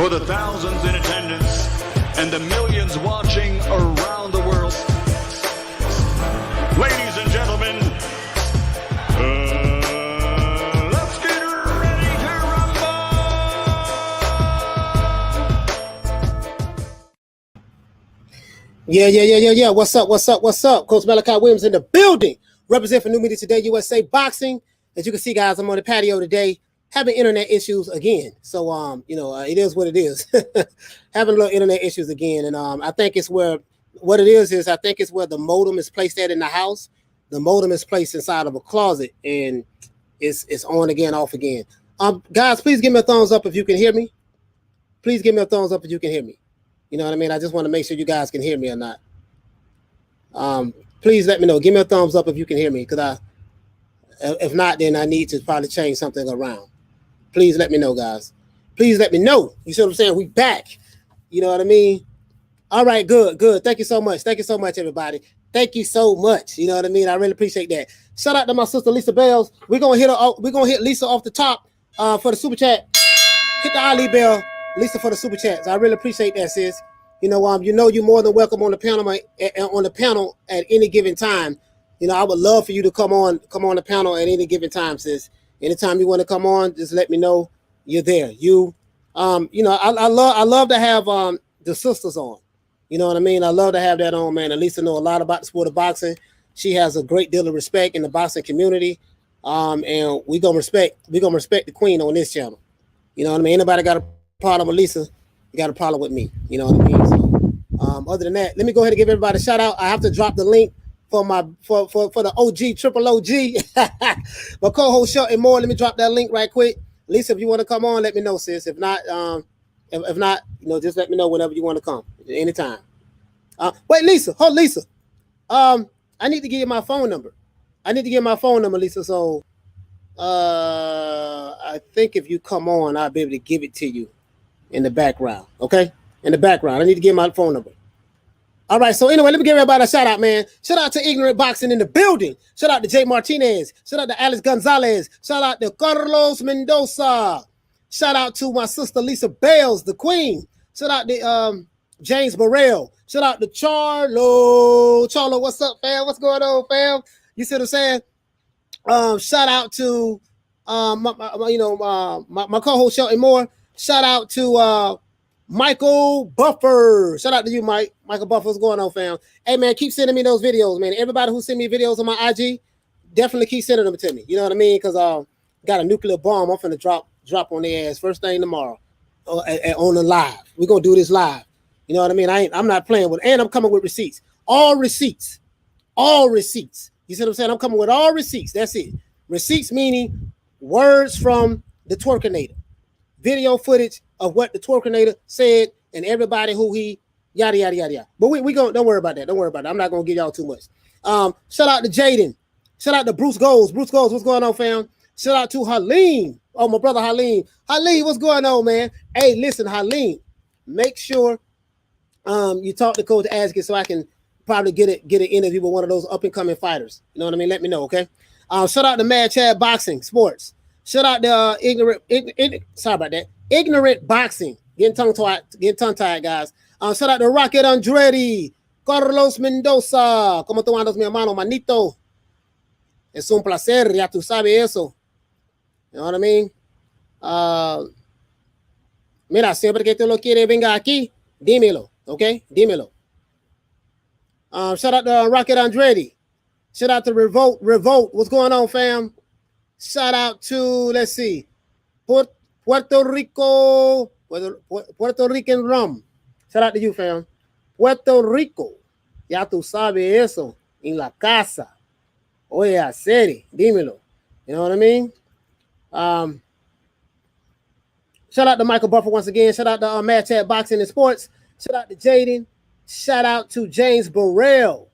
for the thousands in attendance and the millions watching around the world. Ladies and gentlemen, let's get ready to rumble! Yeah. What's up? Coach Malachi Williams in the building. Represent for New Media Today USA Boxing. As you can see, guys, I'm on the patio today, having internet issues again. So, it is what it is. Having a little internet issues again. And I think it's where, what it is I think it's where the modem is placed at in the house. The modem is placed inside of a closet, and it's on again, off again. Guys, please give me a thumbs up if you can hear me. Please give me a thumbs up if you can hear me. You know what I mean? I just want to make sure you guys can hear me or not. Please let me know. Give me a thumbs up if you can hear me, because if not, then I need to probably change something around. Please let me know, guys. Please let me know. You see what I'm saying? We back. You know what I mean? All right, good. Thank you so much. Thank you so much, everybody. Thank you so much. You know what I mean? I really appreciate that. Shout out to my sister Lisa Bells. We're gonna hit Lisa off the top for the super chat. Hit the Ali bell, Lisa, for the super chats. I really appreciate that, sis. You're more than welcome on the panel at any given time. I would love for you to come on the panel at any given time, sis. Anytime you want to come on, just let me know you're there. I love to have the sisters on. You know what I mean? I love to have that on, man. Lisa know a lot about the sport of boxing. She has a great deal of respect in the boxing community. And we're gonna respect the queen on this channel. You know what I mean? Anybody got a problem with Lisa, you got a problem with me. You know what I mean? So other than that, let me go ahead and give everybody a shout out. I have to drop the link for the OG, triple OG, my co-host Shelton Moore. Let me drop that link right quick. Lisa, if you want to come on, let me know, sis. If not, just let me know whenever you want to come, anytime. Wait, Lisa, Lisa. I need to give you my phone number. Lisa. So, I think if you come on, I'll be able to give it to you in the background. Okay, in the background, I need to give my phone number. All right, so anyway, let me give everybody a shout out, man. Shout out to Ignorant Boxing in the building. Shout out to Jay Martinez. Shout out to Alex Gonzalez. Shout out to Carlos Mendoza. Shout out to my sister Lisa Bales, the queen. Shout out to James Burrell. Shout out to Charlo, what's up, fam? What's going on, fam? You see what I'm saying? Shout out to my co-host Shelton Moore. Shout out to Michael Buffer. Shout out to you, Mike. Michael Buffer, what's going on, fam? Hey, man, keep sending me those videos, man. Everybody who send me videos on my IG, definitely keep sending them to me. You know what I mean? Because got a nuclear bomb I'm finna drop on their ass first thing tomorrow on the live. We're going to do this live. You know what I mean? I'm not playing with, and I'm coming with receipts. All receipts. You see what I'm saying? I'm coming with all receipts. That's it. Receipts meaning words from the Twerkinator. Video footage of what the Twerkinator said and everybody who he yada yada yada yada. But we don't worry about that. I'm not gonna give y'all too much. Shout out to Jaden. Shout out to Bruce Goals. Bruce Goals, what's going on, fam? Shout out to Halim. Oh, my brother Halim. Halim, what's going on, man? Hey, listen, Halim, make sure you talk to Coach Askin so I can probably get an interview with one of those up and coming fighters. You know what I mean? Let me know, okay? Shout out to Mad Chad Boxing Sports. Shout out to Ignorant Boxing. Getting tongue tied, guys. Shout out to Rocket Andretti, Carlos Mendoza. ¿Cómo tú andas, mi hermano, manito? Es un placer, ya tú sabes eso. You know what I mean? Mira, siempre que tú lo quieres, venga aquí, dímelo, okay? Dímelo. Shout out to Rocket Andretti. Shout out to Revolt. What's going on, fam? Shout out to, let's see, Puerto Rico, Puerto Rican rum. Shout out to you, fam. Puerto Rico. Ya tú sabes eso. En la casa. Oye, a serie. Dímelo. You know what I mean? Shout out to Michael Buffer once again. Shout out to Mad Chat Boxing and Sports. Shout out to Jaden. Shout out to James Burrell.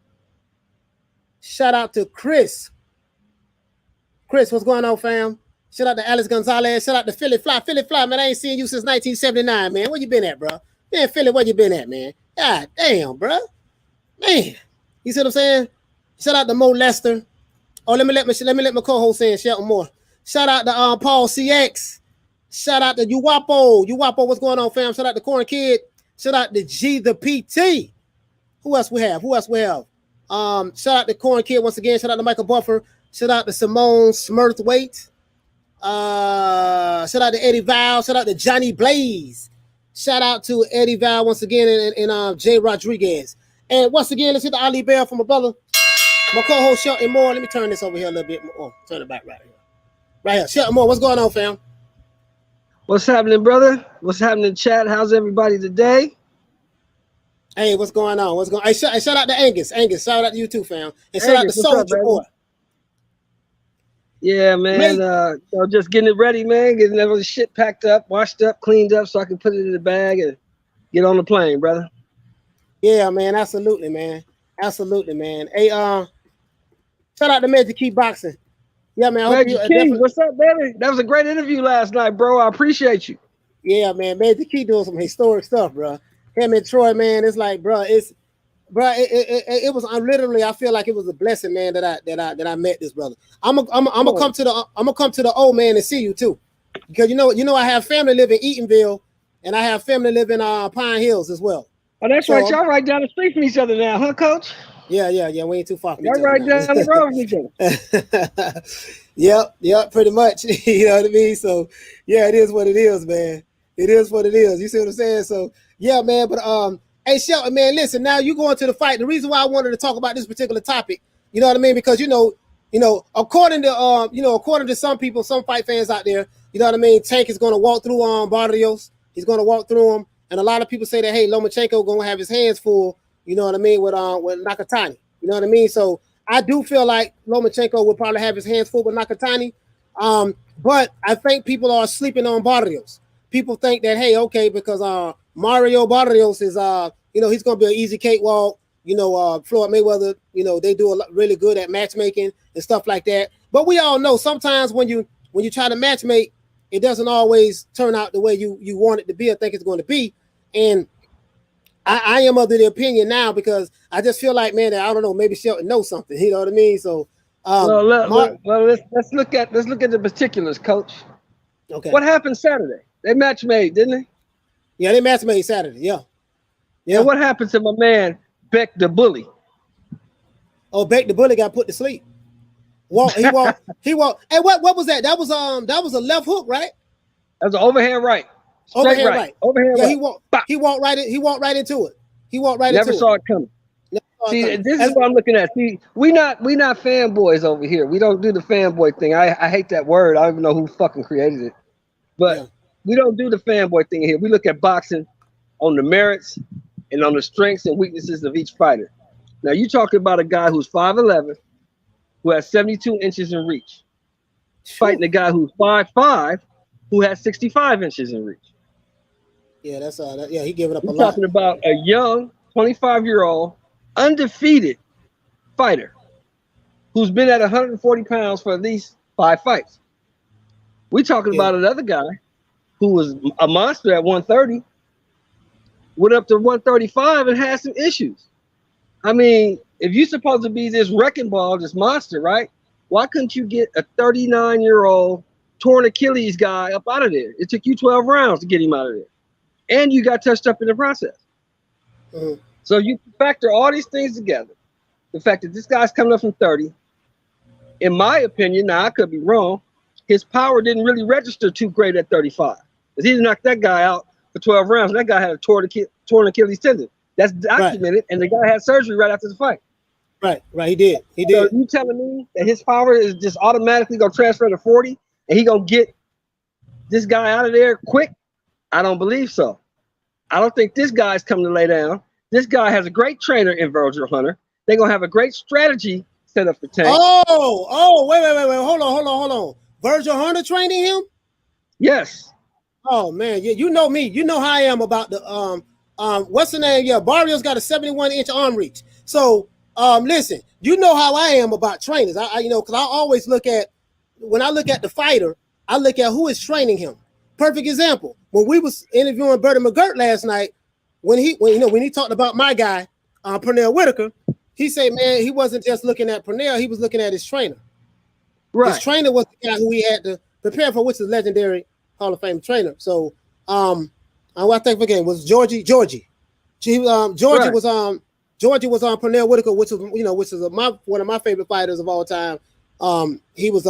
Shout out to Chris. Chris, what's going on, fam? Shout out to Alex Gonzalez. Shout out to Philly Fly. Philly Fly, man, I ain't seen you since 1979, man. Where you been at, bro? Man, Philly, where you been at, man? God damn, bro. Man, you see what I'm saying? Shout out to Mo Lester. Oh, let me let my co-host in, Shelton Moore. Shout out to Paul CX. Shout out to Uwapo. Uwapo, what's going on, fam? Shout out to Corn Kid. Shout out to G the PT. Who else we have? Shout out to Corn Kid once again. Shout out to Michael Buffer. Shout out to Simone Smurthwaite. Shout out to Eddie Val. Shout out to Johnny Blaze. Shout out to Eddie Val once again and Jay Rodriguez. And once again, let's hit the Ali Bell from my brother, my co-host Shelton Moore. Let me turn this over here a little bit more. Oh, turn it back right here. Right here. Shelton Moore, what's going on, fam? What's happening, brother? What's happening, chat? How's everybody today? Hey, what's going on? What's going on? Hey, shout out to Angus. Angus, shout out to you too, fam. And shout out to Soldier Boy. Yeah, man. Just getting it ready, man. Getting all the shit packed up, washed up, cleaned up so I can put it in the bag and get on the plane, brother. Yeah, man. Absolutely, man. Absolutely, man. Hey, shout out to Magic Key Boxing. Yeah, man. Magic Key, what's up, baby? That was a great interview last night, bro. I appreciate you. Yeah, man. Magic Key doing some historic stuff, bro. Him and Troy, man. It's like, bro. It was literally. I feel like it was a blessing, man. That I met this brother. I'm gonna come to the old man and see you too, because you know I have family live in Eatonville, and I have family live in Pine Hills as well. Oh, that's right. Y'all right down the street from each other now, huh, Coach? Yeah. We ain't too far from each other. Y'all right down the road from each other. Yep, pretty much. You know what I mean? So, yeah, it is what it is, man. It is what it is. You see what I'm saying? So, yeah, man. But hey, Shelton, man, listen. Now you going to the fight. The reason why I wanted to talk about this particular topic, you know what I mean? Because according to some people, some fight fans out there, you know what I mean. Tank is going to walk through Barrios. He's going to walk through him. And a lot of people say that, hey, Lomachenko going to have his hands full, you know what I mean, with Nakatani. You know what I mean? So I do feel like Lomachenko will probably have his hands full with Nakatani. But I think people are sleeping on Barrios. People think that, hey, okay, because Mario Barrios is, he's going to be an easy cakewalk. Floyd Mayweather, they do really good at matchmaking and stuff like that. But we all know sometimes when you try to matchmake, it doesn't always turn out the way you want it to be or think it's going to be. And I am of the opinion now, because I just feel like, man, that I don't know, maybe Shelton knows something. You know what I mean? So, let's look at the particulars, Coach. Okay. What happened Saturday? They match made, didn't they? Yeah, they match made Saturday. Yeah. And what happened to my man Beck the Bully? Oh, Beck the Bully got put to sleep. He walked. Hey, what was that? That was a left hook, right? That was an overhand right. Overhand right. Overhand yeah, right. He walked right into it. Never saw it coming. See, this is what I'm looking at. See, we not fanboys over here. We don't do the fanboy thing. I hate that word. I don't even know who fucking created it. But we don't do the fanboy thing here. We look at boxing on the merits and on the strengths and weaknesses of each fighter. Now, you're talking about a guy who's 5'11", who has 72 inches in reach, fighting a guy who's 5'5", who has 65 inches in reach. Yeah, that's he giving up a lot. We're talking about a young 25-year-old undefeated fighter who's been at 140 pounds for at least 5 fights. We're talking about another guy who was a monster at 130, went up to 135 and had some issues. I mean, if you're supposed to be this wrecking ball, this monster, right? Why couldn't you get a 39-year-old torn Achilles guy up out of there? It took you 12 rounds to get him out of there. And you got touched up in the process. Mm-hmm. So you factor all these things together. The fact that this guy's coming up from 30, in my opinion, now I could be wrong, his power didn't really register too great at 35. Because he knocked that guy out for 12 rounds, and that guy had a torn Achilles tendon. That's documented, and the guy had surgery right after the fight. Right, he did. So you telling me that his power is just automatically going to transfer to 40, and he going to get this guy out of there quick? I don't believe so. I don't think this guy's coming to lay down. This guy has a great trainer in Virgil Hunter. They're going to have a great strategy set up for Tank. Oh, wait. Hold on. Virgil Hunter training him? Yes. Oh, man. You know me. You know how I am about the, what's the name? Yeah, Barrios got a 71-inch arm reach. So, listen, you know how I am about trainers. Because I always look at, when I look at the fighter, I look at who is training him. Perfect example. When we was interviewing Bertie McGirt last night, when he talked about my guy, Pernell Whitaker, he said, man, he wasn't just looking at Pernell, he was looking at his trainer. Right. His trainer was the guy who he had to prepare for, which is legendary Hall of Fame trainer. So I think again was Georgie. Georgie was Pernell Whitaker, which is one of my favorite fighters of all time. He was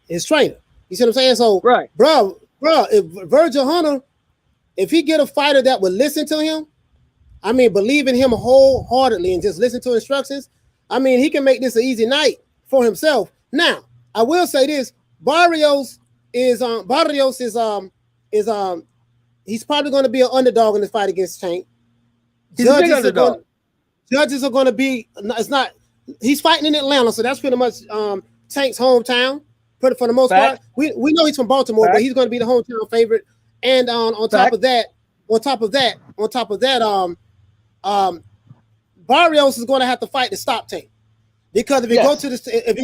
his trainer. You see what I'm saying? So right, bro, if Virgil Hunter, if he get a fighter that would listen to him, I mean, believe in him wholeheartedly and just listen to instructions, I mean, he can make this an easy night for himself. Now, I will say this: Barrios is he's probably going to be an underdog in this fight against Tank. He's a big underdog. Judges are going to be. It's not. He's fighting in Atlanta, so that's pretty much Tank's hometown. For the most part, we know he's from Baltimore, but he's going to be the hometown favorite. And on top of that, Barrios is going to have to fight to stop Tank, because if you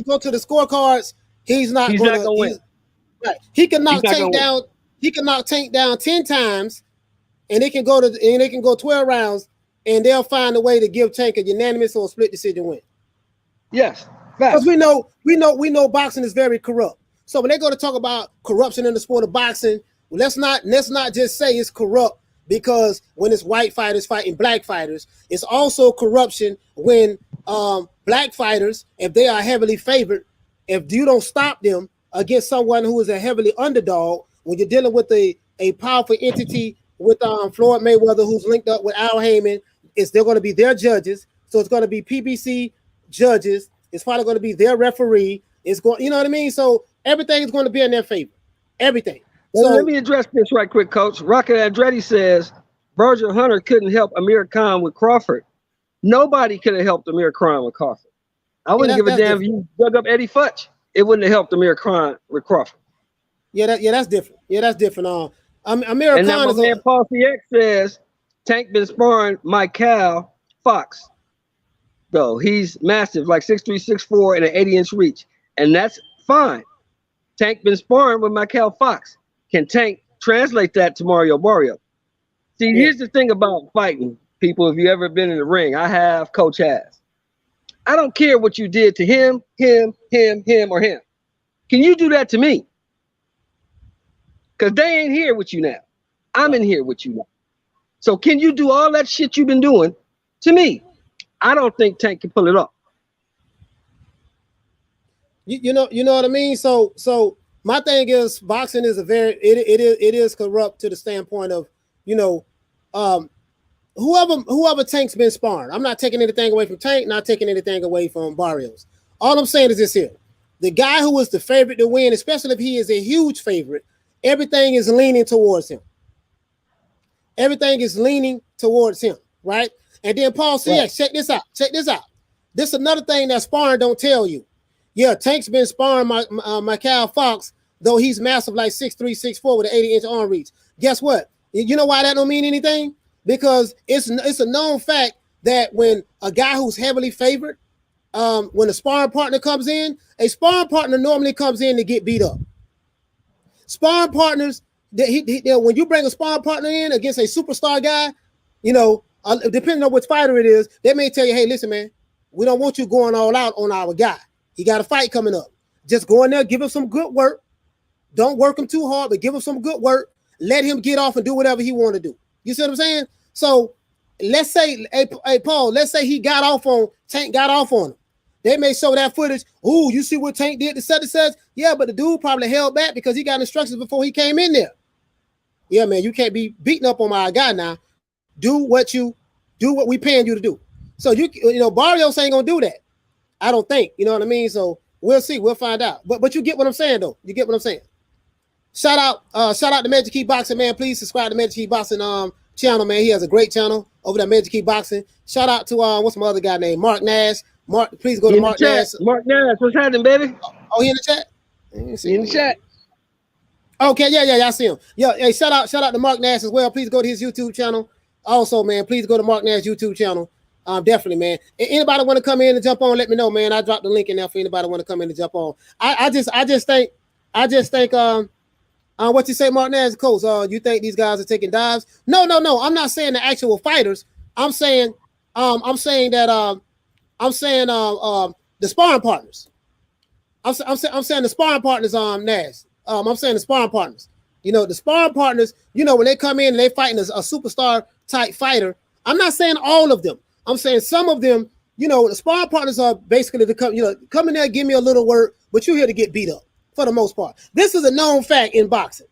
go to the scorecards, he's not going to win. Right. He can knock Tank down. He can knock Tank down 10 times, and they can go 12 rounds, and they'll find a way to give Tank a unanimous or a split decision win. Yes, because we know boxing is very corrupt. So when they go to talk about corruption in the sport of boxing, well, let's not just say it's corrupt, because when it's white fighters fighting black fighters, it's also corruption when black fighters, if they are heavily favored, if you don't stop them against someone who is a heavily underdog, when you're dealing with a powerful entity with Floyd Mayweather, who's linked up with Al Heyman, they're going to be their judges. So it's going to be PBC judges. It's probably going to be their referee. It's going, you know what I mean? So everything is going to be in their favor. Everything. So let me address this right quick, Coach. Rocket Andretti says Virgil Hunter couldn't help Amir Khan with Crawford. Nobody could have helped Amir Khan with Crawford. I wouldn't give a damn if you dug up Eddie Futch. It wouldn't have helped Amir Khan with Crawford. That's different. That's different. Amir and Khan now my man Paul CX says Tank been sparring Michael Fox. Though he's massive, like 6'3", 6'4", and an 80-inch reach, and that's fine. Tank been sparring with Michael Fox. Can Tank translate that to Mario Barrios? See, here's the thing about fighting, people. If you ever been in the ring, I have, Coach has. I don't care what you did to him, or him. Can you do that to me? Because they ain't here with you now. I'm in here with you now. So can you do all that shit you've been doing to me? I don't think Tank can pull it off. You know what I mean? So my thing is, boxing is it is corrupt to the standpoint of, whoever Tank's been sparring. I'm not taking anything away from Tank, not taking anything away from Barrios. All I'm saying is this here: the guy who was the favorite to win, especially if he is a huge favorite, everything is leaning towards him. Everything is leaning towards him, right? And then Paul CX, right. Check this out. This is another thing that sparring don't tell you. Yeah, Tank's been sparring Michael Fox, though he's massive, like 6'3", 6'4", with an 80-inch arm reach. Guess what? You know why that don't mean anything? Because it's a known fact that when a guy who's heavily favored, when a sparring partner comes in, a sparring partner normally comes in to get beat up. Sparring partners, when you bring a sparring partner in against a superstar guy, depending on which fighter it is, they may tell you, hey, listen, man, we don't want you going all out on our guy. He got a fight coming up. Just go in there, give him some good work. Don't work him too hard, but give him some good work. Let him get off and do whatever he want to do. You see what I'm saying? So let's say, hey Paul, let's say Tank got off on him. They may show that footage. Ooh, you see what Tank did to such and such? Yeah, but the dude probably held back because he got instructions before he came in there. Yeah, man, you can't be beating up on my guy now. Do what we paying you to do. So Barrios ain't gonna do that. I don't think. You know what I mean? So we'll see. We'll find out. But you get what I'm saying, though. You get what I'm saying. Shout out to Magic Key Boxing, man. Please subscribe to Magic Key Boxing channel, man. He has a great channel over there, Magic Key Boxing. Shout out to what's my other guy named Mark Nash. Mark, please go to Mark Nash. Mark Nash, what's happening, baby? Oh, he in the chat? He in the chat. Okay, yeah, I see him. Yeah, hey, shout out to Mark Nash as well. Please go to his YouTube channel. Also, man, please go to Mark Nash YouTube channel. Definitely, man. Anybody want to come in and jump on? Let me know, man. I dropped the link in there for anybody want to come in and jump on. I just think. What you say, Mark Nash, coach? You think these guys are taking dives? No. I'm not saying the actual fighters. I'm saying the sparring partners. I'm saying the sparring partners. Nash. I'm saying the sparring partners. You know, the sparring partners, you know, when they come in and they fighting a superstar type fighter, I'm not saying all of them. I'm saying some of them, you know, the sparring partners are basically to come, you know, come in there, give me a little work, but you're here to get beat up for the most part. This is a known fact in boxing.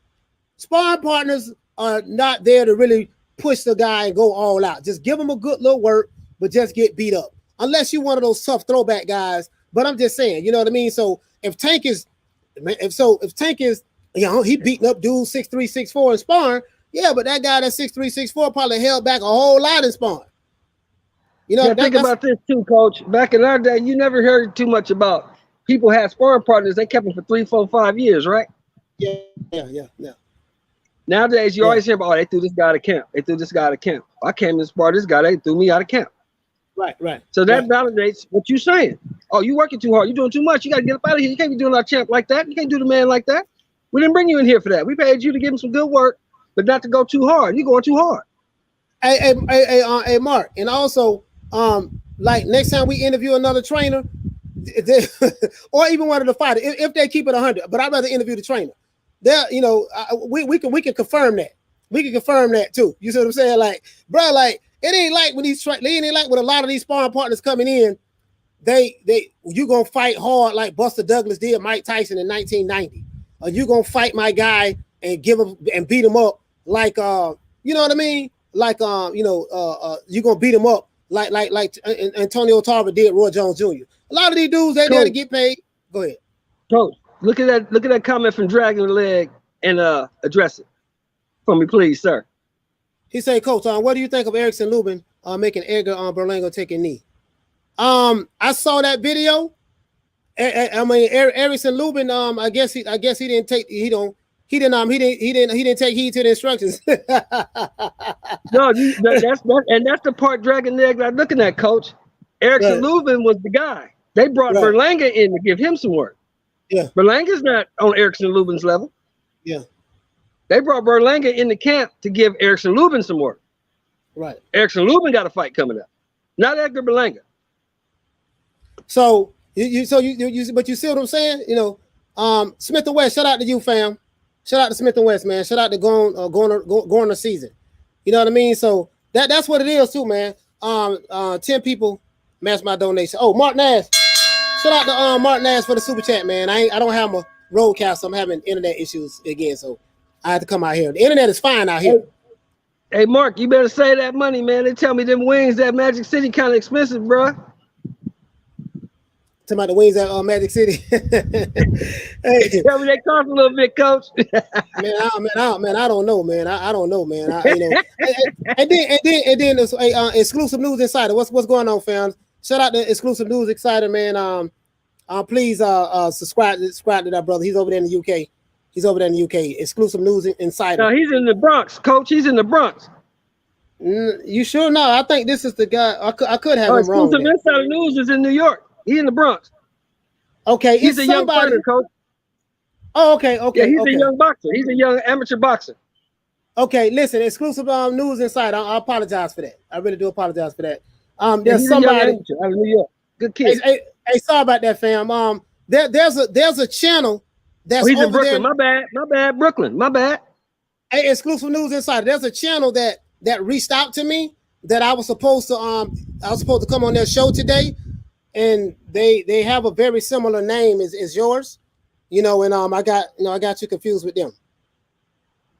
Sparring partners are not there to really push the guy and go all out. Just give him a good little work, but just get beat up. Unless you're one of those tough throwback guys. But I'm just saying, you know what I mean? So if Tank is, you know, he beating up dudes 6'3", 6'4" in sparring, yeah, but that guy that's 6'3", 6'4" probably held back a whole lot in sparring. You know, think about this too, Coach. Back in our day, you never heard too much about people had sparring partners. They kept them for 3, 4, 5 years, right? Yeah. Nowadays, you always hear about, oh, they threw this guy out of camp. They threw this guy out of camp. I came to spar this guy. They threw me out of camp. Right. So that validates what you're saying. Oh, you working too hard. You're doing too much. You got to get up out of here. You can't be doing our champ like that. You can't do the man like that. We didn't bring you in here for that. We paid you to give him some good work, but not to go too hard. You're going too hard. Hey, Mark, and also, like next time we interview another trainer, or even one of the fighters, if they keep it 100, but I'd rather interview the trainer. There, you know, we can confirm that. We can confirm that too. You see what I'm saying? Like, bro, like it ain't like when it ain't like when a lot of these sparring partners coming in, you gonna fight hard like Buster Douglas did Mike Tyson in 1990. Or you gonna fight my guy and give him and beat him up like you know what I mean? Like you gonna beat him up like Antonio Tarver did Roy Jones Jr. A lot of these dudes they there to get paid. Go ahead. Coach, look at that comment from Dragon Leg and address it for me, please, sir. He said, Coach, what do you think of Erickson Lubin making Edgar Berlanga take a knee? I saw that video. I mean, Erickson Lubin. I guess he didn't take. He didn't take heed to the instructions. No, that's the part Dragon Leg I'm looking at, Coach. Erickson Lubin was the guy. They brought Berlanga in to give him some work. Yeah, Berlanga's not on Erickson Lubin's level. Yeah, they brought Berlanga in the camp to give Erickson Lubin some work. Right. Erickson Lubin got a fight coming up, not Edgar Berlanga. So but you see what I'm saying? You know, Smith and West. Shout out to you, fam. Shout out to Smith and West, man. Shout out to going the season. You know what I mean? So that's what it is too, man. 10 people match my donation. Oh, Mark Nash. Shout out to Mark Nash for the super chat, man. I don't have my roadcast, so I'm having internet issues again, so I had to come out here. The internet is fine out here. Hey, Mark, you better save that money, man. They tell me them wings at Magic City kind of expensive, bro. Talking about the wings at Magic City. Hey, tell me they cost a little bit, Coach. I don't know, man. I don't know, man. And then exclusive news insider. What's going on, fans? Shout out to exclusive news insider, man. Please subscribe to that brother. He's over there in the UK. Exclusive news insider. No, he's in the Bronx, Coach. He's in the Bronx. You sure? No, I think this is the guy. I could have him wrong. Exclusive insider news is in New York. He's in the Bronx. Okay, he's a young fighter, Coach. Oh, okay. Yeah, he's a young boxer. He's a young amateur boxer. Okay, listen, exclusive news inside. I apologize for that. I really do apologize for that. There's somebody out of New York. Good kid. Hey, sorry about that, fam. There's a channel that's he's over in Brooklyn. there. My bad, Brooklyn. My bad. Hey, exclusive news insider. There's a channel that reached out to me that I was supposed to come on their show today, and they have a very similar name as yours, you know, and I got you confused with them.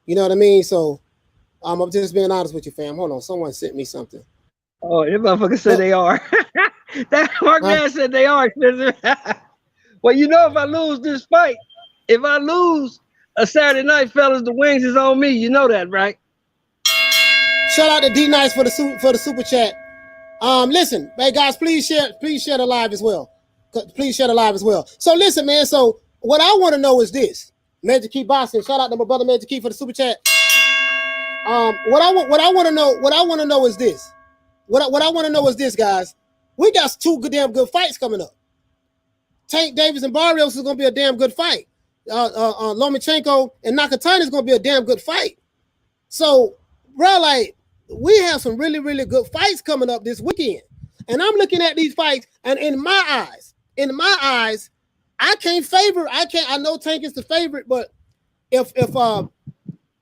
You know what I mean? So I'm just being honest with you, fam. Hold on, someone sent me something. Oh, that motherfucker said they are. That Mark Man said they are. Well, you know, if I lose this fight, if I lose a Saturday night, fellas, the wings is on me. You know that, right? Shout out to D Nice for the super chat. Listen, hey guys, please share the live as well. Please share the live as well. So listen, man. So what I want to know is this. Magic Key Boxing. Shout out to my brother Magic Key for the super chat. What I want to know is this. What I want to know is this, guys. We got two damn good fights coming up. Tank Davis and Barrios is going to be a damn good fight. Lomachenko and Nakatani is going to be a damn good fight. So, bro, like, we have some really, really good fights coming up this weekend. And I'm looking at these fights, and in my eyes, I know Tank is the favorite, but if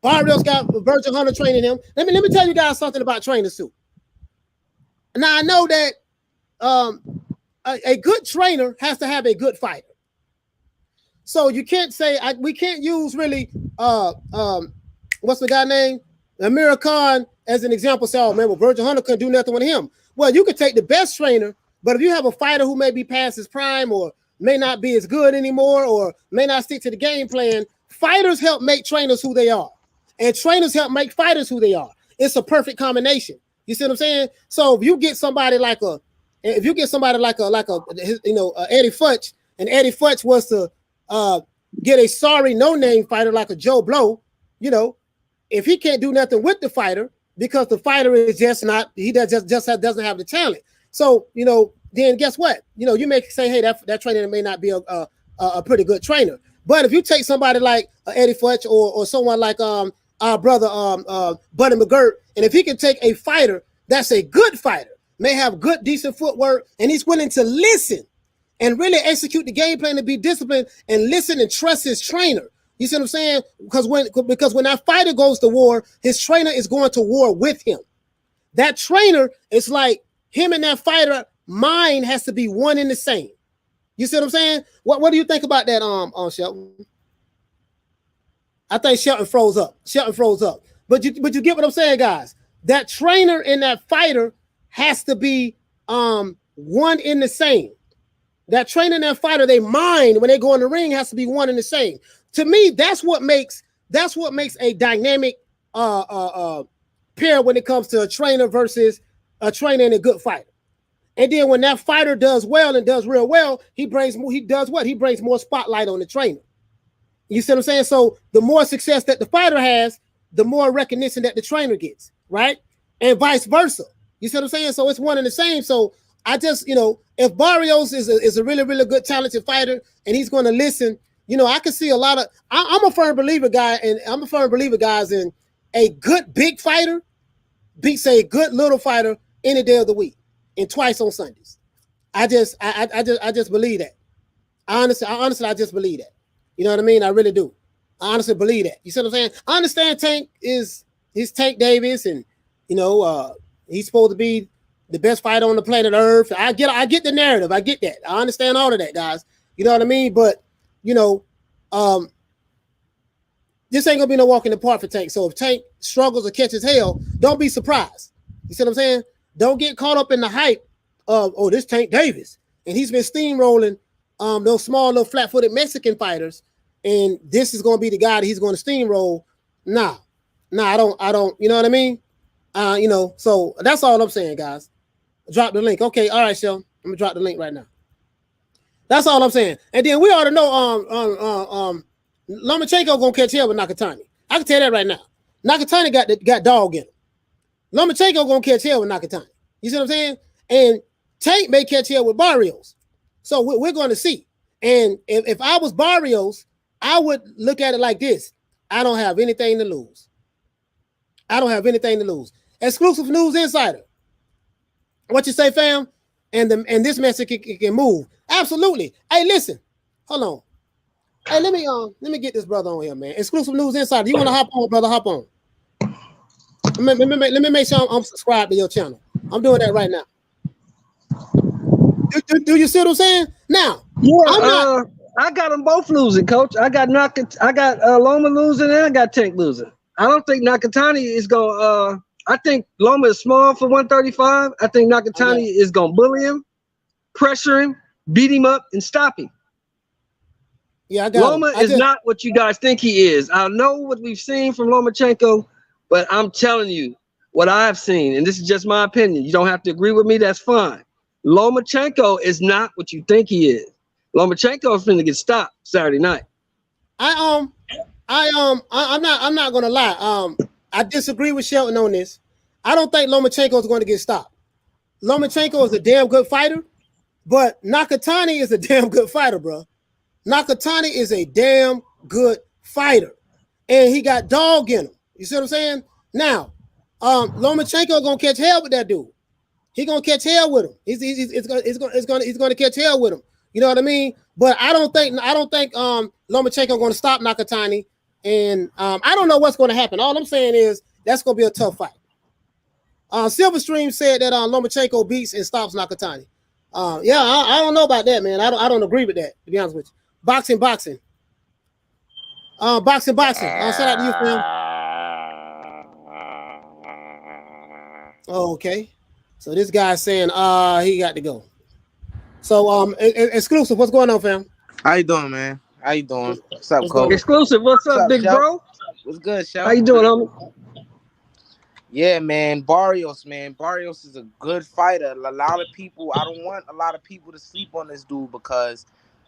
Barrios got Virgil Hunter training him. Let me tell you guys something about trainers too. Now I know that a good trainer has to have a good fighter. So you can't say we can't use really what's the guy name? Amir Khan as an example. Say, oh man, well, Virgil Hunter couldn't do nothing with him. Well, you could take the best trainer, but if you have a fighter who may be past his prime or may not be as good anymore or may not stick to the game plan, fighters help make trainers who they are. And trainers help make fighters who they are. It's a perfect combination. You see what I'm saying? So if you get somebody like Eddie Futch, and Eddie Futch was to get a sorry no-name fighter like a Joe Blow, if he can't do nothing with the fighter because the fighter is just not, he doesn't have the talent. So, then guess what? You may say, hey, that trainer may not be a pretty good trainer. But if you take somebody like Eddie Futch or someone like our brother Buddy McGirt, and if he can take a fighter that's a good fighter, may have good, decent footwork, and he's willing to listen and really execute the game plan and be disciplined and listen and trust his trainer. You see what I'm saying? Because when that fighter goes to war, his trainer is going to war with him. That trainer is like him and that fighter mind has to be one and the same. You see what I'm saying? What do you think about that, Shelton? I think Shelton froze up. But you get what I'm saying, guys. That trainer and that fighter has to be one in the same. That trainer and that fighter, they mind when they go in the ring has to be one and the same. To me, that's what makes a dynamic pair when it comes to a trainer versus a trainer and a good fighter. And then when that fighter does well and does real well, he brings more spotlight on the trainer. You see what I'm saying? So the more success that the fighter has, the more recognition that the trainer gets, right? And vice versa. You see what I'm saying? So it's one and the same. So I just, if Barrios is a really, really good, talented fighter and he's going to listen, I can see a lot of, I'm a firm believer, guys, in a good big fighter beats a good little fighter any day of the week and twice on Sundays. I just believe that. Honestly, I just believe that. You know what I mean? I really do. I honestly believe that. You see what I'm saying? I understand Tank is Tank Davis, and he's supposed to be the best fighter on the planet Earth. I get the narrative. I get that. I understand all of that, guys. You know what I mean? But this ain't gonna be no walk in the park for Tank. So if Tank struggles or catches hell, don't be surprised. You see what I'm saying? Don't get caught up in the hype of, this Tank Davis. And he's been steamrolling those small little flat-footed Mexican fighters, and this is gonna be the guy that he's gonna steamroll. Nah, I don't, you know what I mean? So that's all I'm saying, guys. Drop the link. Okay, all right, Shell. I'm gonna drop the link right now. That's all I'm saying. And then we already know Lomachenko gonna catch hell with Nakatani. I can tell that right now. Nakatani got dog in him. Lomachenko gonna catch hell with Nakatani. You see what I'm saying? And Tank may catch hell with Barrios. So we're going to see. And if I was Barrios, I would look at it like this. I don't have anything to lose. Exclusive News Insider. What you say, fam? And this message can move. Absolutely. Hey, listen. Hold on. Hey, let me get this brother on here, man. Exclusive News Insider. You want to hop on, brother? Hop on. Let me make sure I'm subscribed to your channel. I'm doing that right now. Do you see what I'm saying? Now, yeah, I got them both losing, coach. I got Loma losing and I got Tank losing. I don't think Nakatani is going I think Loma is small for 135. I think Nakatani is going to bully him, pressure him, beat him up, and stop him. Yeah, I got Loma is not what you guys think he is. I know what we've seen from Lomachenko, but I'm telling you what I've seen, and this is just my opinion. You don't have to agree with me. That's fine. Lomachenko is not what you think he is. Lomachenko is going to get stopped Saturday night. I'm not gonna lie. I disagree with Shelton on this. I don't think Lomachenko is going to get stopped. Lomachenko is a damn good fighter, but Nakatani is a damn good fighter, bro. Nakatani is a damn good fighter, and he got dog in him. You see what I'm saying? Now, Lomachenko gonna catch hell with that dude. He gonna catch hell with him. He's gonna catch hell with him. You know what I mean? But I don't think Lomachenko gonna stop Nakatani. And I don't know what's going to happen. All I'm saying is that's going to be a tough fight. Silverstream said that Lomachenko beats and stops Nakatani. Yeah, I don't know about that, man. I don't agree with that, to be honest with you. Boxing. Boxing. Shout out to you, fam. Oh, okay. So this guy's saying he got to go. So exclusive, what's going on, fam? How you doing, man? How you doing? What's up, What's going on? Cole? Exclusive. What's up, big Shel? bro? What's good, Shel? How you doing, homie? Yeah, man. Barrios, man. Barrios is a good fighter. A lot of people, I don't want a lot of people to sleep on this dude because,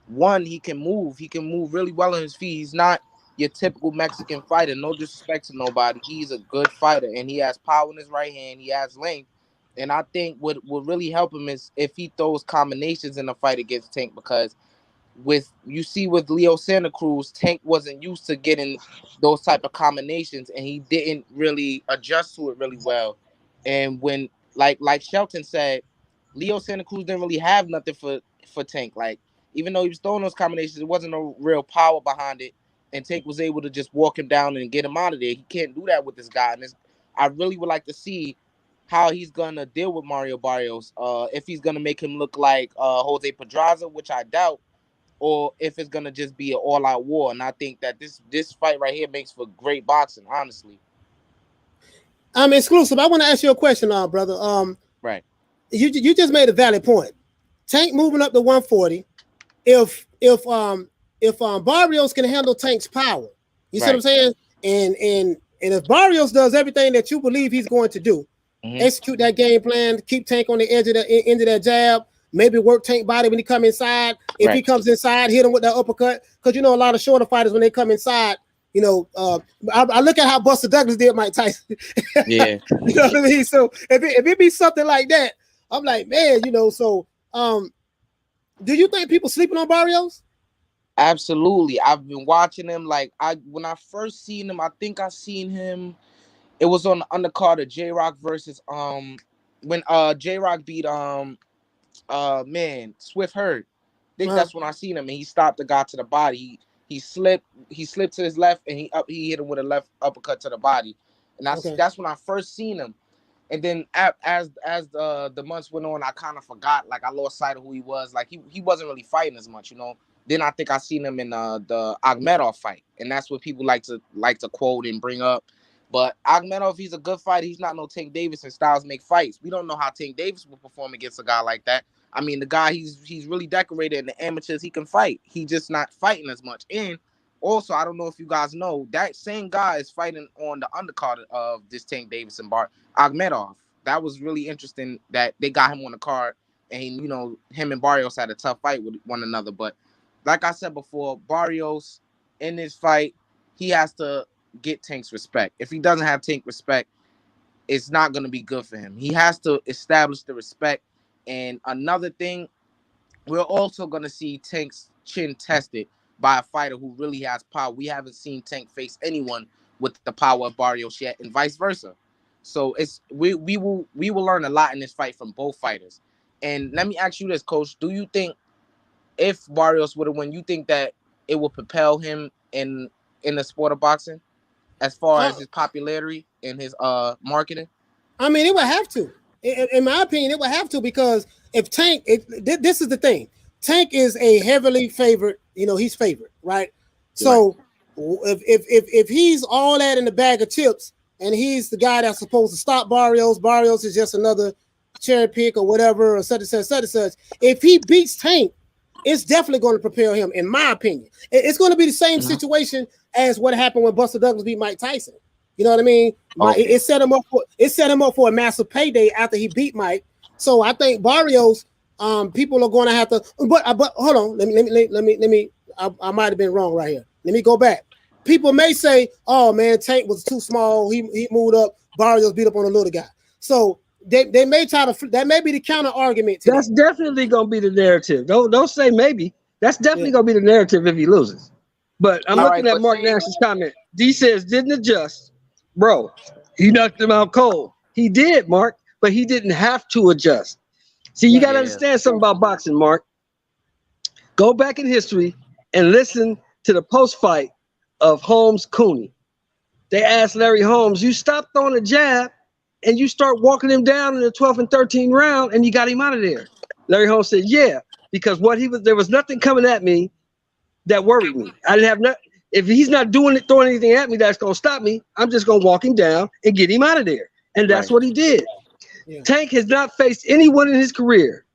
one, he can move. He can move really well on his feet. He's not your typical Mexican fighter. No disrespect to nobody. He's a good fighter, and he has power in his right hand. He has length. And I think what will really help him is if he throws combinations in the fight against Tank, because with Leo Santa Cruz, Tank wasn't used to getting those type of combinations, and he didn't really adjust to it really well. And when like Shelton said, Leo Santa Cruz didn't really have nothing for Tank. Like, even though he was throwing those combinations, it wasn't no real power behind it, and Tank was able to just walk him down and get him out of there. He can't do that with this guy, and I really would like to see how he's gonna deal with Mario Barrios. If he's gonna make him look like Jose Pedraza, which I doubt, or if it's gonna just be an all-out war. And I think that this fight right here makes for great boxing, honestly. Exclusive. I want to ask you a question, brother. Right. You just made a valid point. Tank moving up to 140. If Barrios can handle Tank's power, you see what I'm saying? And if Barrios does everything that you believe he's going to do, execute that game plan, keep Tank on the edge of the end of that jab. Maybe work Tank body when he come inside. If he comes inside, hit him with that uppercut. Because a lot of shorter fighters, when they come inside, I look at how Buster Douglas did Mike Tyson. Yeah. You know what I mean? So if it be something like that, I'm like, man, so do you think people sleeping on Barrios? Absolutely. I've been watching him. When I first seen him, I think I seen him. It was on the undercard of J-Rock versus when J-Rock beat Swift Hurd. I think that's when I seen him, and he stopped the guy to the body. He slipped to his left, and he hit him with a left uppercut to the body. And that's when I first seen him. And then as the months went on, I kind of forgot. Like, I lost sight of who he was. Like, he wasn't really fighting as much, Then I think I seen him in the Akhmedov fight, and that's what people like to quote and bring up. But Akhmedov, he's a good fighter. He's not no Tank Davis, and styles make fights. We don't know how Tank Davis will perform against a guy like that. I mean, the guy, he's really decorated in the amateurs. He can fight. He just not fighting as much. And also, I don't know if you guys know, that same guy is fighting on the undercard of this Tank Davis and Akhmedov. That was really interesting that they got him on the card, and him and Barrios had a tough fight with one another. But like I said before, Barrios in this fight, he has to get Tank's respect. If he doesn't have Tank respect, it's not going to be good for him. He has to establish the respect. And another thing, we're also going to see Tank's chin tested by a fighter who really has power. We haven't seen Tank face anyone with the power of Barrios yet, and vice versa. So we will learn a lot in this fight from both fighters. And let me ask you this, Coach: do you think if Barrios would have won, you think that it will propel him in the sport of boxing as far as his popularity and his marketing? I mean, it would have to. In my opinion, it would have to, because if Tank, this is the thing. Tank is a heavily favored, he's favored, right? So if he's all that in the bag of chips, and he's the guy that's supposed to stop Barrios is just another cherry pick or whatever, or such and such, such and such. If he beats Tank, it's definitely going to propel him, in my opinion. It's going to be the same situation as what happened when Buster Douglas beat Mike Tyson. You know what I mean? It set him up for a massive payday after he beat Mike. So I think Barrios, people are going to have to. But hold on, let me. I might have been wrong right here. Let me go back. People may say, "Oh man, Tank was too small. He moved up. Barrios beat up on a little guy." So they may try to. That may be the counter argument. That's definitely going to be the narrative. Don't say maybe. That's definitely going to be the narrative if he loses. But I'm looking at Mark Nash's comment. D says didn't adjust. Bro, he knocked him out cold. He did, Mark, but he didn't have to adjust. See, you got to understand something about boxing, Mark. Go back in history and listen to the post-fight of Holmes Cooney. They asked Larry Holmes, you stop throwing a jab and you start walking him down in the 12th and 13th round and you got him out of there. Larry Holmes said, yeah, because there was nothing coming at me that worried me. I didn't have nothing. If he's not throwing anything at me that's going to stop me, I'm just going to walk him down and get him out of there. And that's what he did. Yeah. Tank has not faced anyone in his career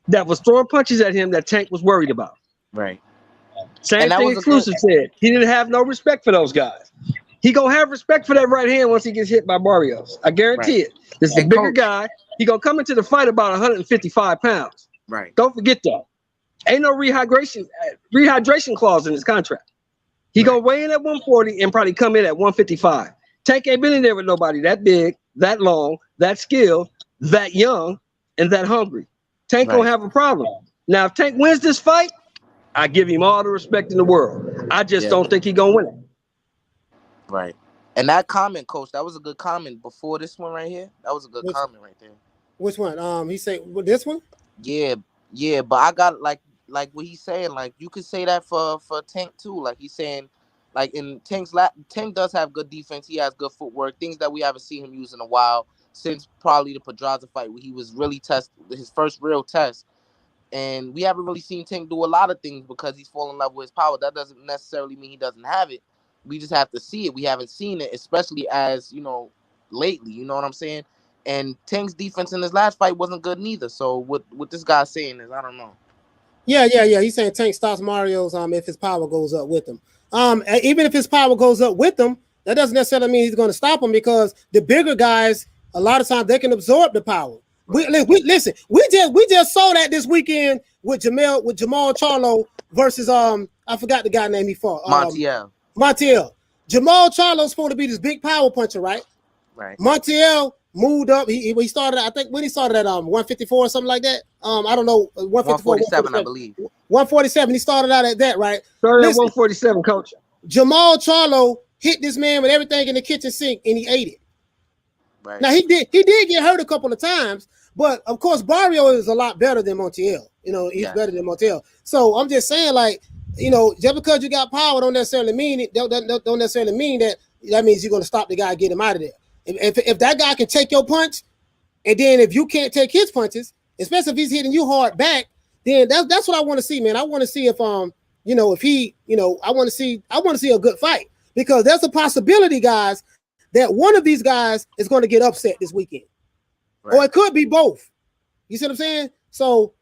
that was throwing punches at him that Tank was worried about. Right. Same thing Exclusive said. He didn't have no respect for those guys. He gonna have respect for that right hand once he gets hit by Barrios. I guarantee it. This is a bigger guy. He gonna come into the fight about 155 pounds. Right. Don't forget that. Ain't no rehydration clause in his contract. He gonna weigh in at 140 and probably come in at 155. Tank ain't been in there with nobody that big, that long, that skilled, that young, and that hungry. Tank gonna have a problem. Now, if Tank wins this fight, I give him all the respect in the world. I just don't think he gonna win it. Right. And that comment, Coach, that was a good comment before this one right here. That was a good comment right there. Which one? He said this one? Yeah, but I got like what he's saying, like you could say that for Tank too. Like he's saying, like in Tank does have good defense, he has good footwork, things that we haven't seen him use in a while, since probably the Pedraza fight where he was really his first real test. And we haven't really seen Tank do a lot of things because he's fallen in love with his power. That doesn't necessarily mean he doesn't have it. We just have to see it. We haven't seen it, especially as, lately. You know what I'm saying? And Tank's defense in his last fight wasn't good neither. So what this guy's saying is, I don't know. Yeah. He's saying Tank stops Mario's if his power goes up with him. Even if his power goes up with him, that doesn't necessarily mean he's going to stop him because the bigger guys, a lot of times they can absorb the power. Listen, we just saw that this weekend with Jamal Charlo versus I forgot the guy name he fought. Montiel. Jamal Charlo's supposed to be this big power puncher, right? Right. Montiel moved up. He started, I think, when he started at 154 or something like that. I don't know, 147, I believe. 147. He started out at that, right? Started at 147, Coach. Jamal Charlo hit this man with everything in the kitchen sink, and he ate it. Right. Now he did get hurt a couple of times, but of course Barrio is a lot better than Montiel. He's better than Montiel. So I'm just saying, like, just because you got power don't necessarily mean it. Don't necessarily mean that means you're going to stop the guy and get him out of there. If that guy can take your punch, and then if you can't take his punches, especially if he's hitting you hard back, then that's what I want to see, man. I want to see if if he, I want to see a good fight because there's a possibility, guys, that one of these guys is going to get upset this weekend, or it could be both. You see what I'm saying? So,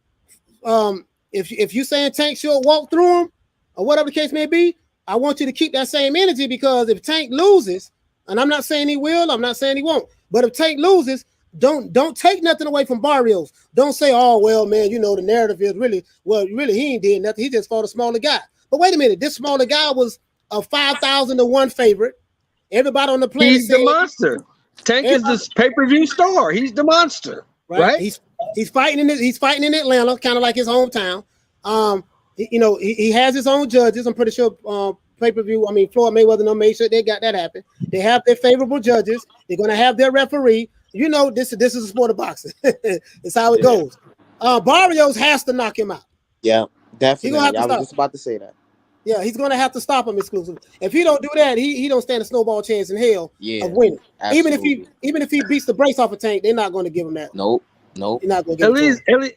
if you saying Tank should walk through him, or whatever the case may be, I want you to keep that same energy because if Tank loses, and I'm not saying he will, I'm not saying he won't, but if Tank loses, don't take nothing away from Barrios. Don't say, oh well, man, the narrative is really he ain't did nothing. He just fought a smaller guy. But wait a minute, this smaller guy was a 5,000-to-1 favorite. Everybody on the planet. He's the monster. Tank is the pay-per-view star. He's the monster, right? He's fighting in Atlanta, kind of like his hometown. He has his own judges. I'm pretty sure pay-per-view. I mean, Floyd Mayweather made sure they got that happen. They have their favorable judges. They're gonna have their referee. This is a sport of boxing. It's how it goes. Barrios has to knock him out. Yeah, definitely. I was just about to say that. Yeah, he's gonna have to stop him exclusively. If he don't do that, he don't stand a snowball chance in hell of winning. Absolutely. Even if he beats the brakes off a Tank, they're not going to give him that. Nope. You're not going to give him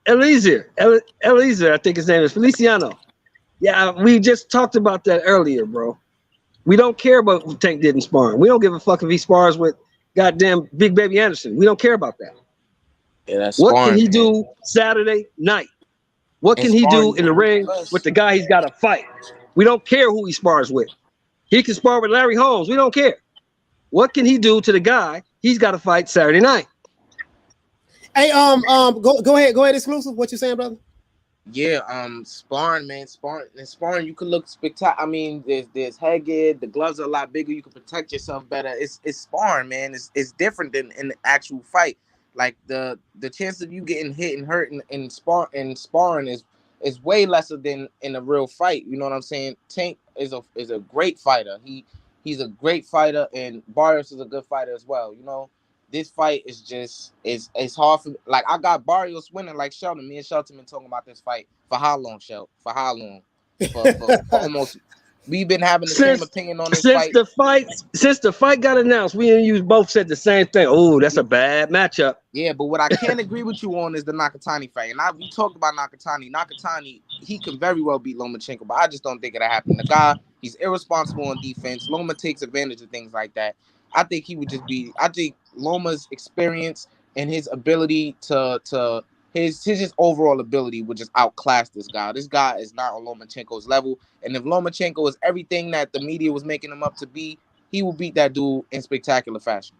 Eliezer, I think his name is Feliciano. Yeah, we just talked about that earlier, bro. We don't care about what Tank did in sparring. We don't give a fuck if he spars with goddamn Big Baby Anderson. We don't care about that. Yeah, that's what can he do Saturday night? What can he do in the ring with the guy he's got to fight? We don't care who he spars with. He can spar with Larry Holmes. We don't care. What can he do to the guy he's got to fight Saturday night? Hey, go ahead, exclusive. What you saying, brother? Yeah, sparring, man, sparring. You can look spectacular. I mean, there's headgear. The gloves are a lot bigger. You can protect yourself better. It's sparring, man. It's different than in the actual fight. Like the chance of you getting hit and hurt in sparring is way lesser than in a real fight. You know what I'm saying? Tank is a great fighter. He's a great fighter, and Barrios is a good fighter as well. This fight is just it's hard for, like, I got Barrios winning like Shelton. Me and Shelton been talking about this fight for how long, Shelton? For how long? For we've been having the same opinion on this since fight. Since the fight got announced, we and you both said the same thing. Oh, that's a bad matchup. Yeah, but what I can't agree with you on is the Nakatani fight. And we talked about Nakatani. Nakatani, he can very well beat Lomachenko, but I just don't think it'll happen. The guy, he's irresponsible on defense. Loma takes advantage of things like that. I think he would just be. I think Loma's experience and his ability to his overall ability would just outclass this guy. This guy is not on Lomachenko's level. And if Lomachenko is everything that the media was making him up to be, he will beat that dude in spectacular fashion.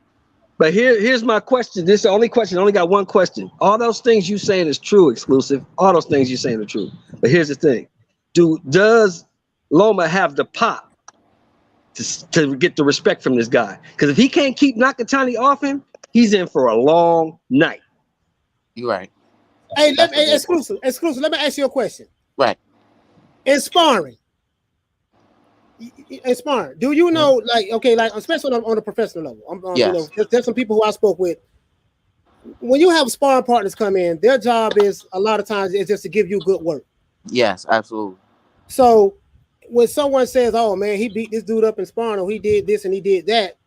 But here's my question. This is the only question. I only got one question. All those things you saying is true, exclusive. All those things you saying are true. But here's the thing. Does Loma have the pop to get the respect from this guy? Because if he can't keep Nakatani off him, he's in for a long night. You're right. Hey, exclusive. Let me ask you a question. Right. In sparring, do you know, like, okay, like, especially on a professional level, yes. You know, there's some people who I spoke with. When you have sparring partners come in, their job is a lot of times is just to give you good work. Yes, absolutely. So when someone says, "Oh man, he beat this dude up in sparring, or he did this and he did that,"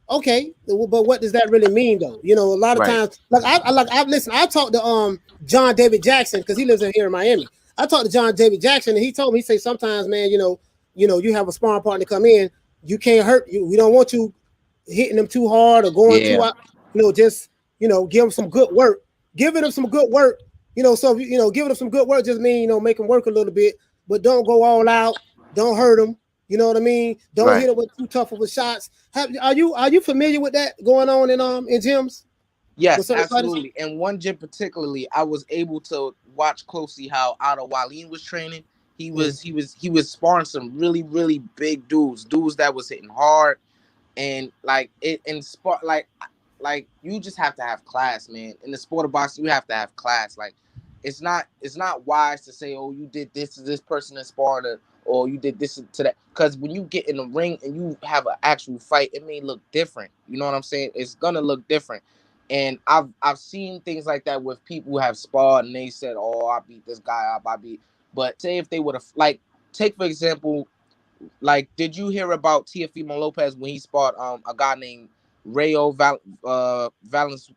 okay, but what does that really mean, though? You know, a lot of times, like I've listened. I talked to John David Jackson because he lives here in Miami. I talked to John David Jackson, and he told me, he say sometimes, man, you know, you have a sparring partner come in, you can't hurt you. We don't want you hitting them too hard or going too out. You know, just give them some good work. Giving them some good work. You know, so giving them some good work just mean make them work a little bit, but don't go all out. Don't hurt them. You know what I mean? Don't hit them with too tough of a shots. Are you familiar with that going on in gyms? Yes, absolutely. And one gym particularly, I was able to watch closely how Otto Wallin was training. He was sparring some really, really big dudes that was hitting hard, and like you just have to have class, man. In the sport of boxing, you have to have class. Like it's not wise to say, oh, you did this to this person in sparring, or you did this to that. Because when you get in the ring and you have an actual fight, it may look different. You know what I'm saying? It's gonna look different. And I've seen things like that with people who have sparred and they said, "Oh, I beat this guy up, But say if they would have, like, take for example, like, did you hear about Teofimo Lopez when he sparred a guy named Rayo Valens?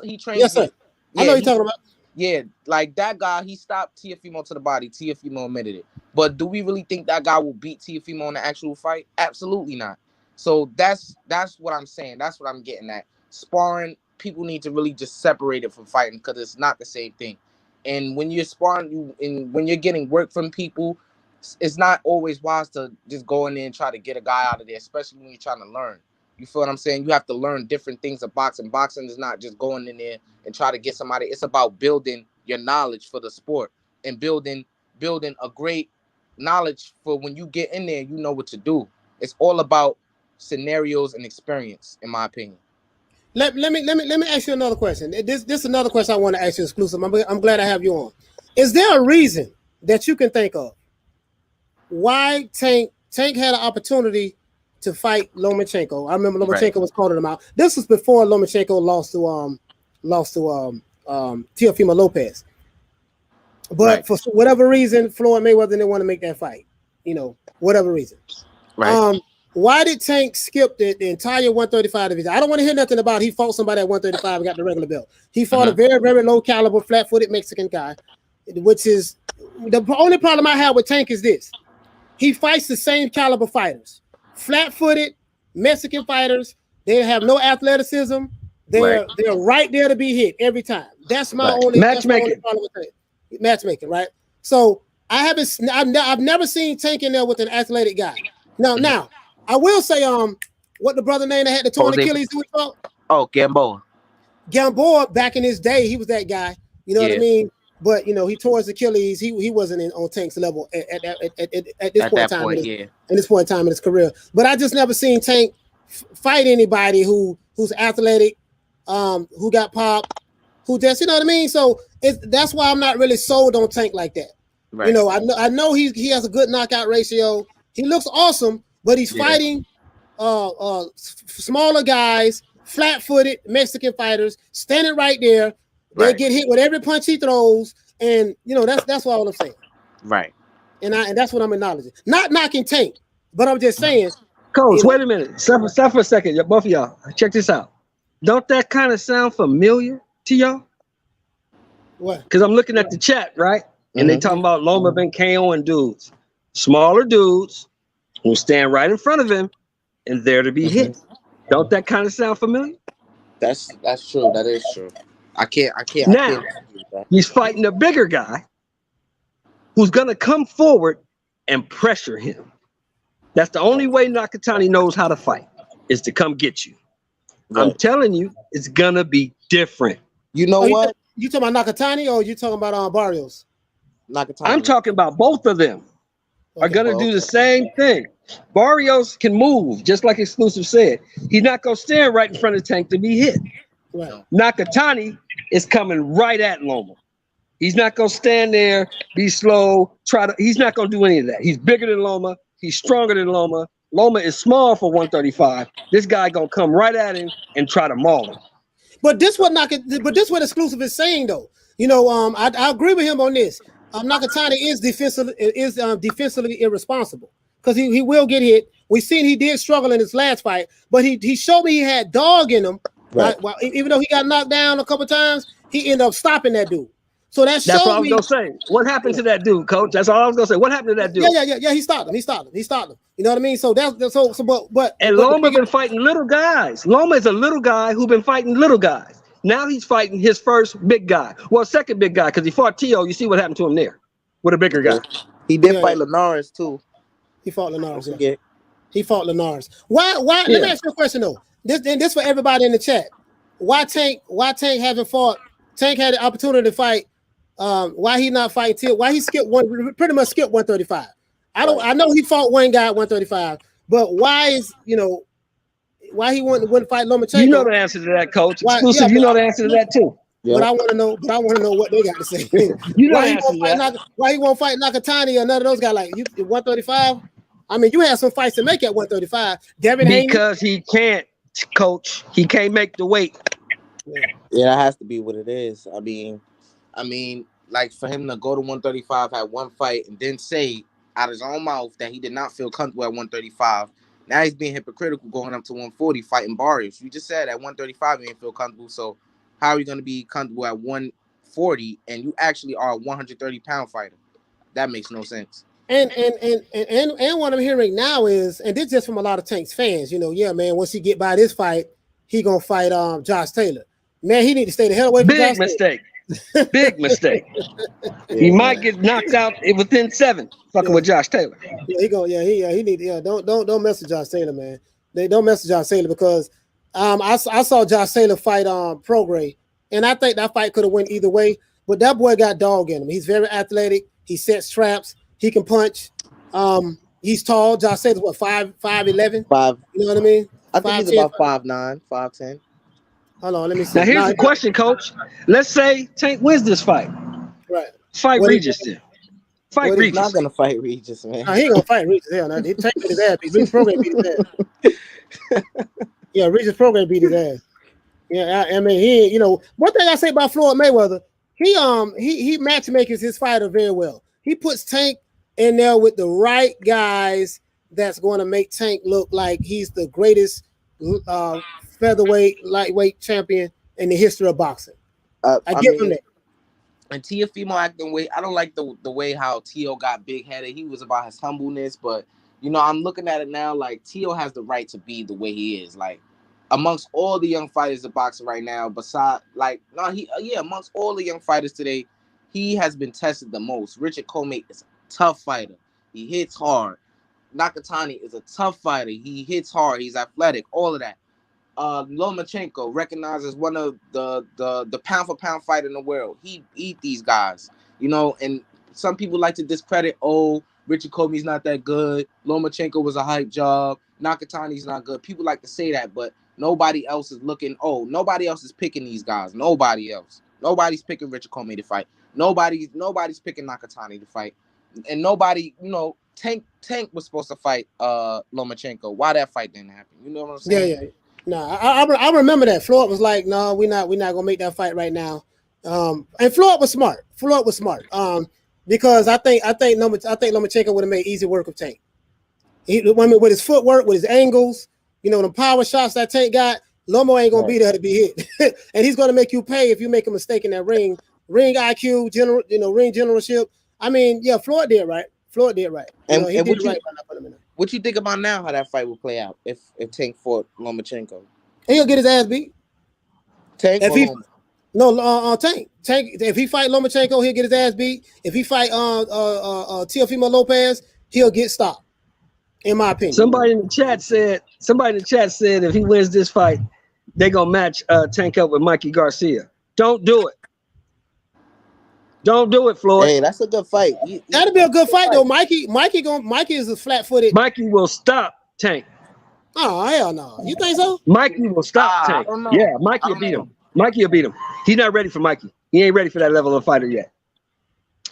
He trained. Yes, sir. I know you're talking about. Yeah, like that guy, he stopped Teofimo to the body. Teofimo admitted it. But do we really think that guy will beat Teofimo in the actual fight? Absolutely not. So that's what I'm saying. That's what I'm getting at. Sparring, people need to really just separate it from fighting because it's not the same thing. And when you're sparring, when you're getting work from people, it's not always wise to just go in there and try to get a guy out of there, especially when you're trying to learn. You feel what I'm saying? You have to learn different things of boxing. Boxing is not just going in there and try to get somebody. It's about building your knowledge for the sport and building a great knowledge for when you get in there, you know what to do. It's all about scenarios and experience, in my opinion. Let me ask you another question. This is another question I want to ask you exclusive. I'm glad I have you on. Is there a reason that you can think of why Tank had an opportunity to fight Lomachenko? I remember Lomachenko was calling him out. This was before Lomachenko lost to Teofimo Lopez. But for whatever reason, Floyd Mayweather didn't want to make that fight. Whatever reason. Right. Why did Tank skip the entire 135 division? I don't want to hear nothing about he fought somebody at 135 and got the regular belt. He fought a very, very low caliber, flat-footed Mexican guy, which is the only problem I have with Tank is this. He fights the same caliber fighters. Flat-footed Mexican fighters. They have no athleticism. They're right there to be hit every time. That's my only problem with Tank. Matchmaking, right? So I've never seen Tank in there with an athletic guy. Now I will say what the brother name that had the torn Achilles who we fought? Oh, Gamboa. Gamboa back in his day, he was that guy. You know what I mean? But he tore his Achilles. He wasn't on Tank's level at this point in time. At this point in time in his career. But I just never seen Tank fight anybody who's athletic, who got popped, who just, you know what I mean? So that's why I'm not really sold on Tank like that. Right. I know he has a good knockout ratio. He looks awesome, but he's fighting smaller guys, flat-footed Mexican fighters, standing right there. They get hit with every punch he throws, and that's all I'm saying. Right. and that's what I'm acknowledging. Not knocking Tank, but I'm just saying. Coach, wait a minute. Stop for a second. Both of y'all, check this out. Don't that kind of sound familiar to y'all? What? Because I'm looking at the chat, right? And they talking about Loma been KOing dudes. Smaller dudes who stand right in front of him and there to be hit. Don't that kind of sound familiar? That's true. That is true. I can't. Now, he's fighting a bigger guy who's going to come forward and pressure him. That's the only way Nakatani knows how to fight, is to come get you. Right. I'm telling you, it's going to be different. You know what? You talking about Nakatani or you talking about Barrios? Nakatani. I'm talking about both of them are going to do the same thing. Barrios can move, just like Exclusive said. He's not going to stand right in front of Tank to be hit. Right. Nakatani is coming right at Loma. He's not going to stand there, be slow, he's not going to do any of that. He's bigger than Loma. He's stronger than Loma. Loma is small for 135. This guy going to come right at him and try to maul him. But this what Exclusive is saying though. You know, I agree with him on this. Nakatani is defensively irresponsible because he will get hit. We seen he did struggle in his last fight, but he showed me he had dog in him. Right. Even though he got knocked down a couple times, he ended up stopping that dude. So that's what I was gonna say. What happened to that dude, Coach? That's all I was gonna say. What happened to that dude? Yeah. He stopped him. You know what I mean? So but Loma been fighting little guys. Loma is a little guy who been fighting little guys. Now he's fighting his first big guy. Well, second big guy, because he fought Tio. You see what happened to him there with a bigger guy. He did fight Linares too. He fought Linares. Yeah. He fought Linares. Why? Let me ask you a question though. This for everybody in the chat. Why Tank haven't fought? Tank had the opportunity to fight. Why he not fighting Tio? Why he pretty much skipped 135? I know he fought one guy at 135, but why he wouldn't fight Lomachenko? You know the answer to that, Coach. Exclusive, you know the answer to that too. Yeah. But I want to know what they got to say. You know the answer to that. Why he won't fight Nakatani or none of those guys like you 135? I mean, you had some fights to make at 135. Because he can't, Coach. He can't make the weight. Yeah, that has to be what it is. I mean, like for him to go to 135, have one fight, and then say out of his own mouth that he did not feel comfortable at 135. Now he's being hypocritical going up to 140 fighting Barrios. You just said at 135 he didn't feel comfortable. So how are you going to be comfortable at 140 and you actually are a 130-pound fighter? That makes no sense. And what I'm hearing now is, and this just from a lot of Tank's fans, man, once he get by this fight, he gonna fight Josh Taylor. Man, he need to stay the hell away from Josh Taylor. Big mistake. He might get knocked out within 7 fucking with Josh Taylor. Yeah, he need don't mess with Josh Taylor, man. They don't mess with Josh Taylor because I saw Josh Taylor fight Prograis, and I think that fight could have went either way, but that boy got dog in him. He's very athletic, he sets traps, he can punch. He's tall. Josh Taylor's what, 5'11"? 5. You know what I mean? I think he's about 5'9", 5'10". Hold on, let me see. Now here's the question, Coach. Let's say Tank wins this fight. Right. Fight Regis then. Fight Regis. He's not gonna fight Regis, man. No, he ain't gonna fight Regis. Hell, no. He Tank beat his ass. Regis Prograis beat his ass. Yeah, Regis Prograis beat his ass. Yeah, I mean, one thing I say about Floyd Mayweather, he matchmakes his fighter very well. He puts Tank in there with the right guys that's going to make Tank look like he's the greatest featherweight, lightweight champion in the history of boxing. I give him that. And Teofimo acting weight, I don't like the way how Tio got big headed. He was about his humbleness, but I'm looking at it now like Tio has the right to be the way he is. Like amongst all the young fighters in boxing right now, amongst all the young fighters today, he has been tested the most. Richard Comey is a tough fighter. He hits hard. Nakatani is a tough fighter. He hits hard. He's athletic. All of that. Lomachenko, recognized as one of the pound for pound fighter in the world. He beat these guys, and some people like to discredit, Richard Comey's not that good. Lomachenko was a hype job. Nakatani's not good. People like to say that, but nobody else is nobody else is picking these guys. Nobody else. Nobody's picking Richard Comey to fight. Nobody's picking Nakatani to fight. And nobody, Tank was supposed to fight Lomachenko. Why that fight didn't happen? You know what I'm saying? Yeah. No, I remember that. Floyd was like, no, we're not gonna make that fight right now. And Floyd was smart. because I think Lomachenko would have made easy work of Tank. With his footwork, with his angles, the power shots that Tank got, Lomo ain't gonna be there to be hit, and he's gonna make you pay if you make a mistake in that ring IQ, ring generalship. I mean, yeah, Floyd did right. He did right. What you think about now? How that fight will play out if Tank fought Lomachenko? He'll get his ass beat. Tank. Tank. If he fight Lomachenko, he'll get his ass beat. If he fight Teofimo Lopez, he'll get stopped. In my opinion. Somebody in the chat said if he wins this fight, they're gonna match Tank up with Mikey Garcia. Don't do it. Don't do it, Floyd. Hey, that's a good fight. That'll be a good fight though. Mikey is a flat-footed. Mikey will stop Tank. Oh hell no! You think so? Mikey will stop Tank. Yeah, Mikey will beat him. Mikey will beat him. He's not ready for Mikey. He ain't ready for that level of fighter yet.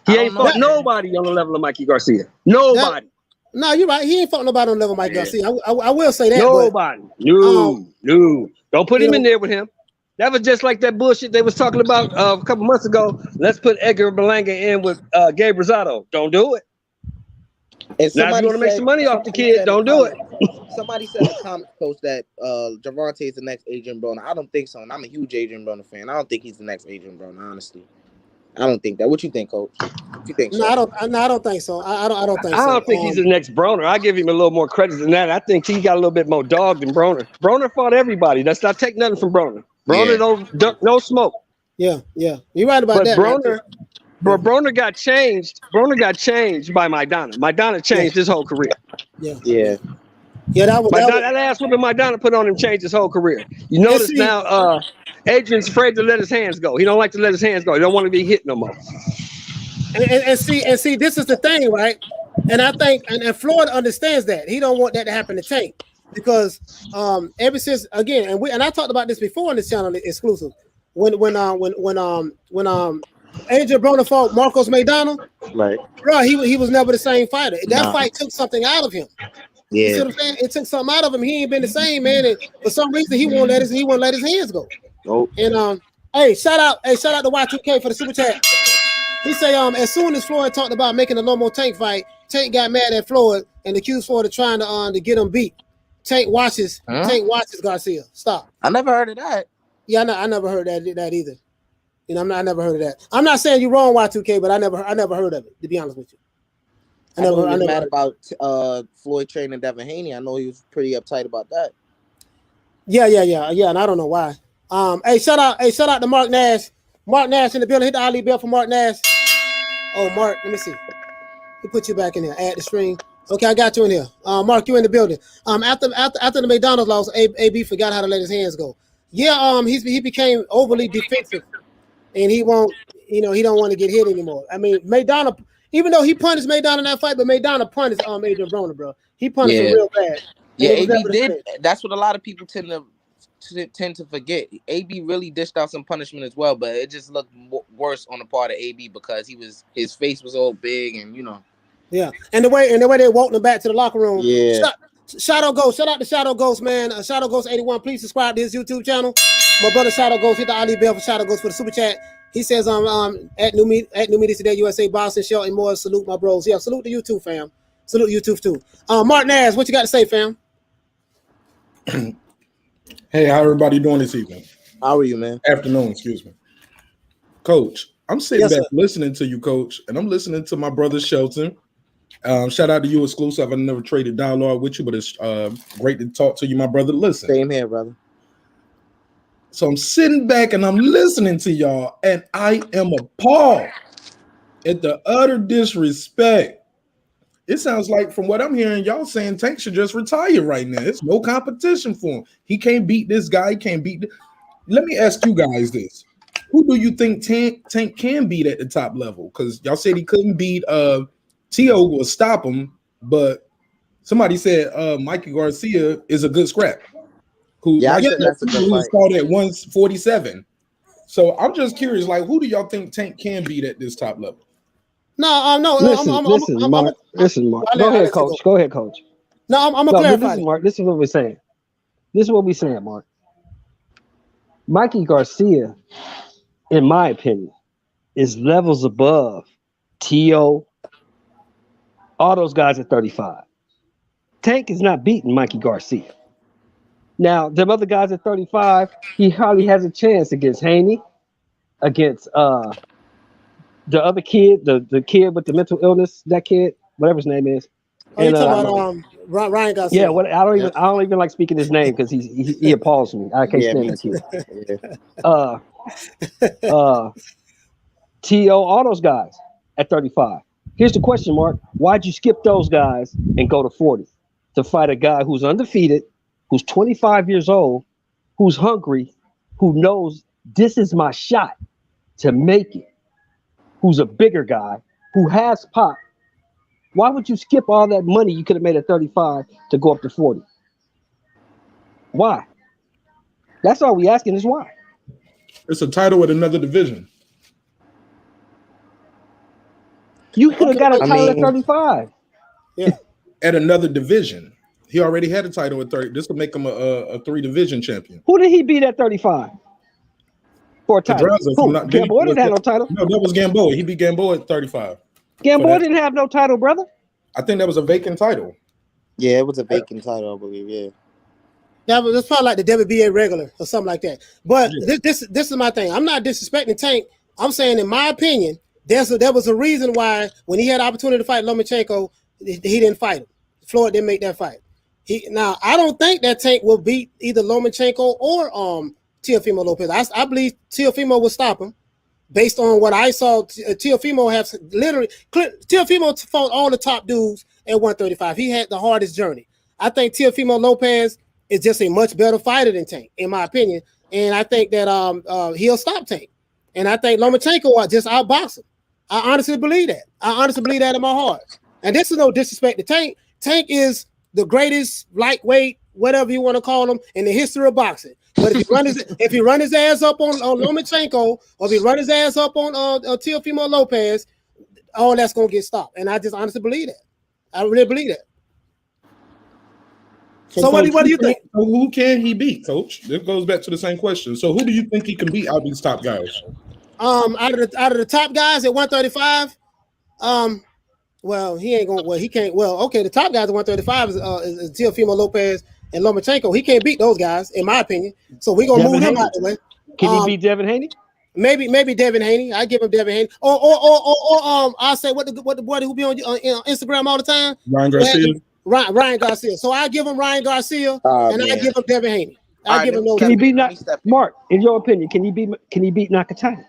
He ain't fought nobody on the level of Mikey Garcia. Nobody. No, you're right. He ain't fought nobody on the level of Mikey Garcia. I will say that. Nobody. No. Don't put him in there with him. That was just like that bullshit they was talking about a couple months ago. Let's put Edgar Berlanga in with Gabe Rosado. Don't do it. And now if you want to make some money off the kid, don't do it. Somebody said in the comment post that Gervonta is the next Adrian Broner. I don't think so. And I'm a huge Adrian Broner fan. I don't think he's the next Adrian Broner, honestly. I don't think that. What you think, Coach? You think so? I don't think so. I don't think so. I don't think he's the next Broner. I give him a little more credit than that. I think he got a little bit more dog than Broner. Broner fought everybody. Let's not take nothing from Broner. Broner no smoke. Yeah. You're right about that. But Broner got changed. Broner got changed by Maidana. Maidana changed his whole career. Yeah. That ass whooping Maidana put on him changed his whole career. You notice now Adrian's afraid to let his hands go. He don't like to let his hands go. He don't want to be hit no more. And see, this is the thing, right? And I think and Floyd understands that. He don't want that to happen to Tank. Because ever since again, and I talked about this before on this channel exclusive. When Adrian Broner fought Marcos Maidana, right? Bro, he was never the same fighter. That fight took something out of him. Yeah, you see what I'm saying? It took something out of him. He ain't been the same, man. And for some reason, he won't let his hands go. Nope. And shout out to Y2K for the super chat. He say as soon as Floyd talked about making a Lomo Tank fight, Tank got mad at Floyd and accused Floyd of trying to get him beat. Tank watches Garcia. Stop. I never heard of that. Yeah, I never heard that either. I never heard of that. I'm not saying you're wrong, Y2K, but I never heard of it. To be honest with you, I know he was mad about Floyd training Devin Haney. I know he was pretty uptight about that. Yeah, and I don't know why. Hey, shout out to Mark Nash. Mark Nash in the building. Hit the Ali bell for Mark Nash. Oh, Mark, let me see. He put you back in here. Add the stream. Okay, I got you in here. Mark, you in the building. After the McDonald's loss, AB forgot how to let his hands go. Yeah, he became overly defensive, and he won't. He don't want to get hit anymore. I mean, Maidana, even though he punished Maidana in that fight, but Maidana punished Adrian Broner, bro. He punished him real bad. Yeah, AB did. That's what a lot of people tend to forget. AB really dished out some punishment as well, but it just looked worse on the part of AB because his face was all big and Yeah, and the way they walked him back to the locker room. Yeah. Shadow Ghost, shout out to Shadow Ghost, man. Shadow Ghost 81. Please subscribe to his YouTube channel. My brother Shadow Ghost, hit the Ali bell for Shadow Ghost for the super chat. He says at New Media Today, USA, Boston, Shelton, Moore. Salute my bros. Yeah, salute to you too, fam. Salute you too. Mark Nash, what you got to say, fam? Hey, how everybody doing this evening? How are you, man? Afternoon, excuse me. Coach, I'm sitting back listening to you, Coach, and I'm listening to my brother Shelton. Shout out to you, exclusive. I never traded dialogue with you, but it's great to talk to you, my brother. Listen. Same here, brother. So I'm sitting back and I'm listening to y'all, and I am appalled at the utter disrespect. It sounds like, from what I'm hearing, y'all saying Tank should just retire right now. It's no competition for him. He can't beat this guy. He can't beat. Let me ask you guys this. Who do you think Tank can beat at the top level? Because y'all said he couldn't beat Tio will stop him, but somebody said Mikey Garcia is a good scrap. I said that's a good fight. Started at 147. So I'm just curious, like, who do y'all think Tank can beat at this top level? No. Listen, Mark. Go ahead, Coach. Go ahead, Coach. No, I'm gonna clarify. Listen, Mark. This is what we're saying. Mark. Mikey Garcia, in my opinion, is levels above T.O., all those guys at 35. Tank is not beating Mikey Garcia. Now, them other guys at 35, he hardly has a chance against Haney, against the other kid, the kid with the mental illness, that kid, whatever his name is. Oh, you talking about Ryan Garcia? Yeah, I don't even like speaking his name because he appalls me. I can't stand that kid. T.O., all those guys at 35. Here's the question, Mark. Why'd you skip those guys and go to 40 to fight a guy who's undefeated, who's 25 years old, who's hungry, who knows this is my shot to make it, who's a bigger guy, who has pop? Why would you skip all that money you could have made at 35 to go up to 40? Why? That's all we asking is why. It's a title at another division. You could have got a title at 35. Yeah. At another division. He already had a title at 30. This would make him a 3-division champion. Who did he beat at 35? For a title? Gamboa didn't have no title. No, that was Gamboa. He beat Gamboa at 35. Gamboa didn't have no title, brother. I think that was a vacant title. Yeah, it was a vacant title, I believe. Yeah. That's probably like the WBA regular or something like that. But this is my thing. I'm not disrespecting Tank. I'm saying, in my opinion, there was a reason why when he had the opportunity to fight Lomachenko, he didn't fight him. Floyd didn't make that fight. Now I don't think that Tank will beat either Lomachenko or Teofimo Lopez. I believe Teofimo will stop him. Based on what I saw, Teofimo has literally Teofimo fought all the top dudes at 135. He had the hardest journey. I think Teofimo Lopez is just a much better fighter than Tank, in my opinion. And I think that he'll stop Tank. And I think Lomachenko will just outbox him. I honestly believe that. I honestly believe that in my heart. And this is no disrespect to Tank. Tank is the greatest lightweight, whatever you want to call him, in the history of boxing. But if he run his ass up on Lomachenko, or if he run his ass up on Teofimo Lopez, all that's gonna get stopped. And I just honestly believe that. I really believe that. So what do you think? Who can he beat, Coach? It goes back to the same question. So who do you think he can beat out of these top guys? Out of the top guys at 135, well, he ain't gonna. Well, he can't. Well, okay, the top guys at 135 is Teofimo Lopez and Lomachenko. He can't beat those guys, in my opinion. So we're gonna move him out the way. Can he beat Devin Haney? Maybe Devin Haney. I give him Devin Haney. Or I'll say what the boy who be on Instagram all the time. Ryan Garcia. Ryan Garcia. So I give him Ryan Garcia, and I give him Devin Haney. I give him those. Can he beat Mark? In your opinion, can he beat Nakatani?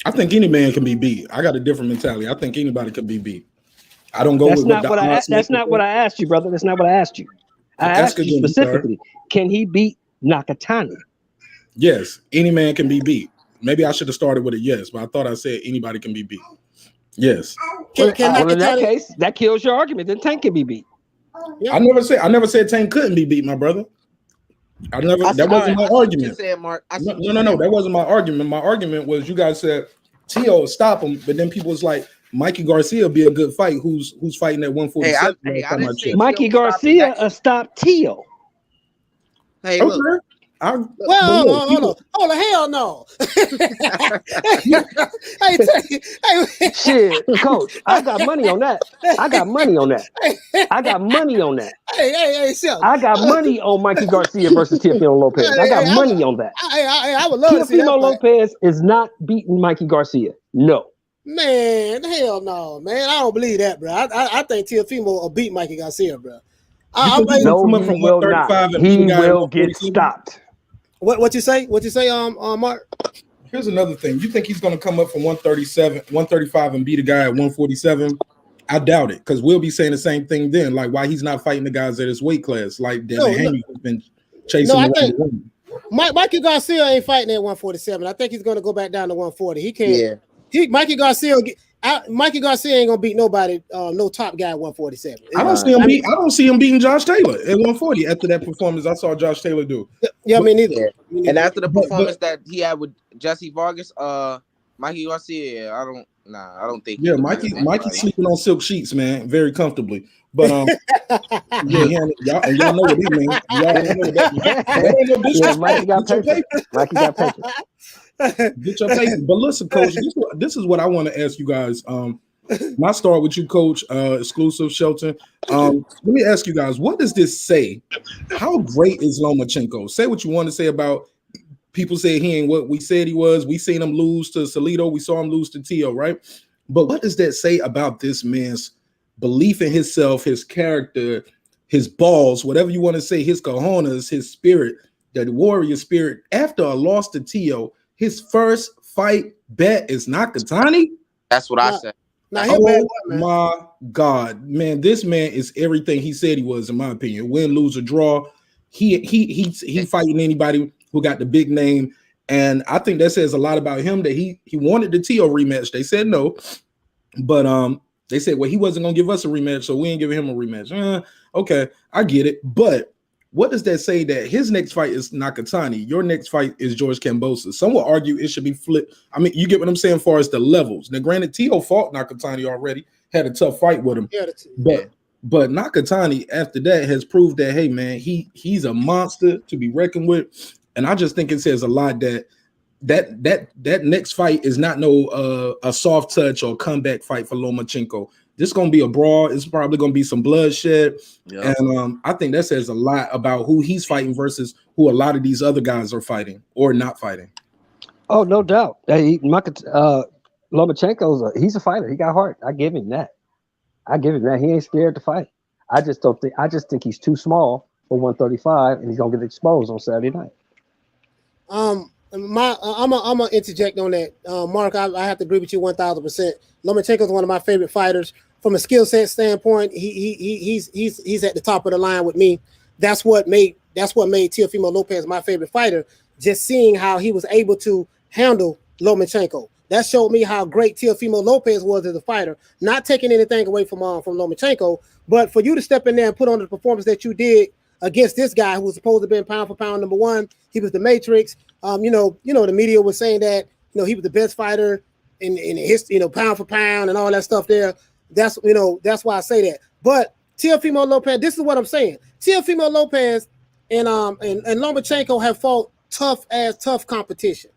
I think any man can be beat. I got a different mentality. I think anybody can be beat. I don't go. That's not what I asked you, brother. That's not what I asked you. I asked you specifically. Can he beat Nakatani? Yes, any man can be beat. Maybe I should have started with a yes, but I thought I said anybody can be beat. Yes. Well, in that case, that kills your argument. Then Tank can be beat. Yeah. I never said Tank couldn't be beat, my brother. That wasn't my argument. Mark. No, that wasn't my argument. My argument was you guys said T.O. stop him, but then people was like, Mikey Garcia would be a good fight. Who's fighting at 147? Mikey Garcia stopped T.O. Hey, look. Well, hold on, hell no. hey, shit, Coach, I got money on that. I got money on that. Hey, Seth. I got money on Mikey Garcia versus Teofimo Lopez. I got money on that. I would love to see that. Teofimo Lopez is not beating Mikey Garcia. No. Man, hell no, man. I don't believe that, bro. I think Teofimo will beat Mikey Garcia, bro. No, he will not. He will get stopped. What you say? Mark? Here's another thing. You think he's going to come up from 135 and beat a guy at 147? I doubt it, because we'll be saying the same thing then. Like, why he's not fighting the guys at his weight class, like Devin Haney has been chasing. I think Mikey Garcia ain't fighting at 147. I think he's going to go back down to 140. He can't. Yeah. Mikey Garcia ain't gonna beat nobody, no top guy at 147. I don't see him beating Josh Taylor at 140 after that performance I saw Josh Taylor do. Yeah, me neither. And after the performance that he had with Jesse Vargas, Mikey Garcia, I don't think. Yeah, Mikey's sleeping on silk sheets, man, very comfortably. But y'all know what he means. Y'all know what that means. Mikey got paper. Get your paper. But listen, Coach, this is what I want to ask you guys. I start with you, Coach, exclusive Shelton. Let me ask you guys, what does this say? How great is Lomachenko? Say what you want to say about people say he ain't what we said he was. We seen him lose to Salido. We saw him lose to Tio, right? But what does that say about this man's belief in himself, his character, his balls, whatever you want to say, his cojones, his spirit, the warrior spirit? After a loss to Tio, his first fight bet is Nakatani? That's what I said. Oh my God, man! This man is everything he said he was, in my opinion. Win, lose, or draw. He fighting anybody who got the big name, and I think that says a lot about him. That he wanted the Tio rematch. They said no, but they said, well, he wasn't gonna give us a rematch, so we ain't giving him a rematch. Okay, I get it, but what does that say? That his next fight is Nakatani, your next fight is George Kambosos. Some will argue it should be flipped. I mean, you get what I'm saying as far as the levels. Now, granted, Tio fought Nakatani already, had a tough fight with him. But Nakatani, after that, has proved that, hey, man, he's a monster to be reckoned with. And I just think it says a lot that next fight is not no a soft touch or comeback fight for Lomachenko. This is gonna be a brawl. It's probably gonna be some bloodshed, and I think that says a lot about who he's fighting versus who a lot of these other guys are fighting or not fighting. Oh, no doubt. Lomachenko's he's a fighter. He got heart. I give him that. He ain't scared to fight. I just think he's too small for 135, and he's gonna get exposed on Saturday night. I'm gonna interject on that, Mark. I have to agree with you 1,000%. Lomachenko is one of my favorite fighters. From a skill set standpoint, he's at the top of the line with me. That's what made Teofimo Lopez my favorite fighter. Just seeing how he was able to handle Lomachenko. That showed me how great Teofimo Lopez was as a fighter. Not taking anything away from Lomachenko, but for you to step in there and put on the performance that you did against this guy who was supposed to have been pound for pound number one. He was the Matrix. The media was saying that he was the best fighter in his pound for pound and all that stuff there. That's why I say that. But Teofimo Lopez, this is what I'm saying. Teofimo Lopez and Lomachenko have fought tough competition.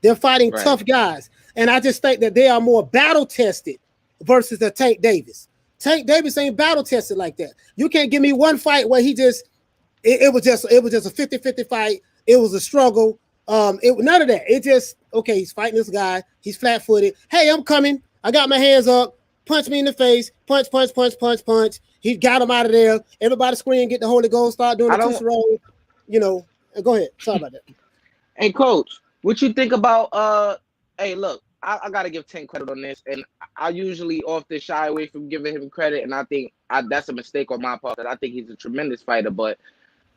They're fighting tough guys, and I just think that they are more battle tested versus the Tank Davis. Tank Davis ain't battle tested like that. You can't give me one fight where it was just a 50-50 fight. It was a struggle. None of that. It just, okay, he's fighting this guy. He's flat-footed. Hey, I'm coming. I got my hands up. Punch me in the face. Punch. He got him out of there. Everybody scream, get the Holy Ghost, start doing the two roll. Go ahead. Sorry about that. Hey, Coach, what you think about hey, look, I gotta give Tank credit on this, and I usually often shy away from giving him credit, and I think that's a mistake on my part. I think he's a tremendous fighter, but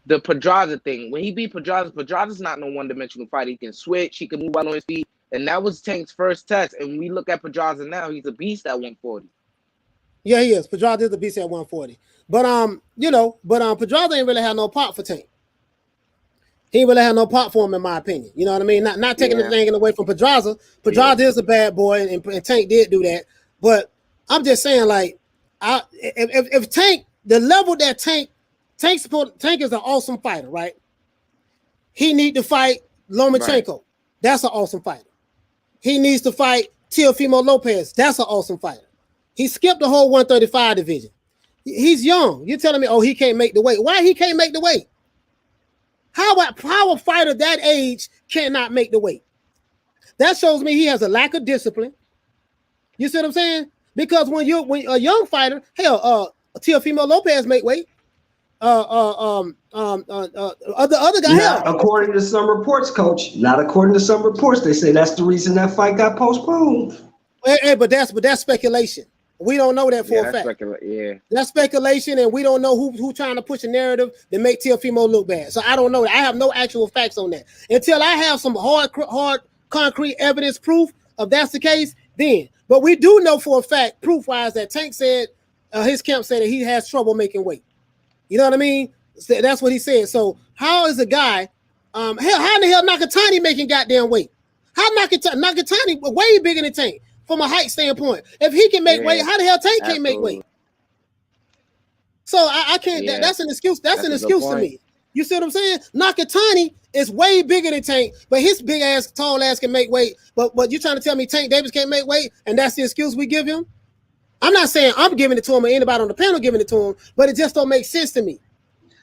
the Pedraza thing, when he beat Pedraza's not no one-dimensional fighter. He can switch, he can move out on his feet, and that was Tank's first test. And when we look at Pedraza now, he's a beast at 140. Yeah, he is. Pedraza is a beast at 140. But Pedraza ain't really had no pop for Tank. He ain't really had no pop for him, in my opinion. You know what I mean? Not taking anything away from Pedraza. Pedraza is a bad boy, and Tank did do that. But I'm just saying, like, if Tank, the level that Tank is an awesome fighter, right? He need to fight Lomachenko. Right. That's an awesome fighter. He needs to fight Teofimo Lopez. That's an awesome fighter. He skipped the whole 135 division. He's young. You're telling me, he can't make the weight. Why he can't make the weight? How a fighter that age cannot make the weight? That shows me he has a lack of discipline. You see what I'm saying? Because when a young fighter, Teofimo Lopez make weight. Other guy. Not according to some reports, Coach. Not according to some reports. They say that's the reason that fight got postponed. Hey, but that's speculation. We don't know that for a fact. That's speculation, and we don't know who trying to push a narrative that make Teofimo look bad. So I don't know. I have no actual facts on that. Until I have some hard concrete evidence proof of that's the case, then. But we do know for a fact, proof-wise, that Tank said his camp said that he has trouble making weight. You know what I mean? That's what he said. So how is a guy? How in the hell Nakatani making goddamn weight? How Nakatani way bigger than Tank from a height standpoint? If he can make weight, how the hell Tank can't make weight? So I can't. That's an excuse. That's an excuse to me. You see what I'm saying? Nakatani is way bigger than Tank, but his big ass, tall ass can make weight. But you trying to tell me Tank Davis can't make weight, and that's the excuse we give him? I'm not saying I'm giving it to him or anybody on the panel giving it to him, but it just don't make sense to me.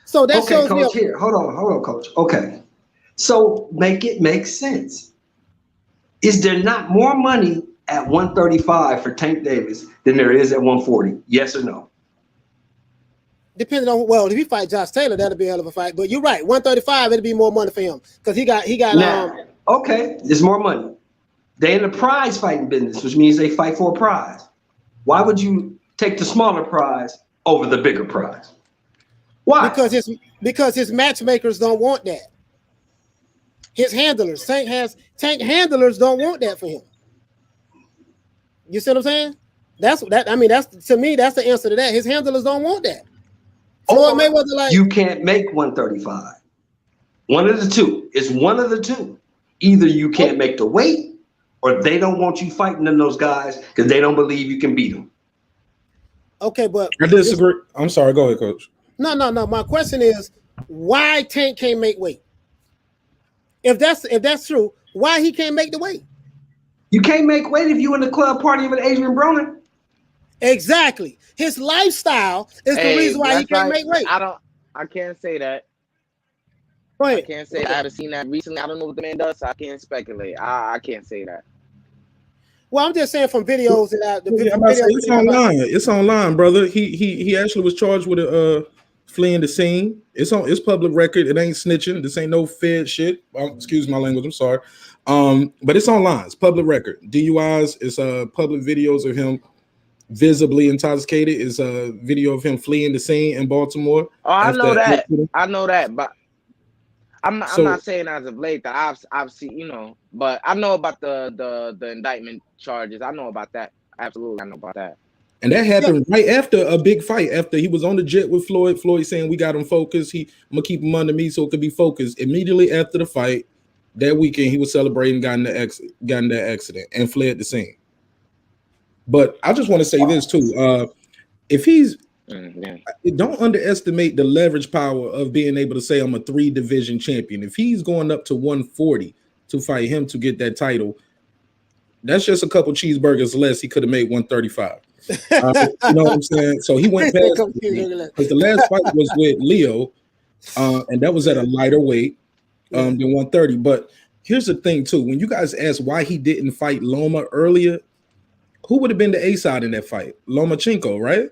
So that okay, shows Coach, me. Here, hold on, Coach. Okay, so make it make sense. Is there not more money at 135 for Tank Davis than there is at 140? Yes or no? Depending on, well, if he fight Josh Taylor, that'll be a hell of a fight. But you're right, 135, it'll be more money for him because he got now. Okay, there's more money. They in the prize fighting business, which means they fight for a prize. Why would you take the smaller prize over the bigger prize? Why? Because his matchmakers don't want that. His handlers, Tank handlers don't want that for him. You see what I'm saying? That's to me, that's the answer to that. His handlers don't want that. Floyd Mayweather, like, you can't make 135. One of the two. It's one of the two. Either you can't make the weight, or they don't want you fighting them those guys because they don't believe you can beat them. Okay, but I disagree. I'm sorry. Go ahead, Coach. No. My question is, why Tank can't make weight? If that's true, why he can't make the weight? You can't make weight if you in the club partying with Adrian Broner. Exactly. His lifestyle is the reason why he can't make weight. I can't say that. Go ahead. I can't say that. I haven't seen that recently. I don't know what the man does, so I can't speculate. I can't say that. Well, I'm just saying from videos that it's online. It's online, brother. He actually was charged with fleeing the scene. It's public record. It ain't snitching. This ain't no Fed shit. Excuse my language. I'm sorry. But it's online. It's public record. DUIs. It's public videos of him visibly intoxicated. It's a video of him fleeing the scene in Baltimore. Oh, I know that. I know that, but I'm not saying as of late that I've seen, but I know about the indictment charges. I know about that. Absolutely, I know about that. And that happened right after a big fight. After he was on the jet with Floyd. Floyd saying, "We got him focused. I'm gonna keep him under me so it could be focused." Immediately after the fight, that weekend he was celebrating, got in that accident, and fled the scene. But I just want to say this too: if he's don't underestimate the leverage power of being able to say I'm a 3-division champion. If he's going up to 140 to fight him to get that title, that's just a couple cheeseburgers less. He could have made 135. You know what I'm saying? So he went past because the last fight was with Leo, and that was at a lighter weight than 130. But here's the thing too: when you guys asked why he didn't fight Loma earlier, who would have been the A side in that fight? Lomachenko, right?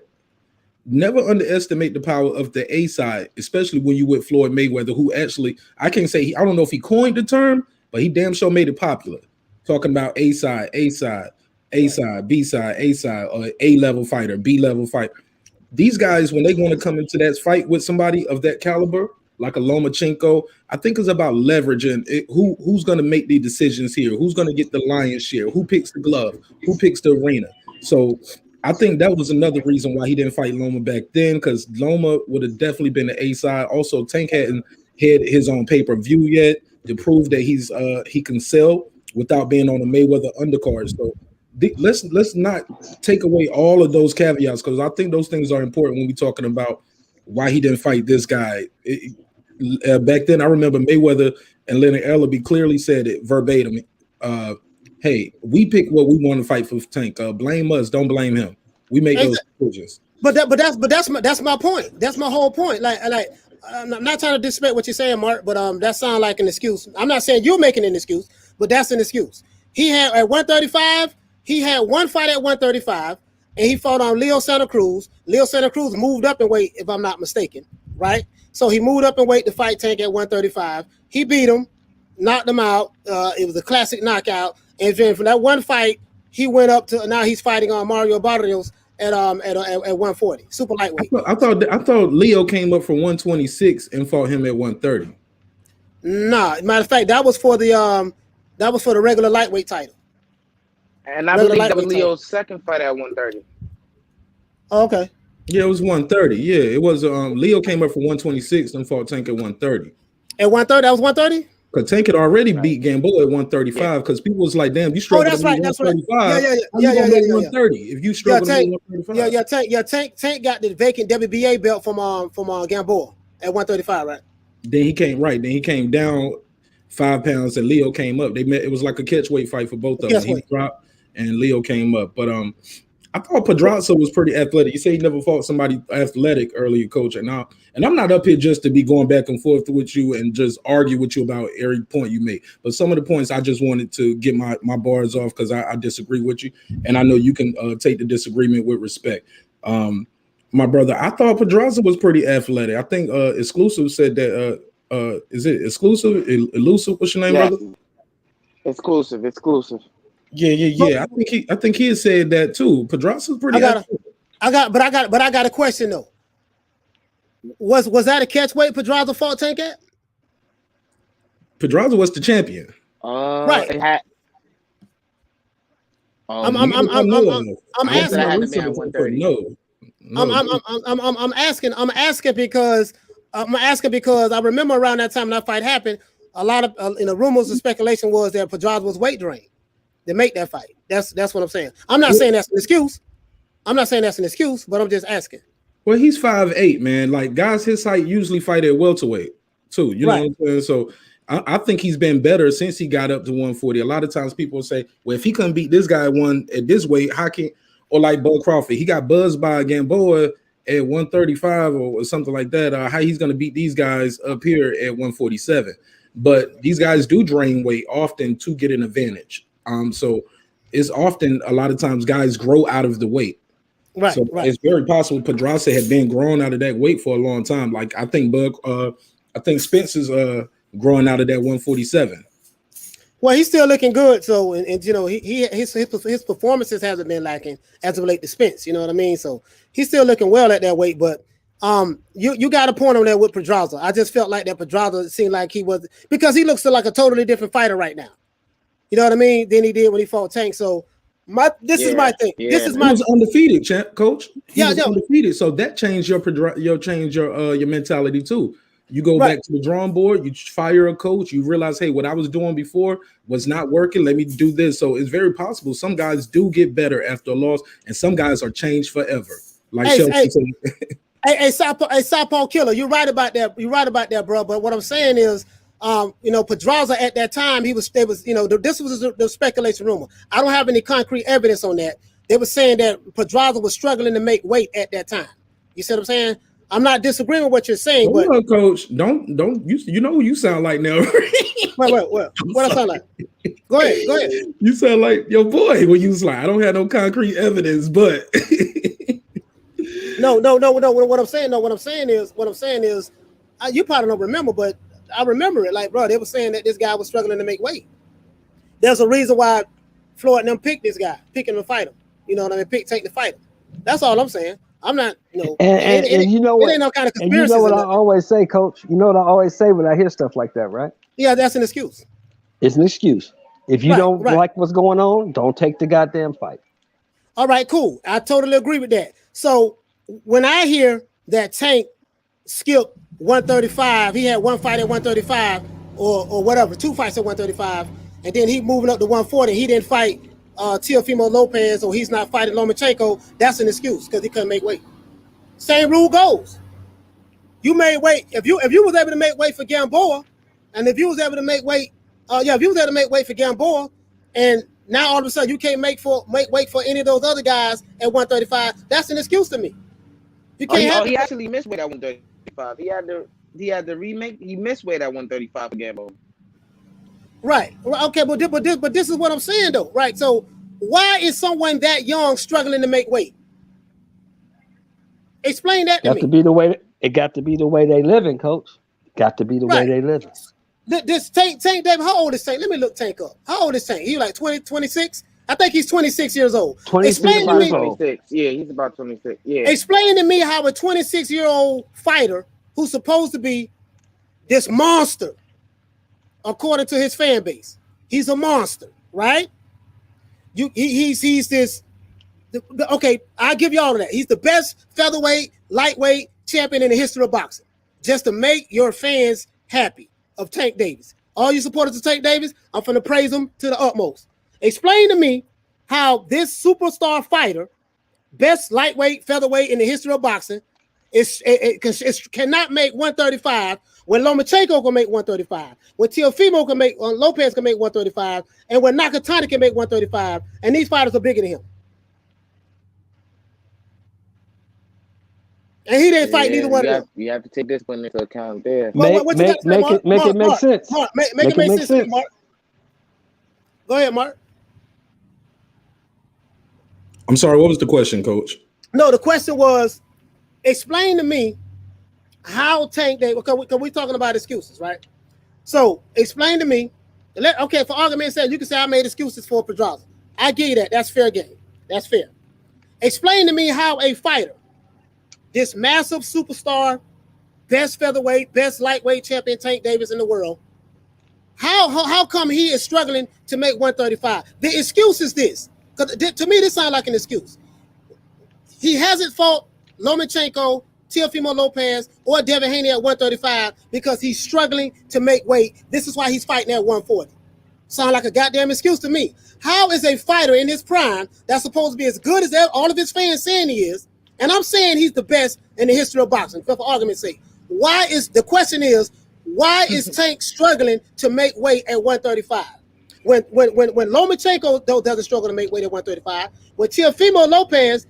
Never underestimate the power of the A side, especially when you with Floyd Mayweather, who actually, I can't say, I don't know if he coined the term, but he damn sure made it popular. Talking about A side, B side, A side, or A-level fighter, B-level fighter. These guys, when they want to come into that fight with somebody of that caliber, like a Lomachenko, I think it's about leveraging who's going to make the decisions here, who's going to get the lion's share, who picks the glove, who picks the arena. So I think that was another reason why he didn't fight Loma back then, because Loma would have definitely been the A side. Also, Tank hadn't had his own pay-per-view yet to prove that he can sell without being on a Mayweather undercard. So let's not take away all of those caveats, because I think those things are important when we're talking about why he didn't fight this guy. Back then, I remember Mayweather and Leonard Ellerbe clearly said it verbatim. Hey, we pick what we want to fight for Tank. Blame us, don't blame him. We make those decisions. But that's my point. That's my whole point. Like I'm not trying to disrespect what you're saying, Mark, but that sounds like an excuse. I'm not saying you're making an excuse, but that's an excuse. He had at 135, he had one fight at 135, and he fought on Leo Santa Cruz. Leo Santa Cruz moved up in weight, if I'm not mistaken, right? So he moved up in weight to fight Tank at 135. He beat him, knocked him out. It was a classic knockout. And then from that one fight, he went up to, now he's fighting on Mario Barrios at 140, super lightweight. I thought Leo came up from 126 and fought him at 130. Nah, matter of fact, that was for the regular lightweight title. And I believe that was Leo's second fight at 130. Oh, okay. Yeah, it was 130. Yeah, it was. Leo came up from 126 and fought Tank at 130. At 130, that was 130. Because Tank had already beat Gamboa at 135. Because people was like, "Damn, you struggle to beat 135. Yeah. 130. If you struggle to beat 135, Tank got the vacant WBA belt from Gamboa at 135, right? Then he came right. Then he came down 5 pounds, and Leo came up. They met. It was like a catch weight fight for both of them. He dropped, and Leo came up. But I thought Pedraza was pretty athletic. You say he never fought somebody athletic earlier, Coach. And I'm not up here just to be going back and forth with you and just argue with you about every point you make. But some of the points I just wanted to get my bars off because I disagree with you, and I know you can take the disagreement with respect. My brother, I thought Pedraza was pretty athletic. I think Exclusive said that. Is it Exclusive? Elusive? What's your name, brother? Exclusive. Yeah. I think he had said that too. Pedraza's pretty. I got a question though. Was that a catch weight Pedraza fought Tank at? Pedraza was the champion. Right. It had, I'm asking. I'm asking because I remember around that time that fight happened, a lot of rumors and speculation was that Pedraza was weight drained to make that fight. That's what I'm saying. I'm not saying that's an excuse. But I'm just asking. Well, he's 5'8", man. Like guys his height usually fight at welterweight too. You know what I'm saying? So I think he's been better since he got up to 140. A lot of times people say, well, if he couldn't beat this guy at this weight, how can, or like Bo Crawford, he got buzzed by Gamboa at 135 or something like that. How he's going to beat these guys up here at 147? But these guys do drain weight often to get an advantage. So it's often a lot of times guys grow out of the weight. Right. So it's very possible Pedraza had been growing out of that weight for a long time. Like I think Spence is growing out of that 147. Well, he's still looking good. So, and you know, his performances hasn't been lacking as it relates to Spence. You know what I mean? So he's still looking well at that weight. But you got a point on there with Pedraza. I just felt like that Pedraza seemed like he was, because he looks like a totally different fighter right now. You know what I mean? Than he did when he fought Tank. So this is my thing. Yeah. He was undefeated, Coach. He was yeah. undefeated. So that changed your mentality too. You go back to the drawing board, you fire a coach, you realize, hey, what I was doing before was not working. Let me do this. So it's very possible some guys do get better after a loss, and some guys are changed forever. Like Shelton said. Hey, Southpaw Killer, you're right about that, bro. But what I'm saying is, Pedraza at that time, this was the speculation rumor. I don't have any concrete evidence on that. They were saying that Pedraza was struggling to make weight at that time. You see what I'm saying? I'm not disagreeing with what you're saying, but on, Coach, don't you know who you sound like now? Wait, what I sound like? Go ahead. You sound like your boy when you was like, I don't have no concrete evidence, but no. What I'm saying is, you probably don't remember, but I remember it. Like, bro, they were saying that this guy was struggling to make weight. There's a reason why Floyd and them picked this guy, pick him to fight him. You know what I mean? Take the fight him. That's all I'm saying. I'm not, and you know what? It ain't no kind of conspiracy. And you know what I always say, Coach? You know what I always say when I hear stuff like that, right? Yeah, that's an excuse. It's an excuse. If you don't like what's going on, don't take the goddamn fight. All right, cool. I totally agree with that. So when I hear that Tank skipped 135, he had one fight at 135 or whatever, 2 fights at 135, and then he moving up to 140. He didn't fight Teofimo Lopez, or he's not fighting Lomachenko. That's an excuse because he couldn't make weight. Same rule goes. You made weight. If you was able to make weight for Gamboa, and if you was able to make weight, for Gamboa, and now all of a sudden you can't make weight for any of those other guys at 135, that's an excuse to me. You can't he actually missed weight at 135. He had the remake. He missed weight at 135 for Gamboa. Right. Okay, but this is what I'm saying though, right? So why is someone that young struggling to make weight? Explain that to me. It got to be the way they living, Coach. Got to be the way they living. This Tank David, how old is Tank? Let me look Tank up. How old is Tank? He like 20, 26? I think he's 26 years old. 26 years old. Yeah, he's about 26. Yeah. Explain to me how a 26-year-old fighter who's supposed to be this monster, according to his fan base, he's a monster, right? He's this. Okay, I'll give you all of that. He's the best featherweight, lightweight champion in the history of boxing. Just to make your fans happy of Tank Davis. All you supporters of Tank Davis, I'm finna praise him to the utmost. Explain to me how this superstar fighter, best lightweight, featherweight in the history of boxing, cannot make 135 when Lomachenko can make 135, when Teofimo can make, Lopez can make 135, and when Nakatani can make 135, and these fighters are bigger than him. And he didn't fight neither one of them. You have to take this one into account there. Make it make sense. Mark, make it make sense to me, Mark. Go ahead, Mark. I'm sorry, what was the question, Coach? No, the question was, explain to me how Tank Davis, because we're talking about excuses, right? So explain to me, okay, for argument's sake, you can say I made excuses for Pedraza. I give you that. That's fair game. That's fair. Explain to me how a fighter, this massive superstar, best featherweight, best lightweight champion Tank Davis in the world, how come he is struggling to make 135? The excuse is this. Because to me, this sounds like an excuse. He hasn't fought Lomachenko, Teofimo Lopez, or Devin Haney at 135 because he's struggling to make weight. This is why he's fighting at 140. Sound like a goddamn excuse to me. How is a fighter in his prime that's supposed to be as good as all of his fans saying he is, and I'm saying he's the best in the history of boxing, for argument's sake, why is Tank struggling to make weight at 135? When Lomachenko doesn't struggle to make weight at 135, when Teofimo Lopez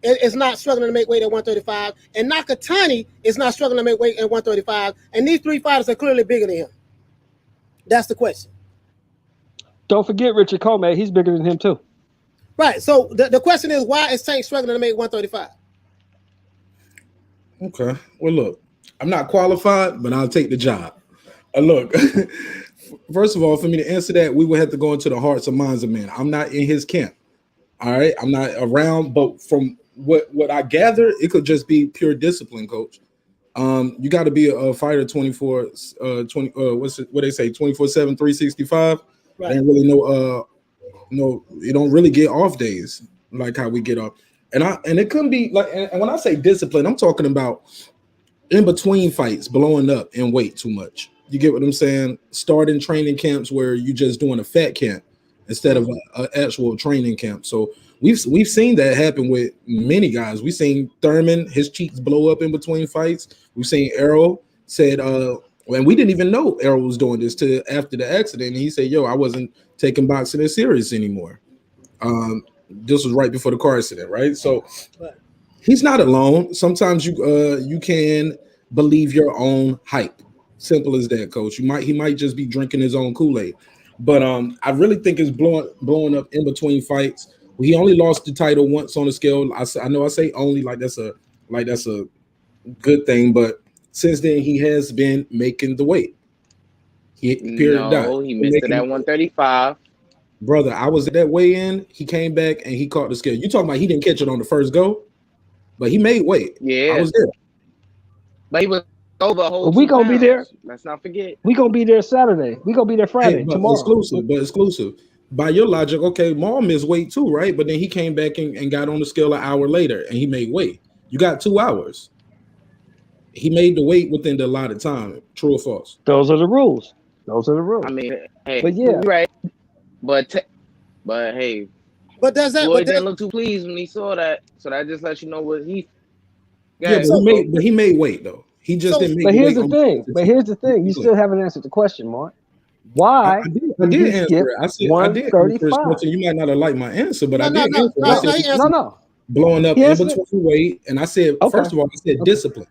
is not struggling to make weight at 135, and Nakatani is not struggling to make weight at 135, and these three fighters are clearly bigger than him. That's the question. Don't forget Richard Comey, he's bigger than him too. Right. So the question is, why is Tank struggling to make 135? Okay. Well, look, I'm not qualified, but I'll take the job. Look, first of all, for me to answer that, we would have to go into the hearts and minds of men. I'm not in his camp. All right. I'm not around, but from what I gather, it could just be pure discipline, Coach. You got to be a fighter 24, 20, what they say, 24/7, 365. Right. Ain't really you don't really get off days like how we get off. And it couldn't be like, and when I say discipline, I'm talking about in between fights, blowing up in weight too much. You get what I'm saying? Starting training camps where you just doing a fat camp instead of an actual training camp. So we've seen that happen with many guys. We've seen Thurman, his cheeks blow up in between fights. We've seen Errol said, and we didn't even know Errol was doing this till after the accident. And he said, I wasn't taking boxing as serious anymore. This was right before the car accident, right? So he's not alone. Sometimes you can believe your own hype. Simple as that, Coach. He might just be drinking his own Kool-Aid. But I really think it's blowing up in between fights. He only lost the title once on the scale. I know I say only like that's a good thing, but since then he has been making the weight. He missed it at 135. Brother, I was at that weigh-in. He came back and he caught the scale. You talking about he didn't catch it on the first go, but he made weight. Yeah, I was there. But he was over a whole. We gonna be there. Let's not forget. We gonna be there Saturday. We gonna be there Friday tomorrow. Exclusive. By your logic, okay, Maul missed weight too, right? But then he came back and got on the scale an hour later and he made weight. You got 2 hours. He made the weight within the allotted time. True or false? Those are the rules. I mean, hey, but yeah, right. But hey, but does that? Boy didn't look too pleased when he saw that, so that just lets you know what he. Yeah, but he made weight though. He just didn't make. But here's the thing. You still haven't answered the question, Mark. Why? I did answer it. I said I did. You might not have liked my answer, but I did answer. No. Blowing up in between weight, and I said first of all, I said discipline.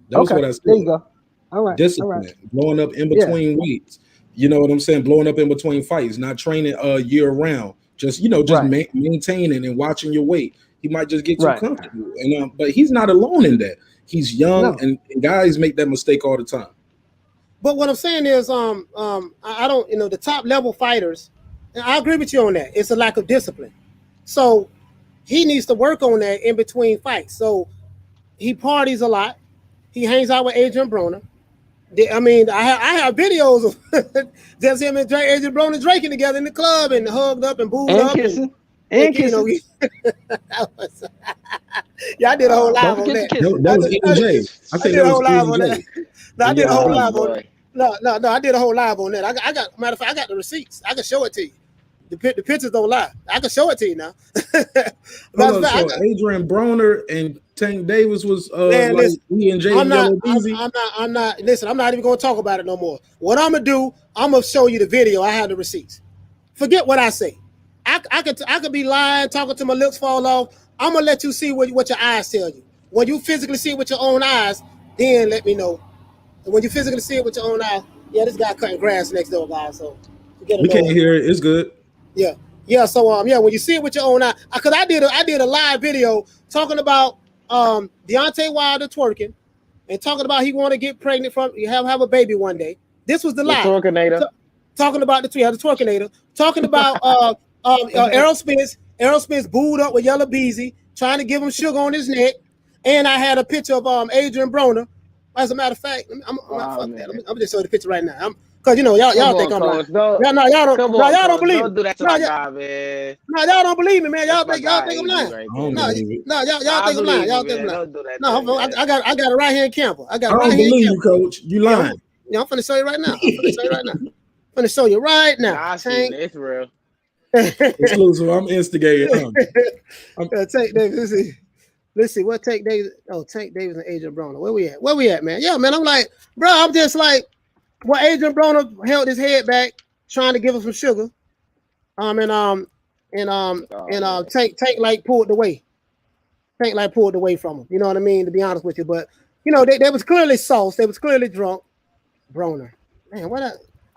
That was what I said. There you go. All right. Discipline. All right. Blowing up in between weights. You know what I'm saying? Blowing up in between fights, not training year round. Just maintaining and watching your weight. He might just get too comfortable. And but he's not alone in that. He's young, and guys make that mistake all the time. But what I'm saying is, I don't, the top level fighters, and I agree with you on that. It's a lack of discipline. So he needs to work on that in between fights. So he parties a lot. He hangs out with Adrian Broner. I mean, I have videos of just him and Adrian Broner drinking together in the club and hugged up and booed up. Kissing. And kissing. Yeah, I did a whole live on that. That was EJ. I think that was live on that. No, I did a whole live on that. No, I did a whole live on that. I got, matter of fact, I got the receipts. I can show it to you. The pictures don't lie. I can show it to you now. So Adrian Broner and Tank Davis was Man, like listen, he and Jay I'm not. Yellow Beezy? I'm not. Listen, I'm not even going to talk about it no more. What I'm gonna do, I'm gonna show you the video. I have the receipts. Forget what I say. I could be lying, talking to my lips fall off. I'm gonna let you see what your eyes tell you. When you physically see it with your own eyes, then let me know. And when you physically see it with your own eyes, yeah, this guy cutting grass next door, guys. So forget We about can't it. hear it. It's good. Yeah, yeah. So yeah, when you see it with your own eye, because I did a live video talking about Deontay Wilder twerking and talking about he want to get pregnant from have a baby one day. This was the The live. Twerkinator. Talking about the twerkinator, talking about Errol Spence. Errol Spence booed up with Yellow Beezy, trying to give him sugar on his neck. And I had a picture of Adrian Broner. As a matter of fact, I'm just showing the picture right now. Because you know y'all think I'm lying. Y'all don't believe me. Don't do that to my guy, man. No, y'all don't believe me, man. Y'all think I'm lying. Right I don't No, believe it. y'all think I'm lying. Y'all think I'm lying. Don't do that. No, I got it right here in Camper. I got I it right don't here in believe Camper. you, Coach. You lying. Yeah, I'm finna show you right now. I'm finna show you right now. Nah, I see it. It's real. Exclusive. I'm instigating. Tank Davis. Let's see what Tank Davis. Oh, Tank Davis and Adrian Broner. Where we at, man? Yeah, man. I'm like, bro. I'm just like, well, Adrian Broner held his head back, trying to give him some sugar. Tank like pulled away. Tank like pulled away from him. You know what I mean? To be honest with you, but you know they was clearly sauced. They was clearly drunk. Broner, man, what?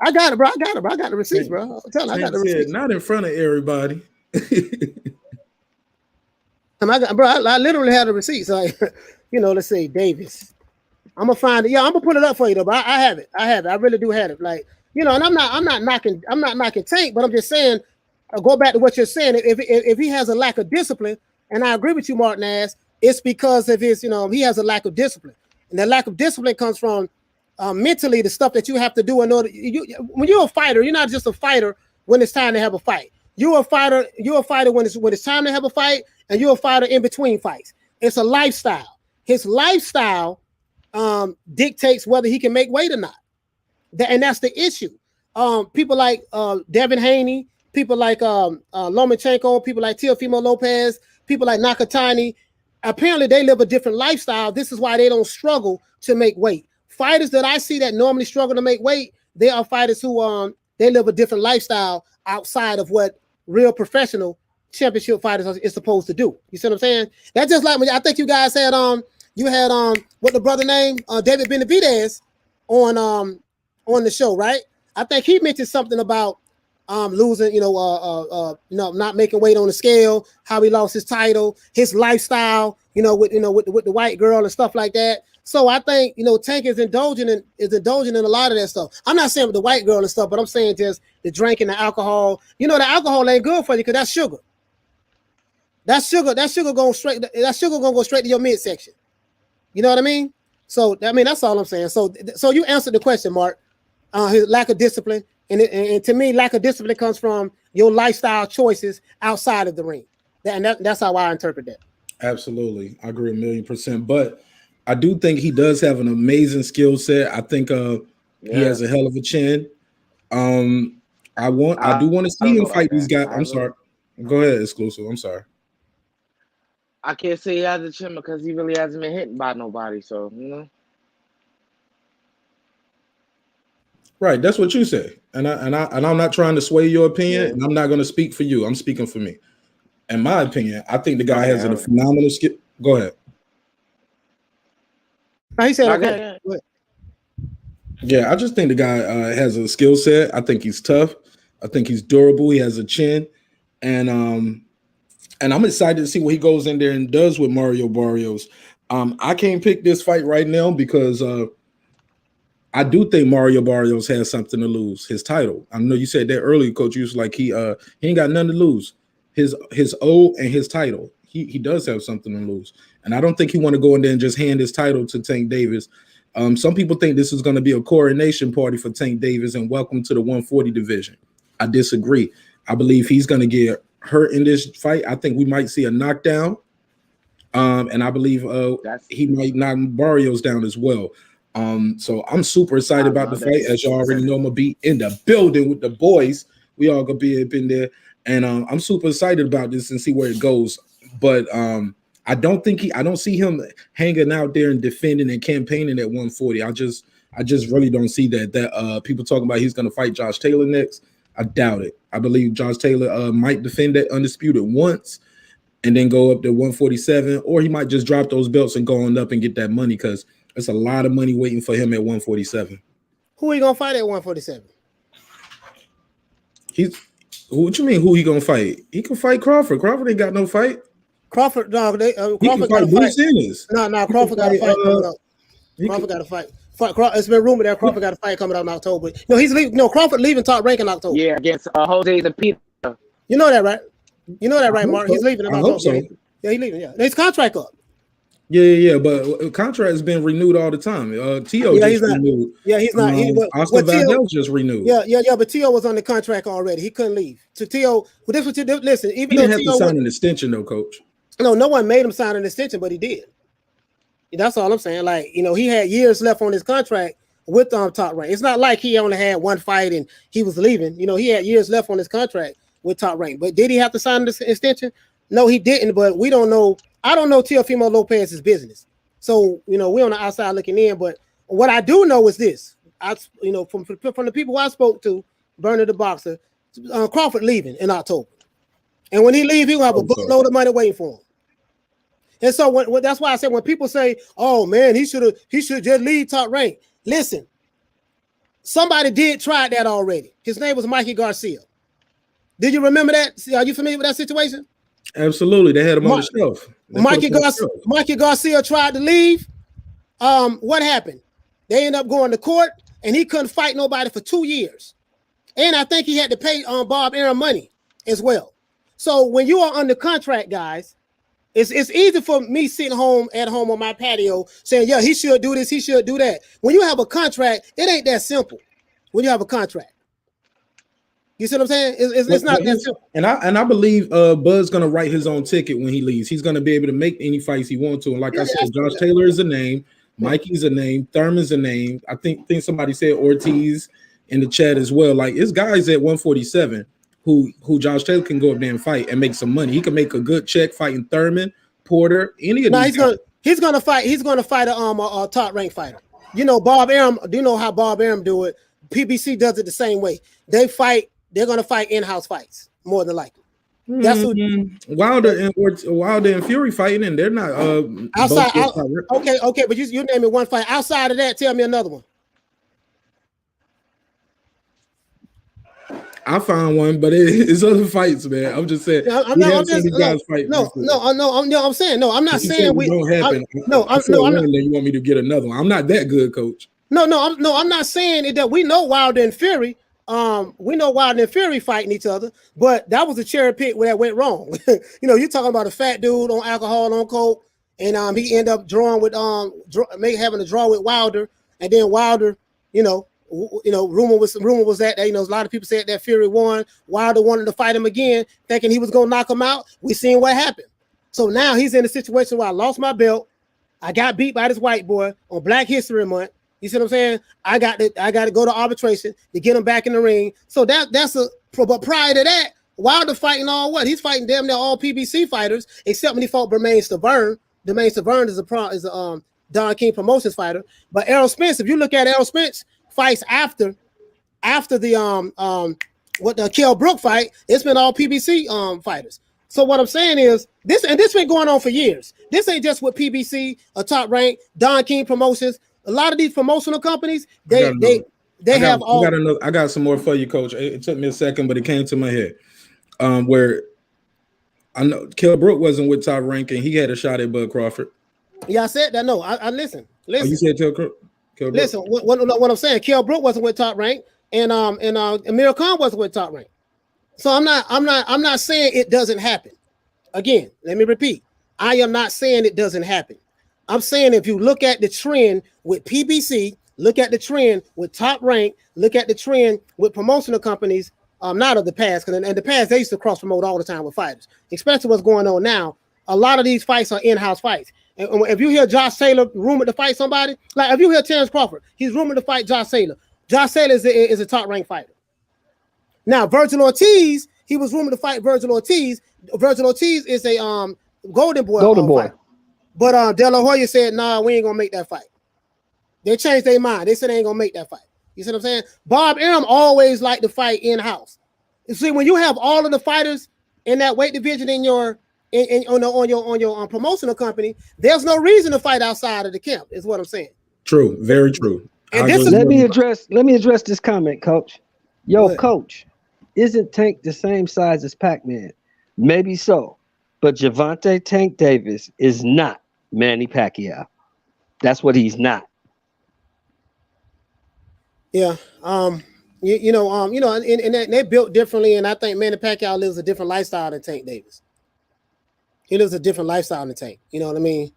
I got it, bro. I got the receipts, bro. I'm telling you, I got the receipts. Not in front of everybody. I literally had the receipts. Like, you know, let's say Davis. I'm gonna find it. Yeah, I'm gonna put it up for you though. But I have it. I really do have it. Like, you know, and I'm not knocking Tank, but I'm just saying, go back to what you're saying. If he has a lack of discipline, and I agree with you, Martin Ass, it's because of his, you know, he has a lack of discipline, and that lack of discipline comes from mentally the stuff that you have to do in order. When you're a fighter, you're not just a fighter when it's time to have a fight. You're a fighter when it's time to have a fight, and you're a fighter in between fights. It's a lifestyle. His lifestyle dictates whether he can make weight or not. And that's the issue. People like Devin Haney, people like Lomachenko, people like Teofimo Lopez, people like Nakatani, apparently they live a different lifestyle. This is why they don't struggle to make weight. Fighters that I see that normally struggle to make weight, they are fighters who they live a different lifestyle outside of what real professional championship fighters is supposed to do. You see what I'm saying? That's just like when I think you guys had what the brother name David Benavidez on the show, right? I think he mentioned something about losing, not making weight on the scale, how he lost his title, his lifestyle, with the white girl and stuff like that. So I think, Tank is indulging in a lot of that stuff. I'm not saying with the white girl and stuff, but I'm saying just the drinking, the alcohol. The alcohol ain't good for you because that's sugar. That sugar gonna go straight to your midsection. You know what I mean? So that's all I'm saying. So you answered the question, Mark. His lack of discipline, and to me, lack of discipline comes from your lifestyle choices outside of the ring. That's how I interpret that. Absolutely, I agree 1,000,000%. But I do think he does have an amazing skill set. I think he has a hell of a chin. I do want to see him fight these guys. I'm sorry. Go ahead, Exclusive. I'm sorry. I can't say he has a chin because he really hasn't been hit by nobody. So Right, that's what you say, and I'm not trying to sway your opinion, and I'm not going to speak for you. I'm speaking for me. In my opinion, I think the guy has a phenomenal skill. Go ahead. He said, okay. Yeah, I just think the guy has a skill set. I think he's tough. I think he's durable. He has a chin, and I'm excited to see what he goes in there and does with Mario Barrios. I can't pick this fight right now because I do think Mario Barrios has something to lose. His title. I know you said that earlier, Coach. You was like he ain't got nothing to lose. His O and his title. He does have something to lose, and I don't think he want to go in there and just hand his title to Tank Davis. Some people think this is going to be a coronation party for Tank Davis and welcome to the 140 division. I disagree. I believe he's going to get hurt in this fight. I think we might see a knockdown, and I believe he might knock Barrios down as well. So I'm super excited about the fight. As y'all already know, I'm gonna be in the building with the boys. We all gonna be up in there, and I'm super excited about this and see where it goes. But I don't see him hanging out there and defending and campaigning at 140. I just really don't see that. That people talking about he's going to fight Josh Taylor next. I doubt it. I believe Josh Taylor might defend that undisputed once and then go up to 147, or he might just drop those belts and go on up and get that money because there's a lot of money waiting for him at 147. Who are you gonna fight at 147? What you mean? Who he gonna fight? He can fight Crawford. Crawford ain't got no fight. Crawford, no, Crawford got to fight. No, Crawford got to fight coming up. Crawford got to fight. It's been rumored that Crawford got a fight coming out in October. No, he's leaving. No, Crawford leaving Top Rank in October. Yeah, against Jose the Peter. You know that, right? You know that, right, Mark? He's leaving in October. So. Yeah, he's leaving. Yeah, his contract up. Yeah, but contract has been renewed all the time. T.O. just renewed. Yeah, he's not. Oscar Valdez just renewed. Yeah, but T.O. was on the contract already. He couldn't leave. So T.O. Well, this was listen. Even he didn't have to sign an extension, though, Coach. No one made him sign an extension, but he did. That's all I'm saying. Like, he had years left on his contract with Top Rank. It's not like he only had one fight and he was leaving. He had years left on his contract with Top Rank. But did he have to sign this extension? No, he didn't. But we don't know. I don't know Teofimo Lopez's business. So, we're on the outside looking in. But what I do know is this. From the people I spoke to, Bernard the boxer, Crawford leaving in October. And when he leaves, he'll have a boatload of money waiting for him. And so that's why I said when people say, "Oh man, he should just leave Top Rank." Listen, somebody did try that already. His name was Mikey Garcia. Did you remember that? Are you familiar with that situation? Absolutely, they had him on the shelf. Mikey Garcia tried to leave. What happened? They ended up going to court, and he couldn't fight nobody for 2 years. And I think he had to pay Bob Arum money as well. So when you are under contract, guys, it's easy for me sitting at home on my patio saying, yeah, he should do this, he should do that. When you have a contract, it ain't that simple. When you have a contract. You see what I'm saying? It's not that simple. And I believe Bud's gonna write his own ticket when he leaves. He's gonna be able to make any fights he wants to. And like I said, Josh Taylor is a name, Mikey's a name, Thurman's a name. I think somebody said Ortiz in the chat as well. Like it's guys at 147 who Josh Taylor can go up there and fight and make some money. He can make a good check fighting Thurman, Porter, any of these. He's gonna fight a Top Rank fighter. Bob Arum. Do you know how Bob Arum do it? PBC does it the same way. They're gonna fight in-house fights more than likely. That's Wilder and Fury fighting, and they're not outside. Okay, but you name me one fight. Outside of that, tell me another one. I found one, but it's other fights, man. I'm just saying. I'm not saying we don't happen. You want me to get another one? I'm not that good, Coach. I'm not saying it that we know Wilder and Fury. We know Wilder and Fury fighting each other, but that was a cherry pick where that went wrong. You're talking about a fat dude on alcohol, on coke, and he ended up drawing with having a draw with Wilder, and then Wilder, rumor was that a lot of people said that Fury won. Wilder wanted to fight him again, thinking he was gonna knock him out. We seen what happened. So now he's in a situation where I lost my belt. I got beat by this white boy on Black History Month. You see what I'm saying? I got to go to arbitration to get him back in the ring. So but prior to that, Wilder fighting he's fighting damn near all PBC fighters except when he fought Bermain Stavern. Bermain Stavern is a Don King Promotions fighter. But Errol Spence, if you look at Errol Spence fights after the Kell Brook fight, it's been all PBC fighters. So what I'm saying is this been going on for years. This ain't just with PBC, a Top Rank, Don King Promotions. A lot of these promotional companies, they have all. I got some more for you, Coach. It took me a second, but it came to my head. Where I know Kell Brook wasn't with Top Rank, and he had a shot at Bud Crawford. Yeah, I said that. No, I listen. Oh, you said Kell Brook. Listen, what I'm saying, Kell Brook wasn't with Top Rank, and Amir Khan wasn't with Top Rank. So I'm not saying it doesn't happen. Again, let me repeat. I am not saying it doesn't happen. I'm saying if you look at the trend with PBC, look at the trend with Top Rank, look at the trend with promotional companies, not of the past, because in the past they used to cross promote all the time with fighters, especially what's going on now. A lot of these fights are in-house fights. And if you hear Josh Taylor rumored to fight somebody, like if you hear Terrence Crawford, he's rumored to fight Josh Taylor. Josh Taylor is a Top Rank fighter. Now, Virgil Ortiz, he was rumored to fight Virgil Ortiz. Virgil Ortiz is a Golden Boy. Golden Boy. Fight. But De La Hoya said, "Nah, we ain't gonna make that fight." They changed their mind. They said they ain't gonna make that fight. You see what I'm saying? Bob Arum always liked to fight in house. You see, when you have all of the fighters in that weight division on your promotional company, there's no reason to fight outside of the camp. Is what I'm saying. True, very true. And this is let me address this comment, Coach. Yo, Coach, isn't Tank the same size as Pac-Man? Maybe so, but Gervonta Tank Davis is not Manny Pacquiao. That's what he's not. Yeah. And they're built differently, and I think Manny Pacquiao lives a different lifestyle than Tank Davis. He lives a different lifestyle than Tank. You know what I mean?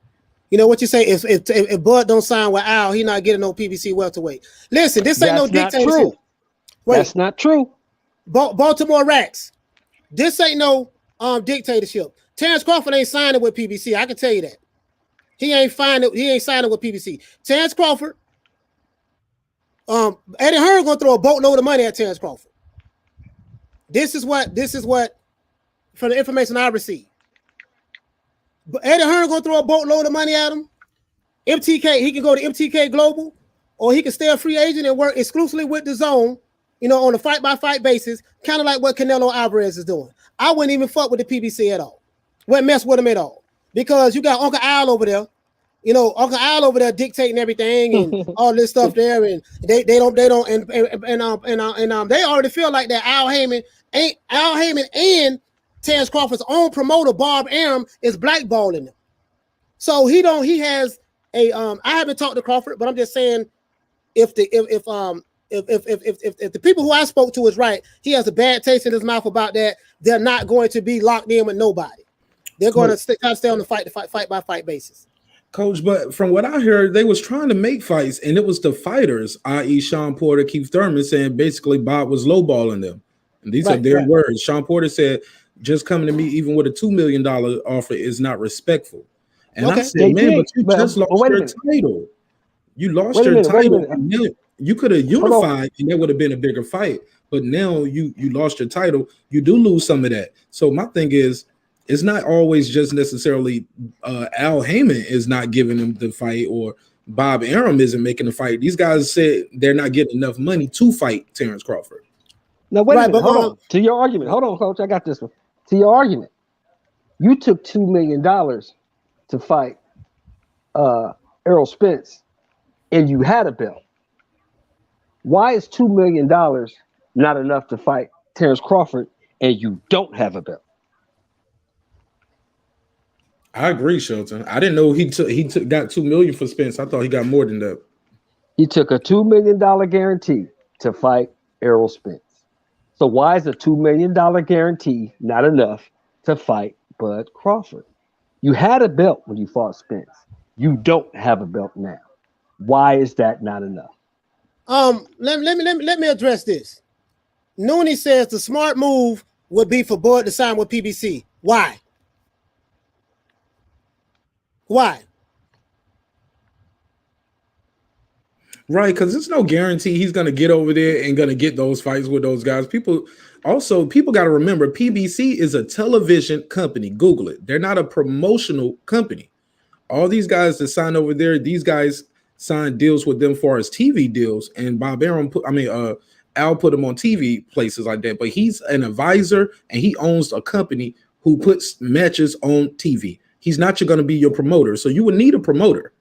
You know what you say? If Bud don't sign with Al, he not getting no PBC welterweight. Listen, this ain't no dictatorship. Wait, that's not true. Baltimore Racks. This ain't no dictatorship. Terrence Crawford ain't signing with PBC. I can tell you that. He ain't signing with PBC. Terrence Crawford. Eddie Hearn gonna throw a boatload of money at Terrence Crawford. This is what from the information I received. But Eddie Hearn gonna throw a boatload of money at him. MTK, he can go to MTK Global, or he can stay a free agent and work exclusively with the Zone, on a fight-by-fight basis, kind of like what Canelo Alvarez is doing. I wouldn't even fuck with the PBC at all. Wouldn't mess with him at all. Because you got Uncle Al over there. Uncle Al over there dictating everything and all this stuff there, and they already feel like that Al Heyman and Terrence Crawford's own promoter Bob Arum is blackballing them. So he has a I haven't talked to Crawford, but I'm just saying if the people who I spoke to is right, he has a bad taste in his mouth about that. They're not going to be locked in with nobody. They're going to stay on the fight by fight basis. Coach, but from what I heard, they was trying to make fights, and it was the fighters, i.e. Sean Porter, Keith Thurman, saying basically Bob was lowballing them. And these are their words. Sean Porter said, just coming to me even with a $2 million offer is not respectful. And I said, man, but you just lost your title. You lost your title. And now you could have unified, and that would have been a bigger fight. But now you lost your title. You do lose some of that. So my thing is, it's not always just necessarily Al Heyman is not giving them the fight or Bob Arum isn't making the fight. These guys said they're not getting enough money to fight Terrence Crawford. Now, wait a minute. Hold on. To your argument. Hold on, Coach. I got this one. To your argument. You took $2 million to fight Errol Spence, and you had a belt. Why is $2 million not enough to fight Terrence Crawford, and you don't have a belt? I agree, Shelton. I didn't know he got $2 million for Spence. I thought he got more than that. He took a $2 million guarantee to fight Errol Spence. So why is a $2 million guarantee not enough to fight Bud Crawford? You had a belt when you fought Spence. You don't have a belt now. Why is that not enough? Let me address this. Nooney says the smart move would be for Bud to sign with PBC. Why? Why? Right, because there's no guarantee he's going to get over there and going to get those fights with those guys. People got to remember, PBC is a television company. Google it. They're not a promotional company. All these guys that sign over there, these guys signed deals with them for as TV deals, and Bob Arum Al put him on TV places like that. But he's an advisor, and he owns a company who puts matches on TV. He's not going to be your promoter, so you would need a promoter.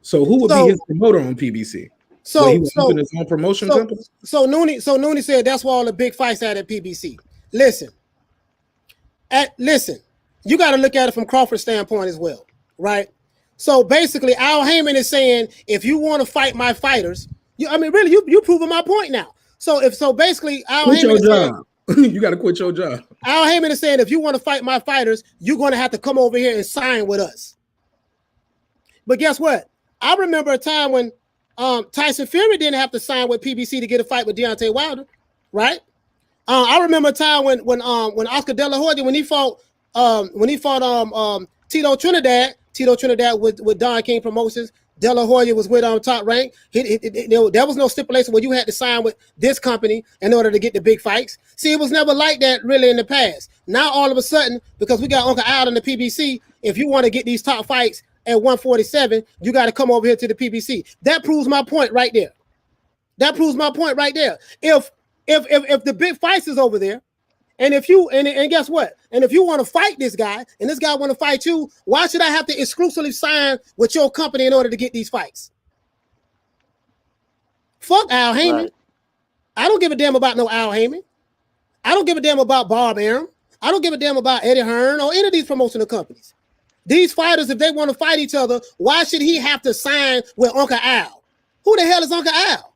So who would be his promoter on PBC? So he was using his own promotion company. So Nooney said that's why all the big fights at PBC. Listen, you got to look at it from Crawford's standpoint as well, right? So basically, Al Heyman is saying, if you want to fight my fighters, you proving my point now. So basically, Al Heyman is saying, you got to quit your job. Al Heyman is saying, if you want to fight my fighters, you're going to have to come over here and sign with us. But guess what? I remember a time when Tyson Fury didn't have to sign with PBC to get a fight with Deontay Wilder, right? I remember a time when Oscar De La Hoya, when he fought Tito Trinidad with Don King Promotions, De La Hoya was with Top Rank. There was no stipulation where you had to sign with this company in order to get the big fights. See, it was never like that really in the past. Now all of a sudden, because we got Uncle Al in the PBC, if you want to get these top fights at 147, you got to come over here to the PBC. That proves my point right there. That proves my point right there. If the big fights is over there, and if you and guess what? And if you want to fight this guy, and this guy want to fight you, why should I have to exclusively sign with your company in order to get these fights? Fuck Al Heyman. Right. I don't give a damn about no Al Heyman. I don't give a damn about Bob Arum. I don't give a damn about Eddie Hearn or any of these promotional companies. These fighters, if they want to fight each other, why should he have to sign with Uncle Al? Who the hell is Uncle Al?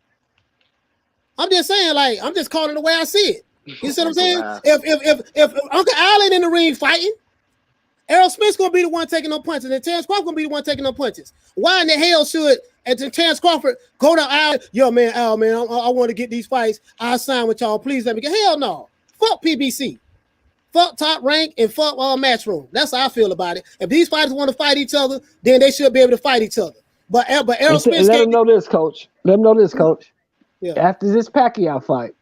I'm just saying, like, I'm just calling it the way I see it. You see what I'm saying? If Uncle Al ain't in the ring fighting, Errol Spence gonna be the one taking no punches, and Terrence Crawford gonna be the one taking no punches. Why in the hell should Terrence Crawford go to Al? Yo, man, Al, man, I want to get these fights. I'll sign with y'all. Please let me get. Hell no. Fuck PBC. Fuck Top Rank and fuck Matchroom. That's how I feel about it. If these fighters want to fight each other, then they should be able to fight each other. But Errol Spence. Let them know this, coach. Let them know this, coach. Yeah. After this Pacquiao fight,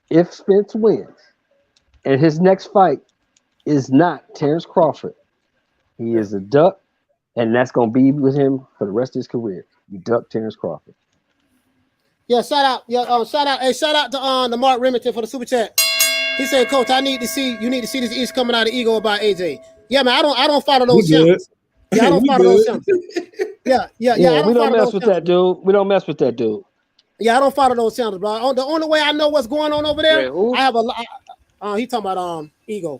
if Spence wins and his next fight is not Terrence Crawford, he is a duck, and that's going to be with him for the rest of his career. You duck Terrence Crawford. Yeah, shout out. Yeah, shout out. Hey, shout out to Mark Remington for the super chat. He said, Coach, you need to see this East coming out of ego about AJ. Yeah, man, I don't follow those channels. Yeah, I don't follow those channels. Yeah. We don't mess with that dude. We don't mess with that dude. Yeah, I don't follow those channels, bro. The only way I know what's going on over there, I have he talking about ego.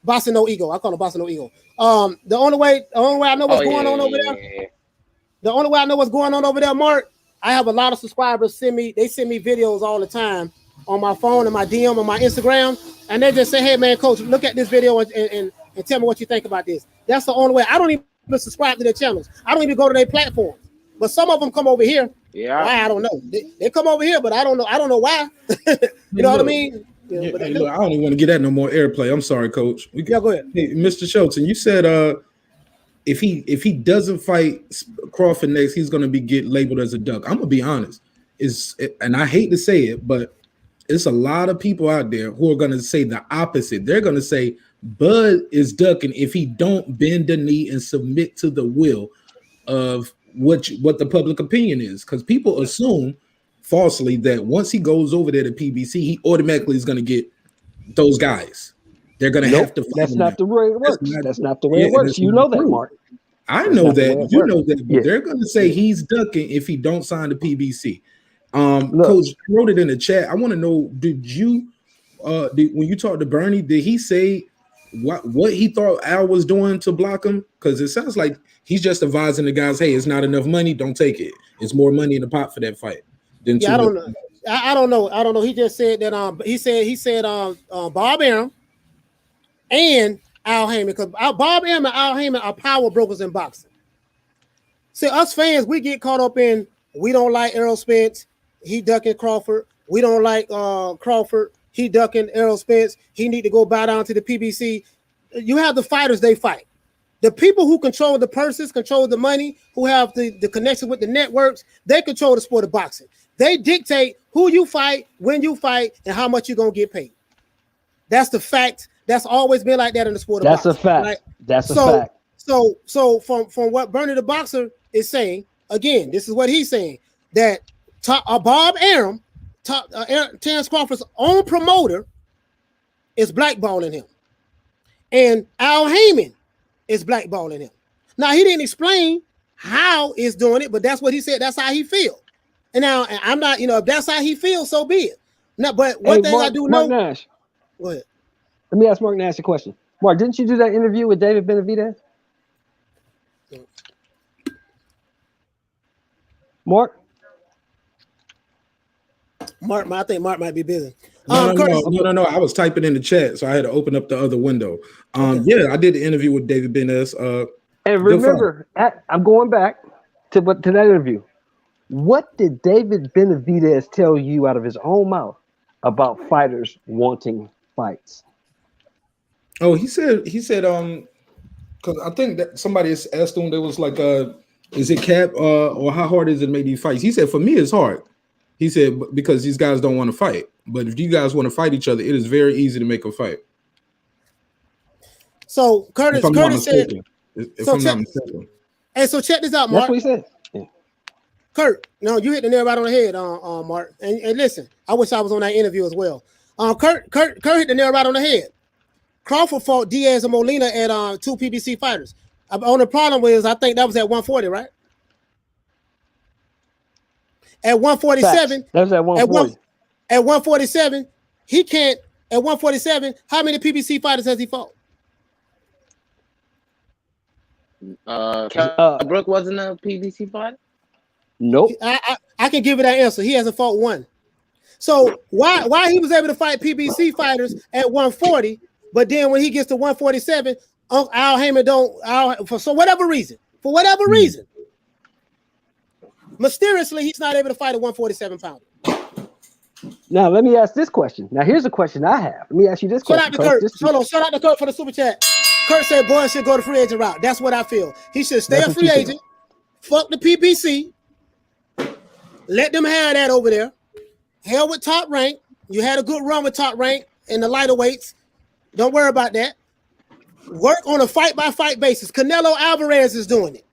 Bossa No Ego. I call him Bossa No Ego. The only way I know what's going on over there. The only way I know what's going on over there, Mark, I have a lot of subscribers send me videos all the time on my phone and my DM on my Instagram, and they just say, hey man, coach, look at this video and tell me what you think about this. That's the only way. I don't even subscribe to their channels. I don't even go to their platforms. But some of them come over here. Yeah, why, I don't know. They come over here, but I don't know why. You know what I mean? Yeah, but look, I don't even want to get that no more airplay. I'm sorry, Coach. Yeah, go ahead. Hey, Mr. Schultz, and you said if he doesn't fight Crawford next, he's going to get labeled as a duck. I'm gonna be honest. And I hate to say it, but it's a lot of people out there who are going to say the opposite. They're going to say Bud is ducking if he don't bend the knee and submit to the will of what the public opinion is, because people assume falsely that once he goes over there to PBC, he automatically is going to get those guys. They're going to have to fight. That's not the way it works. That's not the way it works. You know that, Mark. I know that. You know that. But they're going to say he's ducking if he don't sign the PBC. Coach, I wrote it in the chat. I want to know, did you when you talked to Bernie, did he say what he thought Al was doing to block him? Because it sounds like he's just advising the guys, hey, it's not enough money, don't take it. It's more money in the pot for that fight. Yeah, I don't know. I don't know. He just said that he said Bob Arum and Al Heyman, because Bob Arum and Al Heyman are power brokers in boxing. See, us fans, we get caught up in, we don't like Errol Spence, he ducking Crawford. We don't like Crawford, he ducking Errol Spence. He need to go bow down to the PBC. You have the fighters, they fight. The people who control the purses, control the money, who have the connection with the networks, they control the sport of boxing. They dictate who you fight, when you fight, and how much you're going to get paid. That's the fact. That's always been like that in the sport of boxing. That's a fact. Right? That's a fact. So from what Bernie the Boxer is saying, again, this is what he's saying, that Bob Arum, Terrence Crawford's own promoter, is blackballing him. And Al Heyman is blackballing him. Now, he didn't explain how he's doing it, but that's what he said. That's how he feels. And now, I'm not, if that's how he feels, so be it. Now, but one thing I do know. Mark Nash. Go ahead. Let me ask Mark Nash a question. Mark, didn't you do that interview with David Benavidez? Mark, I think Mark might be busy. No. I was typing in the chat, so I had to open up the other window. Yeah, I did the interview with David Benavidez. And remember, I'm going back to that interview. What did David Benavidez tell you out of his own mouth about fighters wanting fights? Oh, he said, because I think that somebody asked him, there was like Is it cap or how hard is it to make these fights? He said, for me, it's hard. He said, because these guys don't want to fight. But if you guys want to fight each other, it is very easy to make a fight. So Curtis said, if I'm not mistaken. Hey, so check this out, Mark. That's what he said. Yeah. Kurt, no, you hit the nail right on the head, Mark. And listen, I wish I was on that interview as well. Kurt hit the nail right on the head. Crawford fought Diaz and Molina at 2 PBC fighters. Only problem was I think that was at 140, right? At 147, that was at 140. At 147, he can't. At 147, how many PBC fighters has he fought? Brooke wasn't a PBC fighter. Nope. I can give you that answer. He hasn't fought one. So why he was able to fight PBC fighters at 140, but then when he gets to 147, Al Heyman don't for whatever reason, mysteriously he's not able to fight a 147 pounder. Now let me ask this question. Now here's a question I have. Let me ask you this question. Shout out to Kurt for the super chat. Kurt said boy should go the free agent route. That's what I feel. He should stay a free agent. Fuck the PBC. Let them have that over there. Hell with Top Rank. You had a good run with Top Rank in the lighter weights. Don't worry about that. Work on a fight-by-fight basis. Canelo Alvarez is doing it.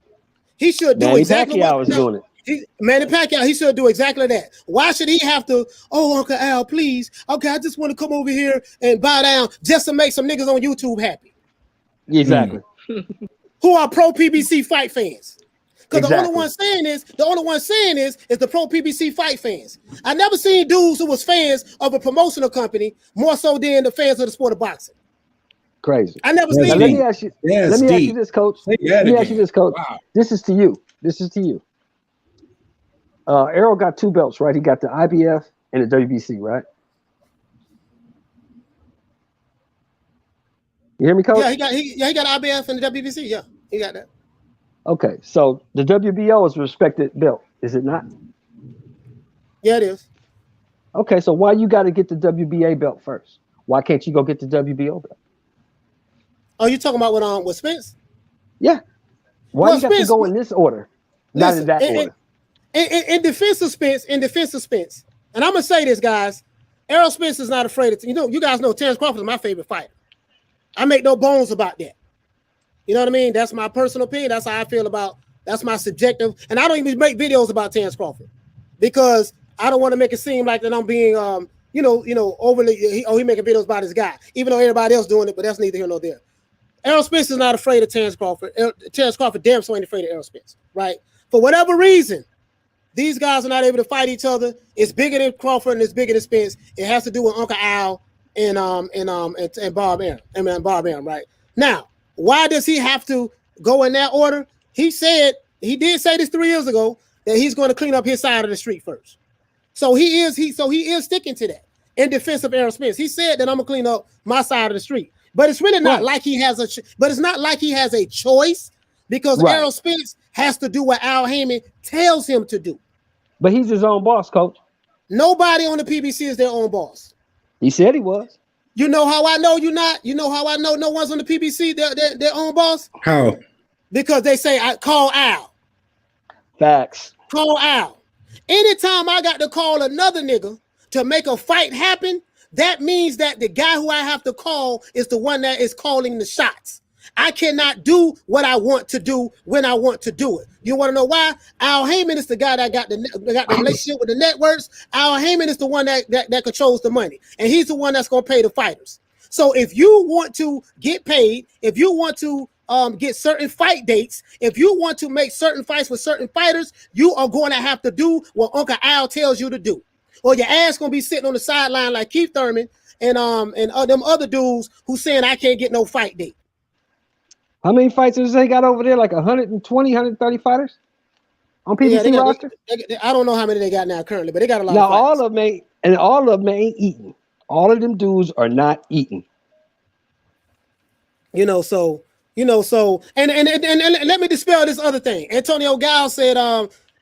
He should do exactly what Pacquiao is doing it. Manny Pacquiao, he should do exactly that. Why should he have to, Uncle Al, please. Okay, I just want to come over here and bow down just to make some niggas on YouTube happy. Exactly. Who are pro PBC fight fans. Because the only one saying is the pro PBC fight fans. I never seen dudes who was fans of a promotional company more so than the fans of the sport of boxing. Crazy. I never seen. Let me ask you this, Coach. Let me ask you this, Coach. Wow. This is to you. Errol got 2 belts, right? He got the IBF and the WBC, right? You hear me, Coach? Yeah, he got IBF and the WBC. Yeah, he got that. Okay, so the WBO is a respected belt, is it not? Yeah, it is. Okay, so why you got to get the WBA belt first? Why can't you go get the WBO belt? Oh, you talking about with Spence? Yeah. Why you got to go in this order, not in that order? In defense of Spence, and I'm gonna say this, guys. Errol Spence is not afraid of. You guys know Terrence Crawford is my favorite fighter. I make no bones about that. You know what I mean? That's my personal opinion. That's how I feel about. That's my subjective. And I don't even make videos about Terrence Crawford because I don't want to make it seem like that I'm being, overly. He making videos about his guy, even though everybody else doing it. But that's neither here nor there. Errol Spence is not afraid of Terrence Crawford. Terrence Crawford damn so ain't afraid of Errol Spence, right? For whatever reason, these guys are not able to fight each other. It's bigger than Crawford and it's bigger than Spence. It has to do with Uncle Al and Bob Arum. Bob Arum, right? Now, why does he have to go in that order? He did say this 3 years ago that he's going to clean up his side of the street first. So he is sticking to that in defense of Errol Spence. He said that I'm gonna clean up my side of the street, but it's really not like he has a choice because Errol Spence has to do what Al Heyman tells him to do. But he's his own boss, Coach. Nobody on the PBC is their own boss. He said he was. You know how I know you're not? You know how I know no one's on the PBC their own boss? How? Because they say I call Al. Facts. Call Al. Anytime I got to call another nigga to make a fight happen, that means that the guy who I have to call is the one that is calling the shots. I cannot do what I want to do when I want to do it. You want to know why? Al Heyman is the guy that got the relationship with the networks. Al Heyman is the one that controls the money, and he's the one that's going to pay the fighters. So if you want to get paid, if you want to get certain fight dates, if you want to make certain fights with certain fighters, you are going to have to do what Uncle Al tells you to do, or your ass going to be sitting on the sideline like Keith Thurman and them other dudes who saying I can't get no fight date. How many fighters they got over there? Like 120, 130 fighters on PBC roster? I don't know how many they got now currently, but they got a lot. Now of fighters. all of them ain't eating. All of them dudes are not eating. And let me dispel this other thing. Antonio Gal said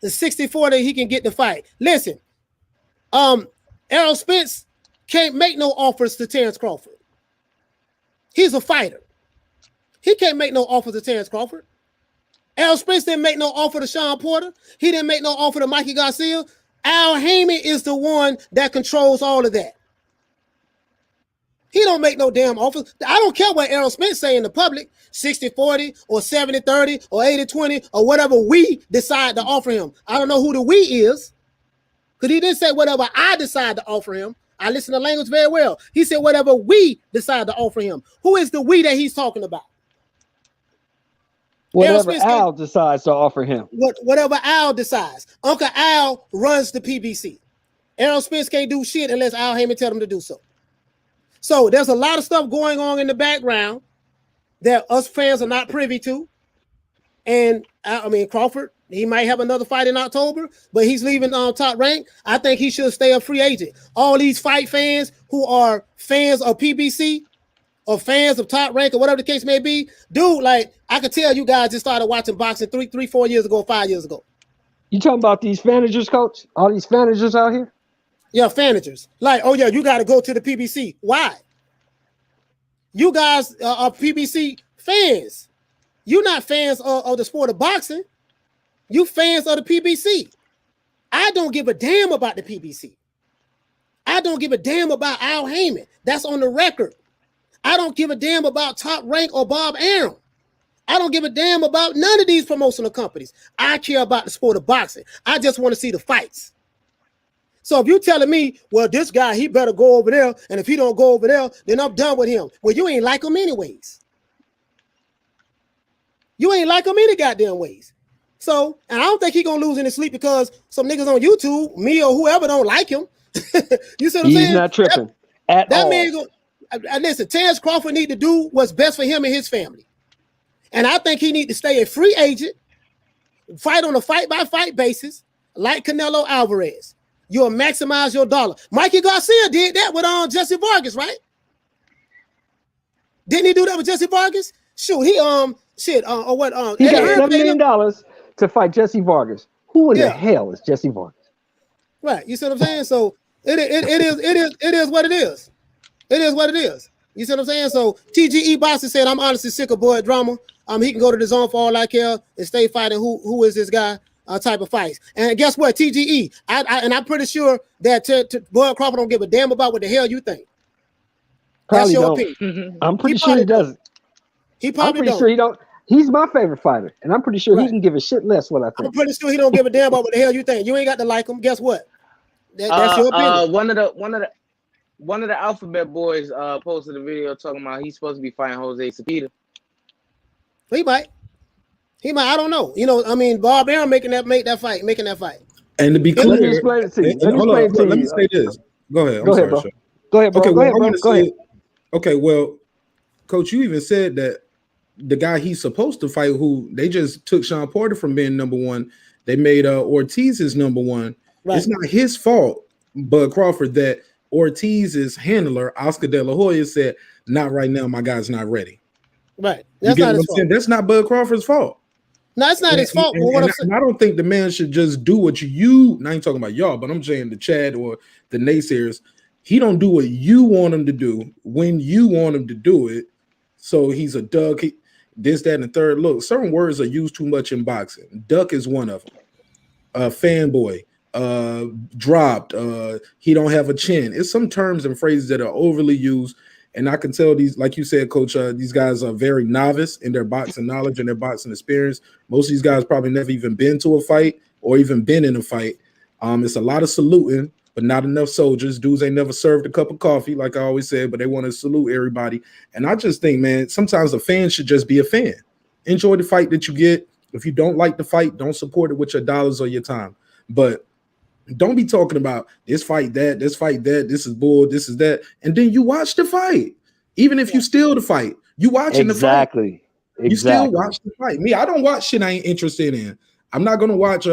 the 64 that he can get the fight. Listen, Errol Spence can't make no offers to Terrence Crawford. He's a fighter. He can't make no offers to Terrence Crawford. Errol Spence didn't make no offer to Sean Porter. He didn't make no offer to Mikey Garcia. Al Heyman is the one that controls all of that. He don't make no damn offers. I don't care what Errol Spence say in the public, 60-40 or 70-30 or 80-20 or whatever we decide to offer him. I don't know who the we is, because he didn't say whatever I decide to offer him. I listen to language very well. He said whatever we decide to offer him. Who is the we that he's talking about? Whatever Al decides to offer him. Whatever Al decides. Uncle Al runs the PBC. Errol Spence can't do shit unless Al Heyman tell him to do so. So there's a lot of stuff going on in the background that us fans are not privy to. And I mean, Crawford, he might have another fight in October, but he's leaving Top Rank. I think he should stay a free agent. All these fight fans who are fans of PBC or fans of Top Rank or whatever the case may be, dude, like I could tell you guys just started watching boxing 4 years ago, 5 years ago. You talking about these fanagers, coach? All these fanagers out here? Yeah, fanagers. Like, oh yeah, you got to go to the PBC. Why? You guys are PBC fans. You're not fans of the sport of boxing. You fans of the PBC. I don't give a damn about the PBC. I don't give a damn about Al Heyman. That's on the record. I don't give a damn about Top Rank or Bob Arum. I don't give a damn about none of these promotional companies. I care about the sport of boxing. I just want to see the fights. So if you're telling me, well, this guy, he better go over there, and if he don't go over there, then I'm done with him. Well, you ain't like him anyways. You ain't like him any goddamn ways. So, and I don't think he gonna lose any sleep because some niggas on YouTube, me or whoever, don't like him. You see what I'm saying? He's not tripping at all. Man listen, Terrence Crawford need to do what's best for him and his family. And I think he need to stay a free agent, fight on a fight-by-fight basis, like Canelo Alvarez. You'll maximize your dollar. Mikey Garcia did that with Jesse Vargas, right? Didn't he do that with Jesse Vargas? Shoot, he got $7 million to fight Jesse Vargas. Who in the hell is Jesse Vargas? Right, you see what I'm saying? So it is what it is. It is what it is. You see what I'm saying? So TGE Boxing said, I'm honestly sick of Boyd drama. He can go to the zone for all I care and stay fighting who is this guy type of fights. And guess what? TGE, I'm pretty sure that Boyd Crawford don't give a damn about what the hell you think. Probably That's your don't. opinion. I'm pretty sure he doesn't. I'm pretty sure he don't. He's my favorite fighter, and I'm pretty sure he can give a shit less what I think. I'm pretty sure he don't give a damn about what the hell you think. You ain't got to like him. Guess what? That's your opinion. One of the Alphabet boys posted a video talking about he's supposed to be fighting Jose Cepeda. He might. I don't know. You know, I mean, Bob Arum making that fight. And to be clear, let me explain it to you. Let me say this. Go ahead. Go ahead, bro. Go ahead, bro. Go ahead. Okay, well, Coach, you even said that the guy he's supposed to fight, who they just took Sean Porter from being number one, they made Ortiz his number one. Right. It's not his fault, Bud Crawford, that Ortiz's handler, Oscar De La Hoya, said, not right now, my guy's not ready. Right. That's not his fault. That's not Bud Crawford's fault. No, it's not his fault. And I don't think the man should just do what you I ain't talking about y'all, but I'm saying the Chad or the naysayers. He don't do what you want him to do when you want him to do it. So he's a duck. This, that, and the third. Look, certain words are used too much in boxing. Duck is one of them. Fanboy, dropped. He don't have a chin. It's some terms and phrases that are overly used. And I can tell these, like you said, Coach, these guys are very novice in their boxing knowledge and their boxing experience. Most of these guys probably never even been to a fight or even been in a fight. It's a lot of saluting, but not enough soldiers. Dudes ain't never served a cup of coffee, like I always said, but they want to salute everybody. And I just think, man, sometimes a fan should just be a fan. Enjoy the fight that you get. If you don't like the fight, don't support it with your dollars or your time. But don't be talking about this fight, that, this is bull, this is that. And then you watch the fight. Even if you steal the fight, you watching the fight. Exactly. You still watch the fight. Me, I don't watch shit I ain't interested in. I'm not going to watch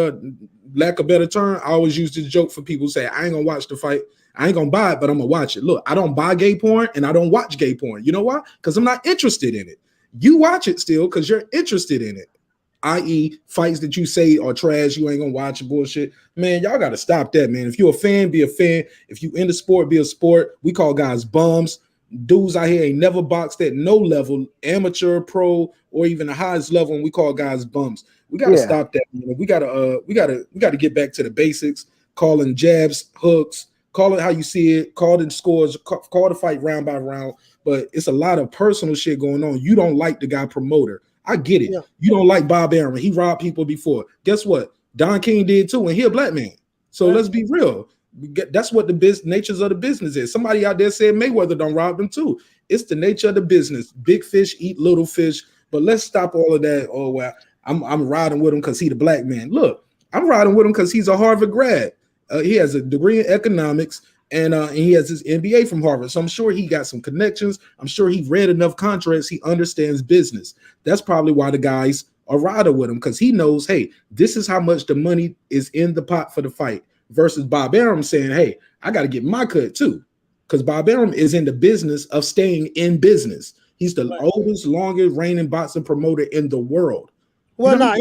lack of better term. I always use this joke for people who say, I ain't going to watch the fight. I ain't going to buy it, but I'm going to watch it. Look, I don't buy gay porn and I don't watch gay porn. You know why? Because I'm not interested in it. You watch it still because you're interested in it. I.e. fights that you say are trash, you ain't gonna watch bullshit. Man, y'all gotta stop that, man. If you're a fan, be a fan. If you in the sport, be a sport. We call guys bums. dudes out here ain't never boxed at no level, amateur, pro, or even the highest level, and we call guys bumps. We got to stop that. You know, we got to get back to the basics, calling jabs, hooks, call it how you see it, call it scores, call the fight round by round. But it's a lot of personal shit going on. You don't like the guy promoter. I get it. Yeah. You don't like Bob Arum. He robbed people before. Guess what? Don King did too, and he a black man. So let's be real. That's what the natures of the business is. Somebody out there said Mayweather don't rob them too. It's the nature of the business. Big fish eat little fish. But let's stop all of that. Oh, well, I'm riding with him because he's the black man. Look, I'm riding with him because he's a Harvard grad. He has a degree in economics, and he has his MBA from Harvard. So I'm sure he got some connections. I'm sure he read enough contracts. He understands business. That's probably why the guys are riding with him, because he knows, hey, this is how much the money is in the pot for the fight. Versus Bob Arum saying, hey, I got to get my cut too. Because Bob Arum is in the business of staying in business. He's the oldest, longest reigning boxing promoter in the world. Well, Don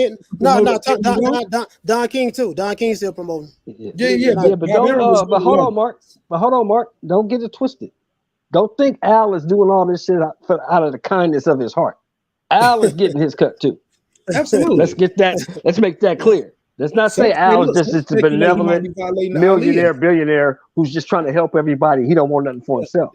King too. Don King still promoting. But hold on, Mark. Don't get it twisted. Don't think Al is doing all this shit out of the kindness of his heart. Al is getting his cut too. Absolutely. Let's make that clear. Let's not say Al is just a benevolent millionaire, billionaire who's just trying to help everybody. He don't want nothing for himself.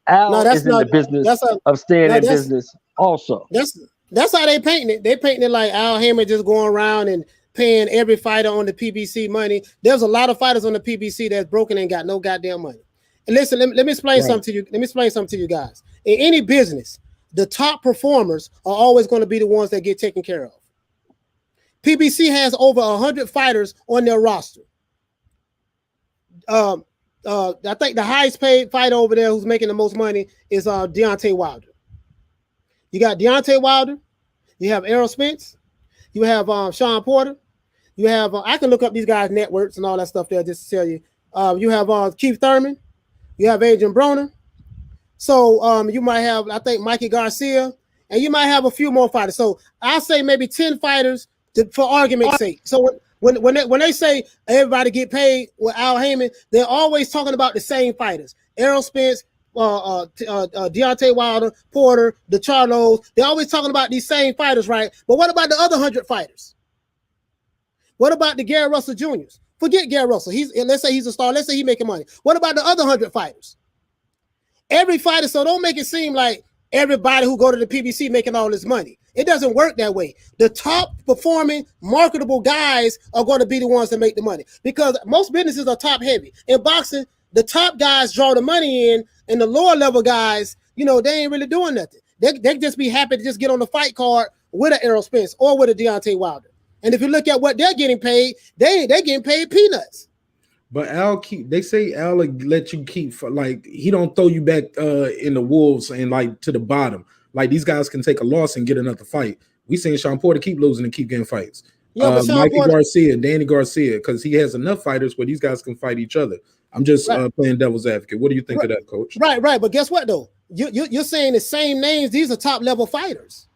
Al is in the business of staying in business also. That's how they painting it. They painting it like Al Haymon just going around and paying every fighter on the PBC money. There's a lot of fighters on the PBC that's broken and got no goddamn money. And listen, let me explain something to you. Let me explain something to you guys. In any business, the top performers are always going to be the ones that get taken care of. PBC has over 100 fighters on their roster. I think the highest paid fighter over there who's making the most money is Deontay Wilder. You got Deontay Wilder. You have Errol Spence. You have Sean Porter. You have I can look up these guys' networks and all that stuff there just to tell you. You have Keith Thurman. You have Adrian Broner. So you might have, I think, Mikey Garcia, and you might have a few more fighters. So I'll say maybe 10 fighters for argument's sake. So when they say everybody get paid with Al Haymon, they're always talking about the same fighters: Errol Spence, Deontay Wilder, Porter, the Charlos. They're always talking about these same fighters, right? But what about the other 100 fighters? What about the Gary Russell Jr.'s? Forget Gary Russell. Let's say he's a star. Let's say he's making money. What about the other 100 fighters? Every fighter. So don't make it seem like everybody who go to the PBC making all this money. It doesn't work that way. The top performing, marketable guys are going to be the ones that make the money, because most businesses are top heavy. In boxing, the top guys draw the money in, and the lower level guys, they ain't really doing nothing. They just be happy to just get on the fight card with an Errol Spence or with a Deontay Wilder. And if you look at what they're getting paid, they getting paid peanuts. But they say Al let you keep, he don't throw you back in the wolves and to the bottom. Like, these guys can take a loss and get another fight. We seen Sean Porter keep losing and keep getting fights. Yeah, Mikey Garcia, Danny Garcia, because he has enough fighters where these guys can fight each other. I'm just playing devil's advocate. What do you think of that, Coach? Right. But guess what, though? You're saying the same names. These are top level fighters.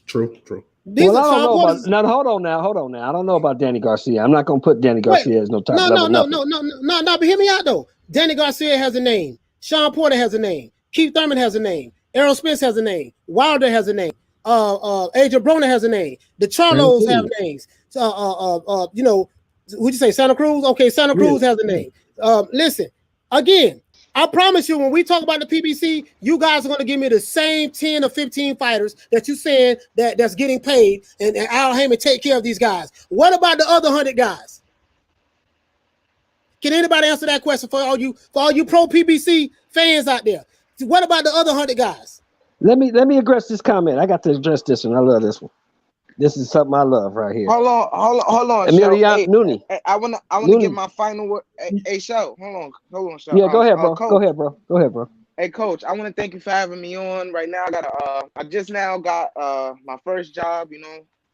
True. Hold on now. I don't know about Danny Garcia. I'm not going to put Danny Garcia as no top level. No. But hear me out, though. Danny Garcia has a name. Sean Porter has a name. Keith Thurman has a name. Errol Spence has a name. Wilder has a name. Adrian Broner has a name. The Charlos have names. Who'd you say? Santa Cruz? Okay, Santa Cruz has a name. Listen, again, I promise you, when we talk about the PBC, you guys are going to give me the same 10 or 15 fighters that you saying that's getting paid, and Al Haymon take care of these guys. What about the other 100 guys? Can anybody answer that question for all you pro PBC fans out there? What about the other 100 guys? Let me address this comment. I got to address this one. I love this one. This is something I love right here. Hold on. Emiliano Nuni. I want to get my final word. Hey, show. Hold on, show. Yeah, go ahead, bro. Go ahead, bro. Hey, Coach. I want to thank you for having me on. Right now, I just now got my first job.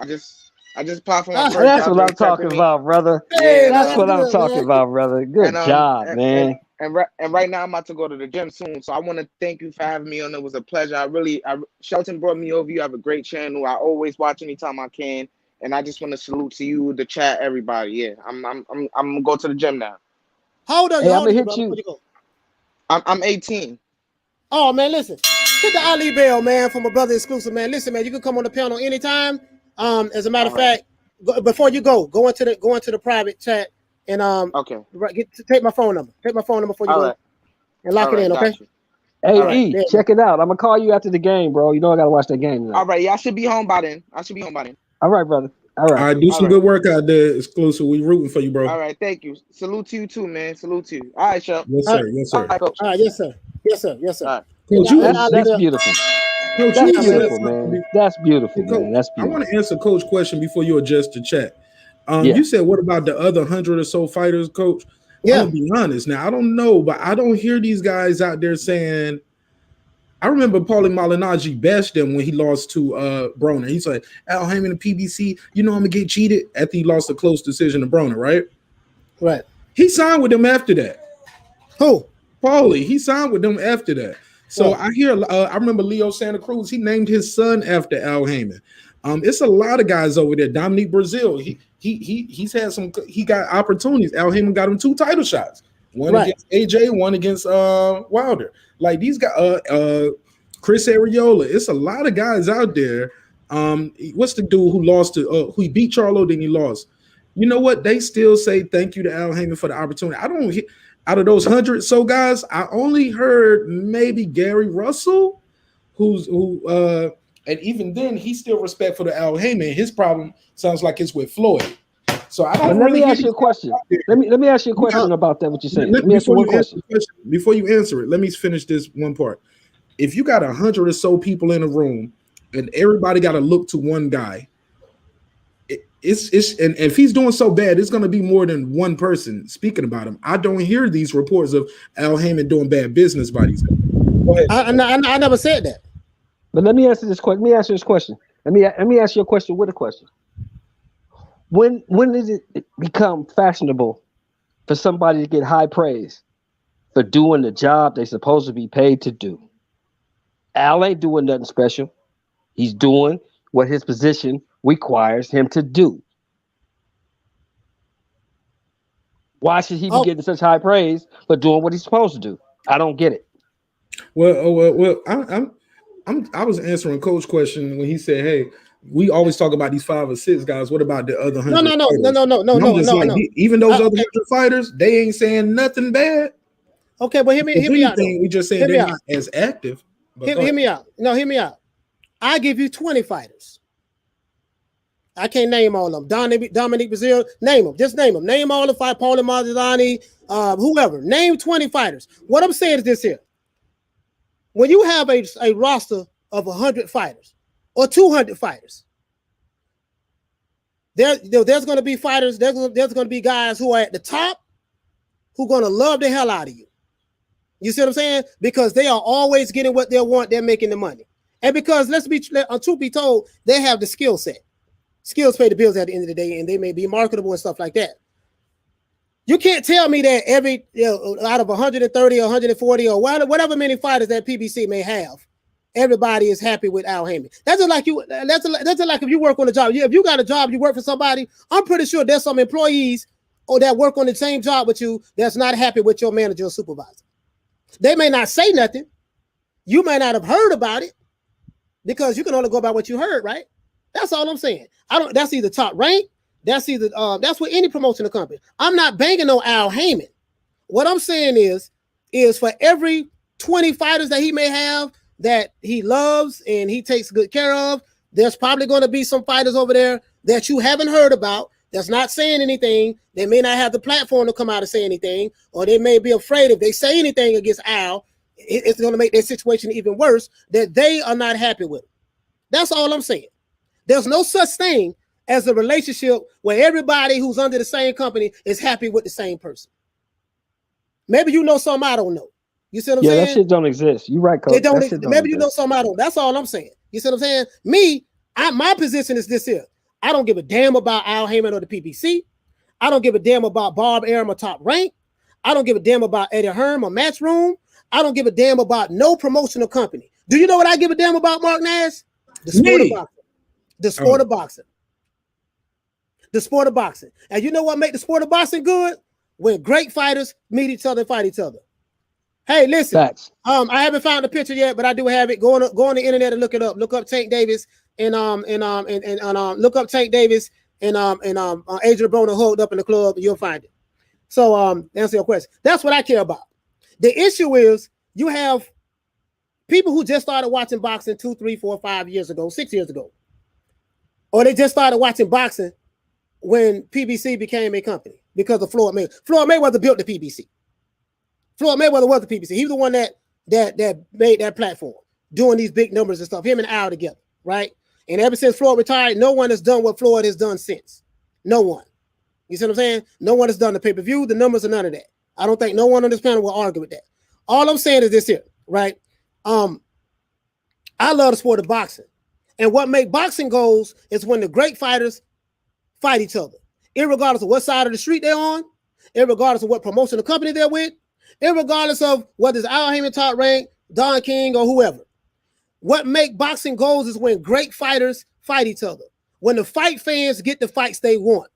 I just applied for my first job. That's what I'm talking about, brother. Yeah, that's what I'm talking about, brother. Good job, man. And right now I'm about to go to the gym soon. So I want to thank you for having me on. It was a pleasure. Shelton brought me over. You have a great channel. I always watch anytime I can. And I just want to salute to you, the chat, everybody. Yeah, I'm gonna go to the gym now. How old are you? Hey, I'm gonna hit you. I'm 18. Oh man, listen. Hit the Ali bell, man, for my brother exclusive, man. Listen, man, you can come on the panel anytime. As a matter of fact, before you go into the private chat and Okay. take my phone number. Take my phone number before you go and lock it in, okay? You. Hey, Right, E, check it out. I'm gonna call you after the game, bro. You know I gotta watch that game tonight. All right, yeah, I should be home by then. All right, brother. All right. All right, do some good work out there, exclusive. We rooting for you, bro. All right, thank you. Salute to you too, man. Salute to you. All right, Shep. Yes, sir. Yes, sir. All right, Coach. All right, yes, sir. Yes, sir. Yes, sir. All right. Coach, That's beautiful. Coach, That's beautiful, man. That's beautiful, Coach, man. That's I beautiful. want to answer Coach question before you adjust the chat. Yeah. You said, what about the other 100 or so fighters, Coach? Yeah. I'm gonna be honest. Now, I don't know, but I don't hear these guys out there saying. I remember Paulie Malignaggi bashed him when he lost to Broner. He's like, Al Haymon and PBC, you know I'm gonna get cheated after he lost a close decision to Broner, right? Right. He signed with them after that. Who? Paulie. He signed with them after that. So I hear. I remember Leo Santa Cruz. He named his son after Al Haymon. It's a lot of guys over there. Dominique Brazil. He's had some. He got opportunities. Al Haymon got him 2 title shots. One against AJ, one against Wilder. Like these guys, Chris Areola. It's a lot of guys out there. What's the dude who lost to who he beat Charlo, then he lost? You know what? They still say thank you to Al Haymon for the opportunity. I don't out of those 100 so guys, I only heard maybe Gary Russell, and even then he's still respectful to Al Haymon. His problem sounds like it's with Floyd. So I don't. Let me ask you a question. Let me ask you a question about that. What you're saying? Let me ask you one question. Before you answer it, let me finish this one part. If you got 100 or so people in a room, and everybody got to look to one guy, and if he's doing so bad, it's going to be more than one person speaking about him. I don't hear these reports of Al Haymon doing bad business by these guys. Go ahead. I never said that. But let me answer this question. Let me ask you this question. Let me ask you a question with a question. When does it become fashionable for somebody to get high praise for doing the job they're supposed to be paid to do? Al ain't doing nothing special. He's doing what his position requires him to do. Why should he be getting such high praise for doing what he's supposed to do? I don't get it. Well, I was answering Coach's question when he said, "Hey, we always talk about these 5 or 6 guys. What about the other 100? No. Even those other 100 fighters, they ain't saying nothing bad. Okay, but hear me out. We just saying they're not as active. Hear me out. No, hear me out. I give you 20 fighters. I can't name all of them. Dominique Brazil, name them. Just name them. Name all the 5. Paulie Malignaggi, whoever. Name 20 fighters. What I'm saying is this here. When you have a roster of 100 fighters or 200 fighters, there's going to be fighters. There's going to be guys who are at the top who are going to love the hell out of you. You see what I'm saying? Because they are always getting what they want. They're making the money. And because truth be told, they have the skill set. Skills pay the bills at the end of the day, and they may be marketable and stuff like that. You can't tell me that every out of 130 or 140 or whatever many fighters that PBC may have, everybody is happy with Al Haymon. That's just like you. That's just like if you work on a job. If you got a job, you work for somebody. I'm pretty sure there's some employees that work on the same job with you that's not happy with your manager or supervisor. They may not say nothing. You may not have heard about it because you can only go by what you heard, right? That's all I'm saying. That's either top rank. That's with any promotional company. I'm not banging on Al Haymon. What I'm saying is for every 20 fighters that he may have that he loves and he takes good care of, there's probably going to be some fighters over there that you haven't heard about that's not saying anything. They may not have the platform to come out and say anything, or they may be afraid if they say anything against Al, it's going to make their situation even worse, that they are not happy with him. That's all I'm saying. There's no such thing as a relationship where everybody who's under the same company is happy with the same person. Maybe you know something I don't know. You see what I'm saying? Yeah, that shit don't exist. You're right, Coach. It don't maybe you know something I don't. That's all I'm saying. You see what I'm saying? My position is this here. I don't give a damn about Al Haymon or the PBC. I don't give a damn about Bob Arum or Top Rank. I don't give a damn about Eddie Hearn or Matchroom. I don't give a damn about no promotional company. Do you know what I give a damn about, Mark Nash? The sport of boxing. The sport of boxing. The sport of boxing. And you know what make the sport of boxing good? When great fighters meet each other and fight each other. Hey, listen. Facts. I haven't found the picture yet, but I do have it. Go on the internet and look it up. Look up Tank Davis and look up Tank Davis and Adrian Broner hold up in the club, and you'll find it. So answer your question. That's what I care about. The issue is you have people who just started watching boxing 2, 3, 4, 5 years ago, 6 years ago, or they just started watching boxing when PBC became a company because of Floyd Mayweather. Floyd Mayweather built the PBC. Floyd Mayweather was the PBC. He was the one that made that platform, doing these big numbers and stuff. Him and Al together, right? And ever since Floyd retired, no one has done what Floyd has done since. No one. You see what I'm saying? No one has done the pay-per-view, the numbers, and none of that. I don't think no one on this panel will argue with that. All I'm saying is this here, right? I love the sport of boxing. And what makes boxing goals is when the great fighters fight each other, irregardless of what side of the street they're on, irregardless of what promotional company they're with, irregardless of whether it's Al Heyman top rank, Don King, or whoever. What make boxing goals is when great fighters fight each other. When the fight fans get the fights they want.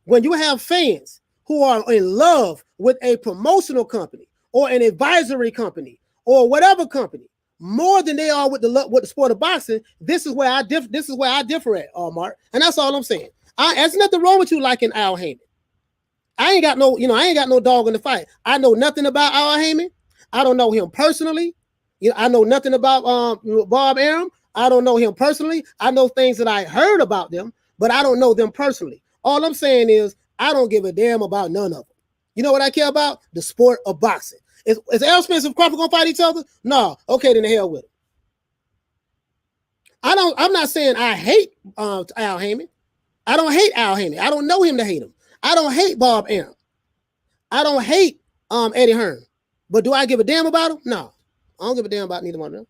When you have fans who are in love with a promotional company or an advisory company or whatever company more than they are with the sport of boxing, this is where I differ at, Mark. And that's all I'm saying. There's nothing wrong with you liking Al Heyman. I ain't got no dog in the fight. I know nothing about Al Heyman. I don't know him personally. I know nothing about Bob Arum. I don't know him personally. I know things that I heard about them, but I don't know them personally. All I'm saying is I don't give a damn about none of them. You know what I care about? The sport of boxing. Is Errol Spence and Crawford gonna fight each other? No. Okay, then the hell with it. I'm not saying I hate Al Heyman. I don't hate Al Heyman. I don't know him to hate him. I don't hate Bob Arum. I don't hate Eddie Hearn. But do I give a damn about him? No. I don't give a damn about neither one of them.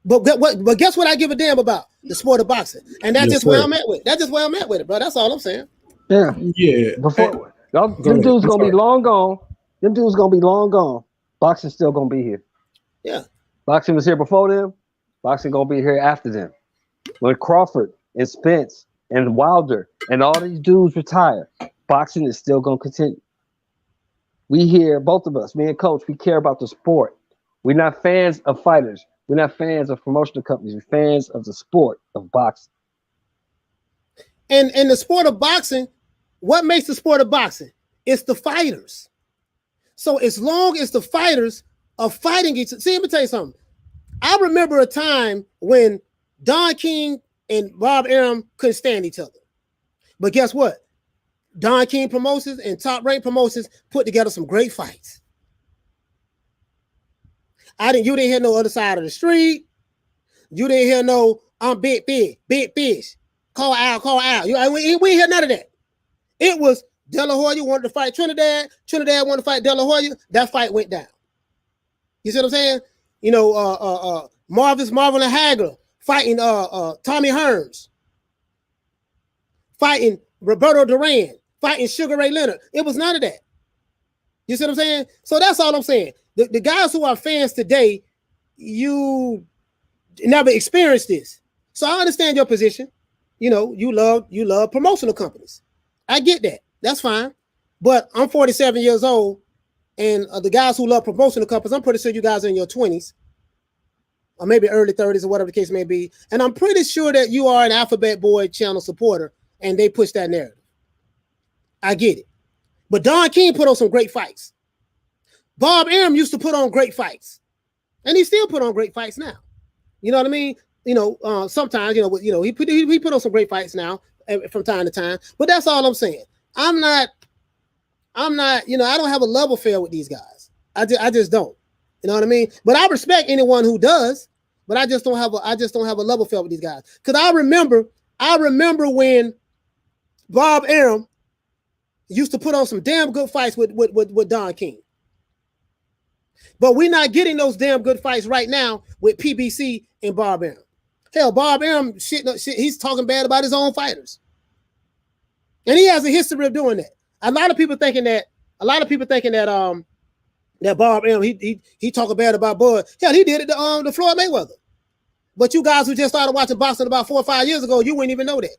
But guess what I give a damn about? The sport of boxing. And that's just where I'm at with it. That's just where I'm at with it, bro. That's all I'm saying. Yeah. Yeah. Before them dudes gonna be long gone. Them dudes gonna be long gone. Boxing's still gonna be here. Yeah. Boxing was here before them. Boxing gonna be here after them. When Crawford and Spence and Wilder and all these dudes retire, boxing is still gonna continue. We here, both of us, me and Coach, we care about the sport. We're not fans of fighters. We're not fans of promotional companies. We're fans of the sport of boxing. And the sport of boxing, what makes the sport of boxing? It's the fighters. So as long as the fighters are fighting each other, see, let me tell you something. I remember a time when Don King and Bob Arum couldn't stand each other. But guess what? Don King Promotions and Top Rank Promotions put together some great fights. You didn't hear no other side of the street. You didn't hear no, I'm big fish. Call out. We didn't hear none of that. It was De La Hoya wanted to fight Trinidad. Trinidad wanted to fight De La Hoya. That fight went down. You see what I'm saying? You know, Marvelous Marvel and Hagler fighting Tommy Hearns, fighting Roberto Duran, fighting Sugar Ray Leonard. It was none of that. You see what I'm saying? So that's all I'm saying. The guys who are fans today, you never experienced this. So I understand your position. You know, you love promotional companies. I get that. That's fine. But I'm 47 years old, and the guys who love promotional companies, I'm pretty sure you guys are in your 20s or maybe early 30s or whatever the case may be. And I'm pretty sure that you are an Alphabet Boy channel supporter, and they push that narrative. I get it. But Don King put on some great fights. Bob Arum used to put on great fights, and he still put on great fights now. You know what I mean? You know, sometimes, he put on some great fights now from time to time. But that's all I'm saying. I'm not. I don't have a love affair with these guys. I just don't. You know what I mean? But I respect anyone who does. But I just don't have a love affair with these guys. Because I remember when Bob Arum used to put on some damn good fights with Don King. But we're not getting those damn good fights right now with PBC and Bob Arum. Hell, Bob Arum shit, he's talking bad about his own fighters. And he has a history of doing that. A lot of people thinking that that Bob Arum, he talking bad about Bud. Hell, he did it to Floyd Mayweather. But you guys who just started watching boxing about 4 or 5 years ago, you wouldn't even know that.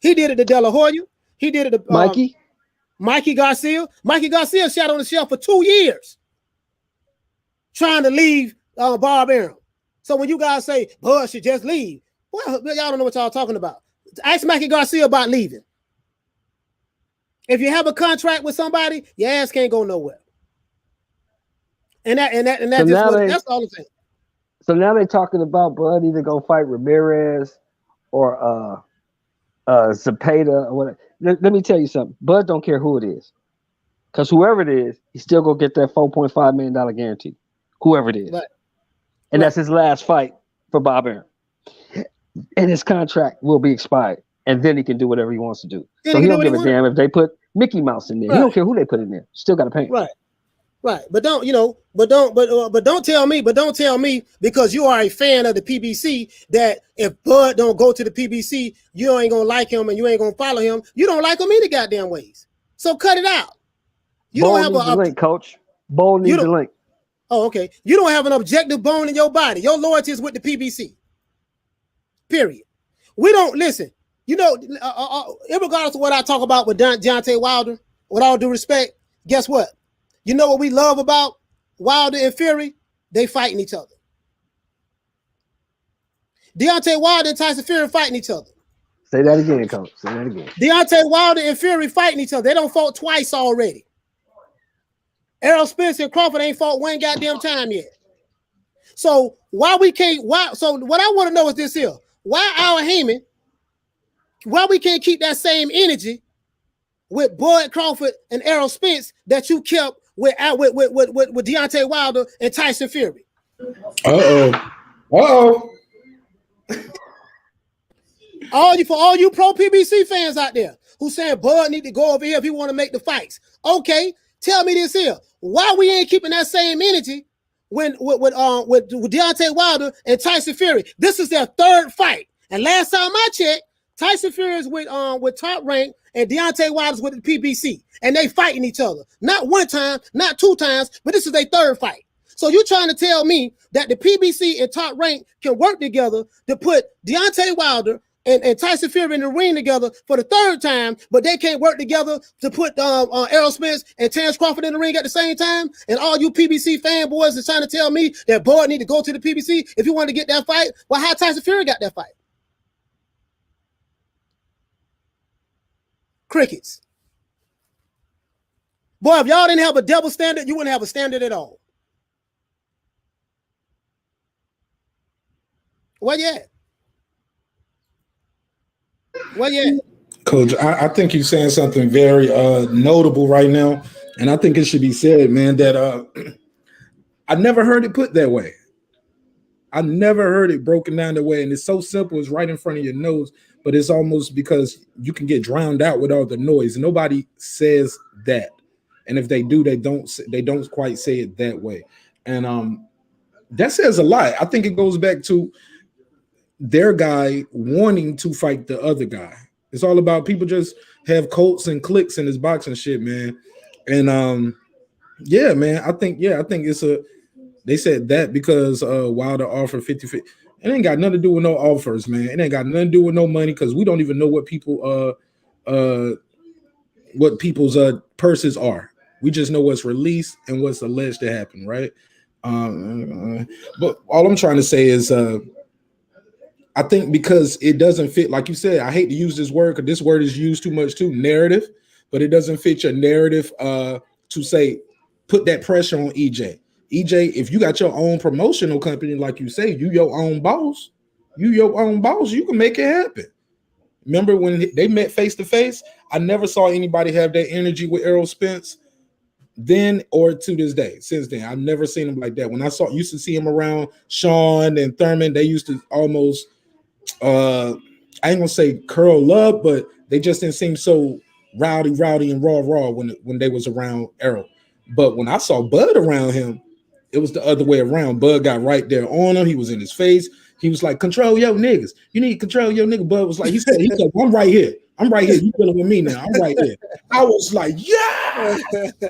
He did it to De La Hoya. He did it to Mikey Garcia. Mikey Garcia sat on the shelf for 2 years. trying to leave Bob Arum. So when you guys say Bud should just leave, well, y'all don't know what y'all talking about. Ask Mikey Garcia about leaving. If you have a contract with somebody, your ass can't go nowhere. And that's all I'm saying. So now they're talking about Bud either gonna fight Ramirez or Zepeda or whatever. Let me tell you something. Bud don't care who it is. Because whoever it is, he's still gonna get that $4.5 million guarantee. Whoever it is. Right. And that's his last fight for Bob Arum. And his contract will be expired. And then he can do whatever he wants to do. So he don't give a damn if they put Mickey Mouse in there. Right. He don't care who they put in there. Still got to pay him. Right. Right. But don't tell me because you are a fan of the PBC that if Bud don't go to the PBC, you ain't gonna like him and you ain't gonna follow him. You don't like him any goddamn ways. So cut it out. You Bone don't have a link, coach. Bone needs a link. Oh, okay. You don't have an objective bone in your body. Your loyalty is with the PBC. Period. We don't listen. You know, regardless of what I talk about with Deontay Wilder, with all due respect, guess what? You know what we love about Wilder and Fury? They fighting each other. Deontay Wilder and Tyson Fury fighting each other. Say that again, coach. Say that again. Deontay Wilder and Fury fighting each other. They don't fought twice already. Errol Spence and Crawford ain't fought one goddamn time yet. So why we can't? So what I want to know is this here: why Al Heyman? Why we can't keep that same energy with Bud Crawford and Errol Spence that you kept with Deontay Wilder and Tyson Fury? Uh-oh. All you pro PBC fans out there who saying Bud need to go over here if he want to make the fights. Okay, tell me this here: why we ain't keeping that same energy with Deontay Wilder and Tyson Fury? This is their third fight, and last time I checked, Tyson Fury is with Top Rank and Deontay Wilder's with the PBC, and they fighting each other. Not one time, not two times, but this is their third fight. So you trying to tell me that the PBC and Top Rank can work together to put Deontay Wilder and Tyson Fury in the ring together for the third time, but they can't work together to put Errol Spence and Terrence Crawford in the ring at the same time? And all you PBC fanboys is trying to tell me that Bud need to go to the PBC if you want to get that fight? Well, how Tyson Fury got that fight? Crickets. Boy, if y'all didn't have a double standard, you wouldn't have a standard at all. Well, yeah. Well, yeah. Coach, I think you're saying something very notable right now. And I think it should be said, man, that I never heard it put that way. I never heard it broken down that way. And it's so simple. It's right in front of your nose. But it's almost because you can get drowned out with all the noise. Nobody says that. And if they do, they don't quite say it that way. And that says a lot. I think it goes back to their guy wanting to fight the other guy. It's all about people just have cults and cliques in this boxing shit, man. And yeah, man, I think it's they said that because Wilder offered 50-50. It ain't got nothing to do with no offers, man. It ain't got nothing to do with no money because we don't even know what people's purses are. We just know what's released and what's alleged to happen, right? But all I'm trying to say is I think because it doesn't fit, like you said, I hate to use this word because this word is used too much too, narrative, but it doesn't fit your narrative to say, put that pressure on EJ. EJ, if you got your own promotional company, like you say, you your own boss, you can make it happen. Remember when they met face to face? I never saw anybody have that energy with Errol Spence then or to this day. Since then, I've never seen him like that. When I used to see him around Sean and Thurman, they used to almost I ain't gonna say curl up, but they just didn't seem so rowdy and raw when they was around Errol. But when I saw Bud around him, it was the other way around. Bud got right there on him. He was in his face. He was like, control your niggas. You need to control your nigga. Bud was like, he said, I'm right here. You dealing with me now. I'm right here. I was like, yeah,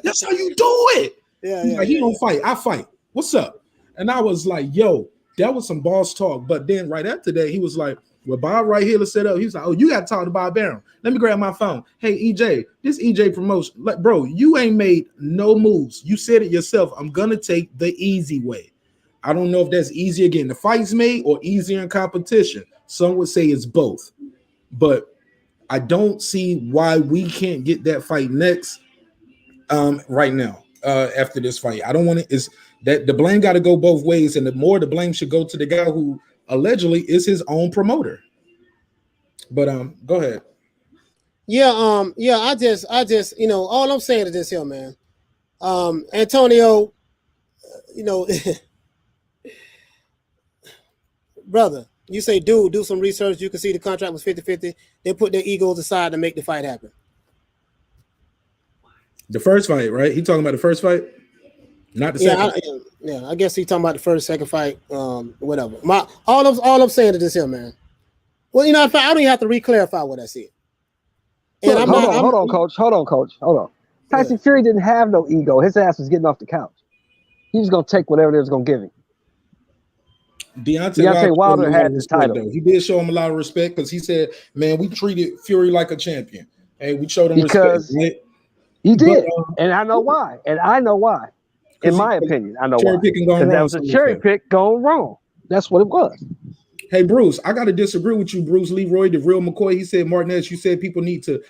that's how you do it. Yeah. Like, he don't fight. I fight. What's up? And I was like, yo, that was some boss talk. But then right after that, he was like, Well, Bob right here to set up. He's like, oh, you got to talk to Bob Barron. Let me grab my phone. Hey, EJ, this EJ promotion. Like, bro, you ain't made no moves. You said it yourself. I'm going to take the easy way. I don't know if that's easier getting the fights made or easier in competition. Some would say it's both. But I don't see why we can't get that fight next right now after this fight. I don't want it. Is that the blame got to go both ways, and the more the blame should go to the guy who allegedly is his own promoter. But go ahead. Yeah, I just, all I'm saying is this here, man. Antonio, brother, you say, dude, do some research. You can see the contract was 50-50. They put their egos aside to make the fight happen. The first fight, right? He talking about the first fight, not the second. I guess he talking about the first, second fight, whatever. All I'm saying is this here, man. Well, I don't even have to re-clarify what I said. And hold on, coach. Tyson Fury didn't have no ego. His ass was getting off the couch. He was gonna take whatever they was gonna give him. Deontay Wilder had the title. Though. He did show him a lot of respect because he said, "Man, we treated Fury like a champion. Hey, we showed him respect." Right? He did, and I know why. In my opinion, I know why. Because that was a cherry pick going wrong. That's what it was. Hey, Bruce, I got to disagree with you, Bruce Leroy, the real McCoy. He said, Martinez, you said people need to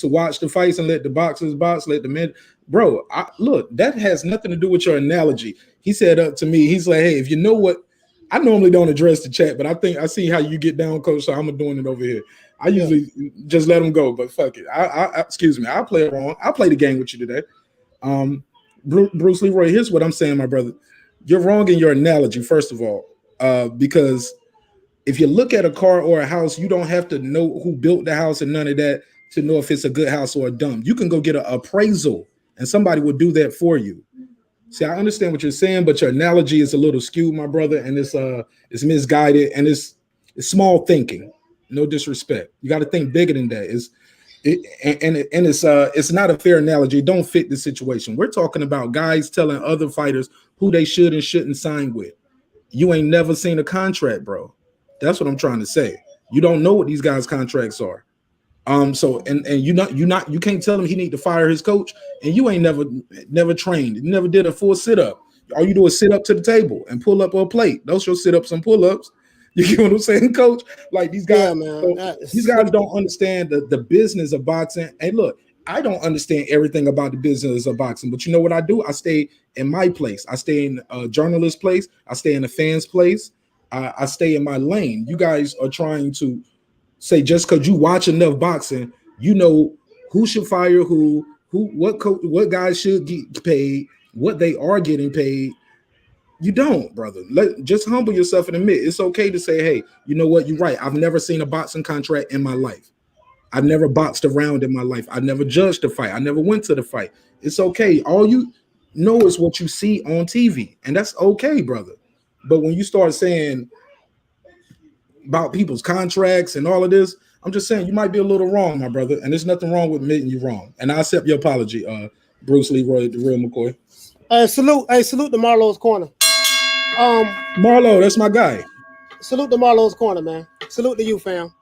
watch the fights and let the boxers box, let the men. Bro, look, that has nothing to do with your analogy. He said to me, he's like, hey, if you know what, I normally don't address the chat, but I see how you get down, coach, so I'm doing it over here. I usually just let them go, but fuck it. Excuse me, I'll play it wrong. I'll play the game with you today. Bruce Leroy, here's what I'm saying, my brother. You're wrong in your analogy, first of all. Because if you look at a car or a house, you don't have to know who built the house and none of that to know if it's a good house or a dumb. You can go get an appraisal and somebody will do that for you. See, I understand what you're saying, but your analogy is a little skewed, my brother, and it's misguided and it's small thinking. No disrespect. You got to think bigger than that. It's not a fair analogy. It don't fit the situation. We're talking about guys telling other fighters who they should and shouldn't sign with. You ain't never seen a contract, bro. That's what I'm trying to say. You don't know what these guys' contracts are. So you can't tell him he need to fire his coach, and you ain't never trained. You never did a full sit-up. All you do is sit up to the table and pull up a plate. Those your sit-ups and pull-ups. You get what I'm saying, coach? Like these guys, these guys don't understand the business of boxing. And look, I don't understand everything about the business of boxing, but you know what I do? I stay in my place. I stay in a journalist place. I stay in a fan's place. I stay in my lane. You guys are trying to say just because you watch enough boxing, you know who should fire who, what guys should get paid, what they are getting paid. You don't, brother. Just humble yourself and admit it's okay to say, hey, you know what? You're right. I've never seen a boxing contract in my life. I've never boxed around in my life. I never judged a fight. I never went to the fight. It's okay. All you know is what you see on TV, and that's okay, brother. But when you start saying about people's contracts and all of this, I'm just saying you might be a little wrong, my brother, and there's nothing wrong with admitting you're wrong. And I accept your apology, Bruce Leroy, the real McCoy. Salute to Marlowe's Corner. Marlo, that's my guy. Salute to Marlowe's Corner, man. Salute to you, fam.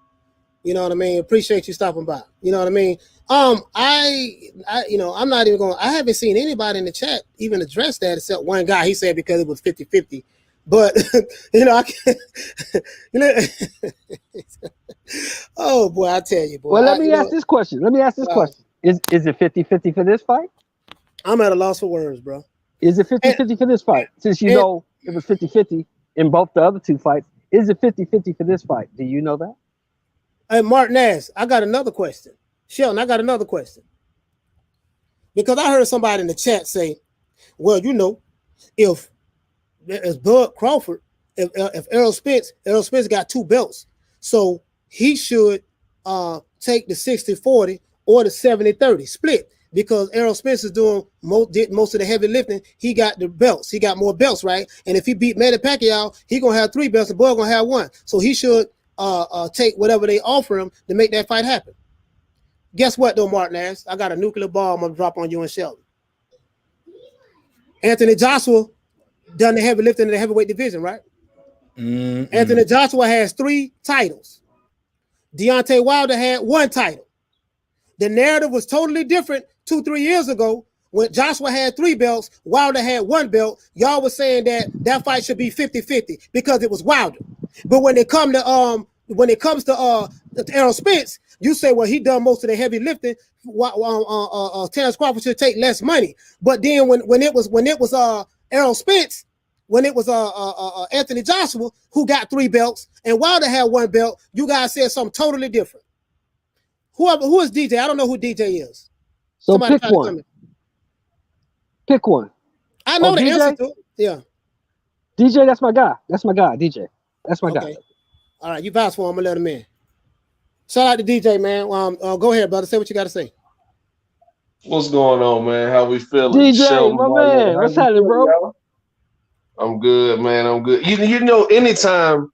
You know what I mean? Appreciate you stopping by. You know what I mean? I'm not even going. I haven't seen anybody in the chat even address that except one guy. He said because it was 50-50. But I can't. Oh boy, I tell you, boy. Well, let me ask this question. Is it 50-50 for this fight? I'm at a loss for words, bro. Is it 50-50 for this fight? Since you know it was 50-50 in both the other two fights, is it 50-50 for this fight? Do you know that? Hey, Martinez, I got another question. Sheldon, I got another question. Because I heard somebody in the chat say, well, if Bud Crawford, if Errol Spence got 2 belts, so he should take the 60-40 or the 70-30 split because Errol Spence is did most of the heavy lifting. He got the belts. He got more belts, right? And if he beat Manny Pacquiao, he going to have 3 belts. The Bud going to have 1. So he should take whatever they offer him to make that fight happen. Guess what, though, Martinez? I got a nuclear bomb I'm going to drop on you and Sheldon. Anthony Joshua done the heavy lifting in the heavyweight division, right? Anthony Joshua has 3 titles. Deontay Wilder had 1 title. The narrative was totally different 2-3 years ago when Joshua had 3 belts, Wilder had 1 belt. Y'all was saying that fight should be 50-50 because it was Wilder. But when it comes to Errol Spence, you say, well, he done most of the heavy lifting. Terence Crawford should take less money. But then when it was Errol Spence, when it was Anthony Joshua who got 3 belts and Wilder had 1 belt, you guys said something totally different. Who is DJ? I don't know who DJ is. So pick one. Pick one. I know the DJ? answer to it. Yeah. DJ, that's my guy. That's my guy, DJ. That's my guy. All right, you vouch for him. I'm going to let him in. Shout out to DJ, man. Go ahead, brother. Say what you got to say. What's going on, man? How we feeling? DJ, Sheldon, my man. What's happening, bro? Y'all? I'm good, man. I'm good. You know, anytime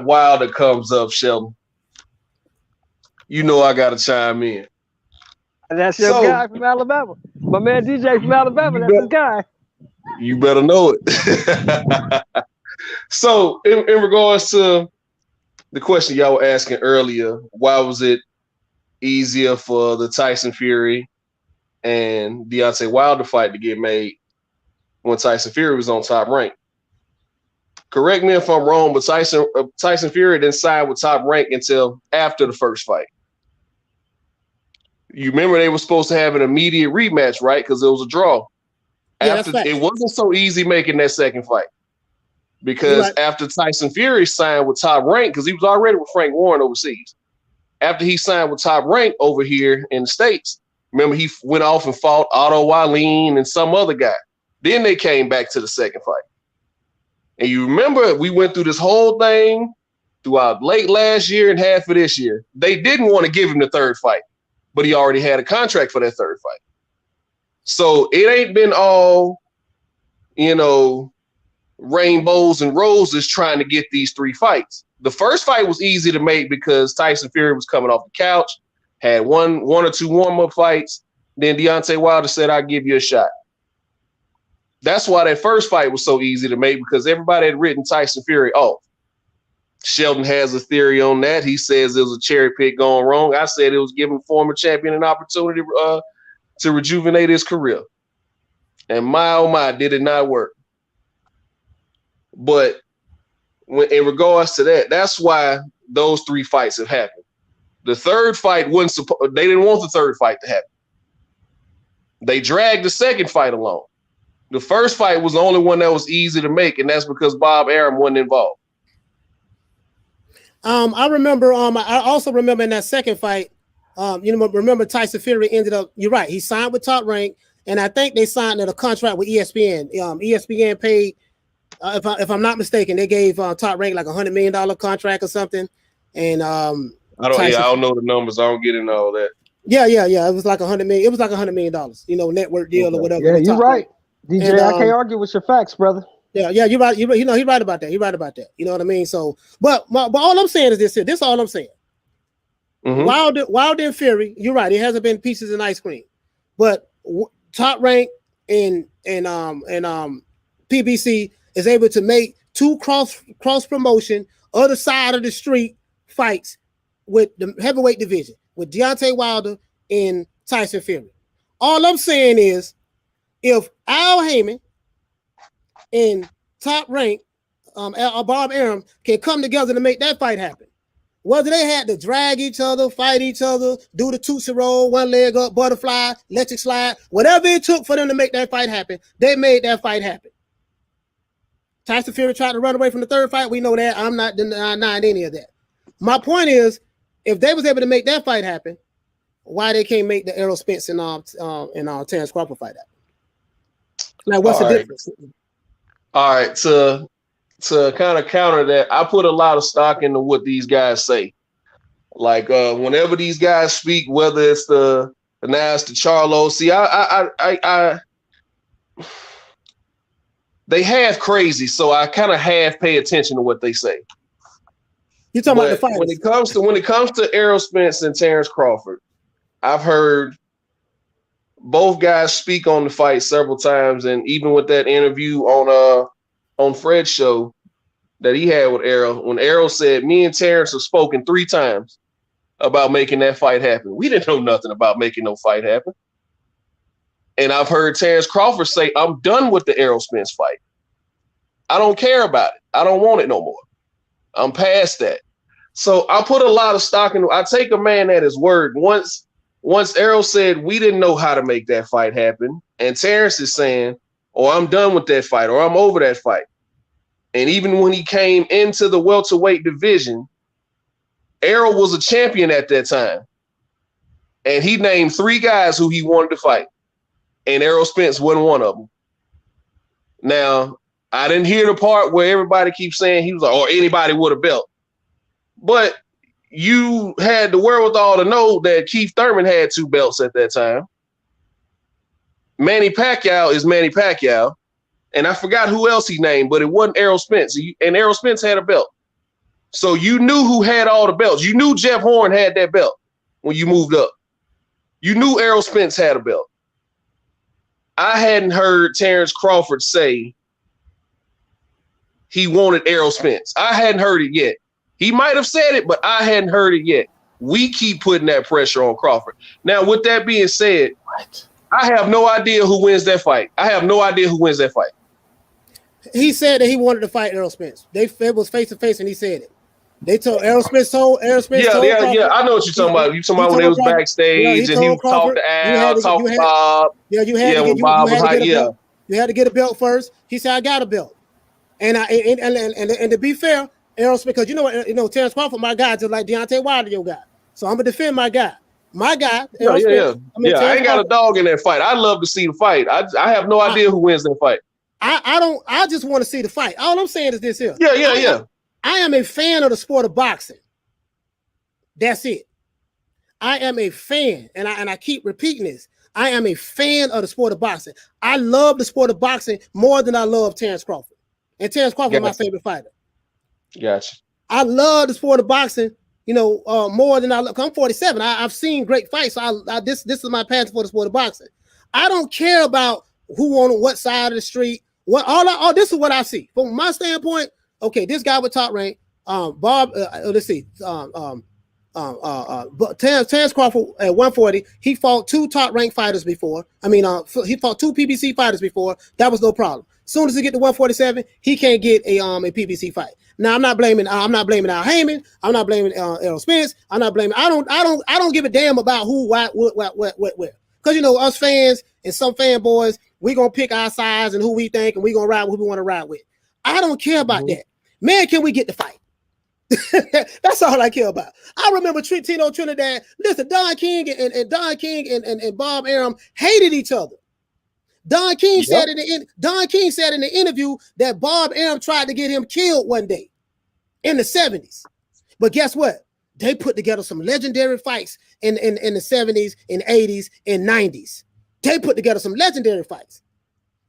Wilder comes up, Sheldon, you know I got to chime in. And that's your guy from Alabama. My man DJ from Alabama. That's his guy. You better know it. So, in regards to the question y'all were asking earlier, why was it easier for the Tyson Fury and Deontay Wilder fight to get made when Tyson Fury was on Top Rank? Correct me if I'm wrong, but Tyson Fury didn't sign with Top Rank until after the first fight. You remember they were supposed to have an immediate rematch, right? Because it was a draw. Yeah, It wasn't so easy making that second fight. Because after Tyson Fury signed with Top Rank, because he was already with Frank Warren overseas. After he signed with Top Rank over here in the States, remember he went off and fought Otto Wallin and some other guy. Then they came back to the second fight. And you remember we went through this whole thing throughout late last year and half of this year. They didn't want to give him the third fight, but he already had a contract for that third fight. So it ain't been all, rainbows and roses trying to get these 3 fights. The first fight was easy to make because Tyson Fury was coming off the couch, had one or two warm-up fights. Then Deontay Wilder said, I'll give you a shot. That's why that first fight was so easy to make, because everybody had written Tyson Fury off. Sheldon has a theory on that. He says it was a cherry pick going wrong. I said it was giving former champion an opportunity to rejuvenate his career. And my, oh my, did it not work. But in regards to that, that's why those 3 fights have happened. The third fight they didn't want the third fight to happen. They dragged the second fight along. The first fight was the only one that was easy to make, and that's because Bob Arum wasn't involved. I remember. I also remember in that second fight. Remember Tyson Fury ended up. You're right. He signed with Top Rank, and I think they signed a contract with ESPN. ESPN paid. If I'm not mistaken, they gave Top Rank like $100 million contract or something. And I don't know the numbers. I don't get into all that. Yeah. It was like $100 million. It was like $100 million. Network deal or whatever. Yeah, you're right, DJ. And, I can't argue with your facts, brother. Yeah, you're right. He's right about that. He's right about that. You know what I mean? So, but all I'm saying is this here. This is all I'm saying. Mm-hmm. Wilder and Fury. You're right. It hasn't been pieces and ice cream, but Top Rank and PBC is able to make 2 cross promotion other side of the street fights with the heavyweight division with Deontay Wilder and Tyson Fury. All I'm saying is, if Al Heyman and Top Rank, Bob Arum can come together to make that fight happen, whether they had to drag each other, fight each other, do the Tootsie Roll, one leg up, butterfly, electric slide, whatever it took for them to make that fight happen, they made that fight happen. Tyson Fury tried to run away from the third fight. We know that. I'm not denying any of that. My point is, if they was able to make that fight happen, why they can't make the Errol Spence and Terence Crawford fight happen? Like, what's the difference? All right, to kind of counter that, I put a lot of stock into what these guys say. Like whenever these guys speak, whether it's the Nas to Charlo, see, I they half crazy, so I kind of half pay attention to what they say. You talking about the fight? When it comes to Errol Spence and Terence Crawford, I've heard both guys speak on the fight several times, and even with that interview on Fred's show, that he had with Errol when Errol said, me and Terrence have spoken 3 times about making that fight happen. We didn't know nothing about making no fight happen. And I've heard Terrence Crawford say, I'm done with the Errol Spence fight. I don't care about it. I don't want it no more. I'm past that. So I put a lot of stock in. I take a man at his word. Once Errol said we didn't know how to make that fight happen, and Terrence is saying, "Oh, I'm done with that fight," or "I'm over that fight." And even when he came into the welterweight division, Errol was a champion at that time, and he named 3 guys who he wanted to fight, and Errol Spence wasn't one of them. Now, I didn't hear the part where everybody keeps saying he was like, or anybody with a belt. But you had the wherewithal to know that Keith Thurman had 2 belts at that time. Manny Pacquiao is Manny Pacquiao. And I forgot who else he named, but it wasn't Errol Spence. And Errol Spence had a belt. So you knew who had all the belts. You knew Jeff Horn had that belt when you moved up. You knew Errol Spence had a belt. I hadn't heard Terrence Crawford say he wanted Errol Spence. I hadn't heard it yet. He might have said it, but I hadn't heard it yet. We keep putting that pressure on Crawford. Now, with that being said, I have no idea who wins that fight. He said that he wanted to fight Errol Spence. It was face to face, and he said it. They told Errol Spence told Crawford, I know what you're talking about. You're talking about when they was backstage and he talked to Al, talked to Bob. You had to get a belt first. He said, "I got a belt," and to be fair, Errol Spence, because you know Terrence Crawford, my guy, just like Deontay Wilder, your guy. So I'm gonna defend my guy. Errol Spence. I ain't got a dog in that fight. I'd love to see the fight. I have no idea who wins that fight. I just want to see the fight. All I'm saying is this here. Yeah. I am a fan of the sport of boxing. That's it. I am a fan, and I keep repeating this. I am a fan of the sport of boxing. I love the sport of boxing more than I love Terrence Crawford. And Terrence Crawford is my favorite fighter. Gotcha. I love the sport of boxing, more than I love. I'm 47. I've seen great fights. So this is my passion for the sport of boxing. I don't care about who on what side of the street. This is what I see from my standpoint. Okay, this guy with top rank, Bob. Let's see, Terrence Crawford at 140. He fought 2 top ranked fighters before. He fought 2 PBC fighters before. That was no problem. As soon as he get to 147, he can't get a PBC fight. Now I'm not blaming Al Heyman. I'm not blaming Errol Spence. I'm not blaming. I don't give a damn about who, what, where. Because us fans and some fanboys, we gonna pick our sides and who we think, and we gonna ride with who we want to ride with. I don't care about that. Man, can we get the fight? That's all I care about. I remember Tino Trinidad. Listen, Don King and Bob Arum hated each other. Don King said in the interview that Bob Arum tried to get him killed one day in the 70s. But guess what? They put together some legendary fights in the 70s, and 80s, and 90s. They put together some legendary fights.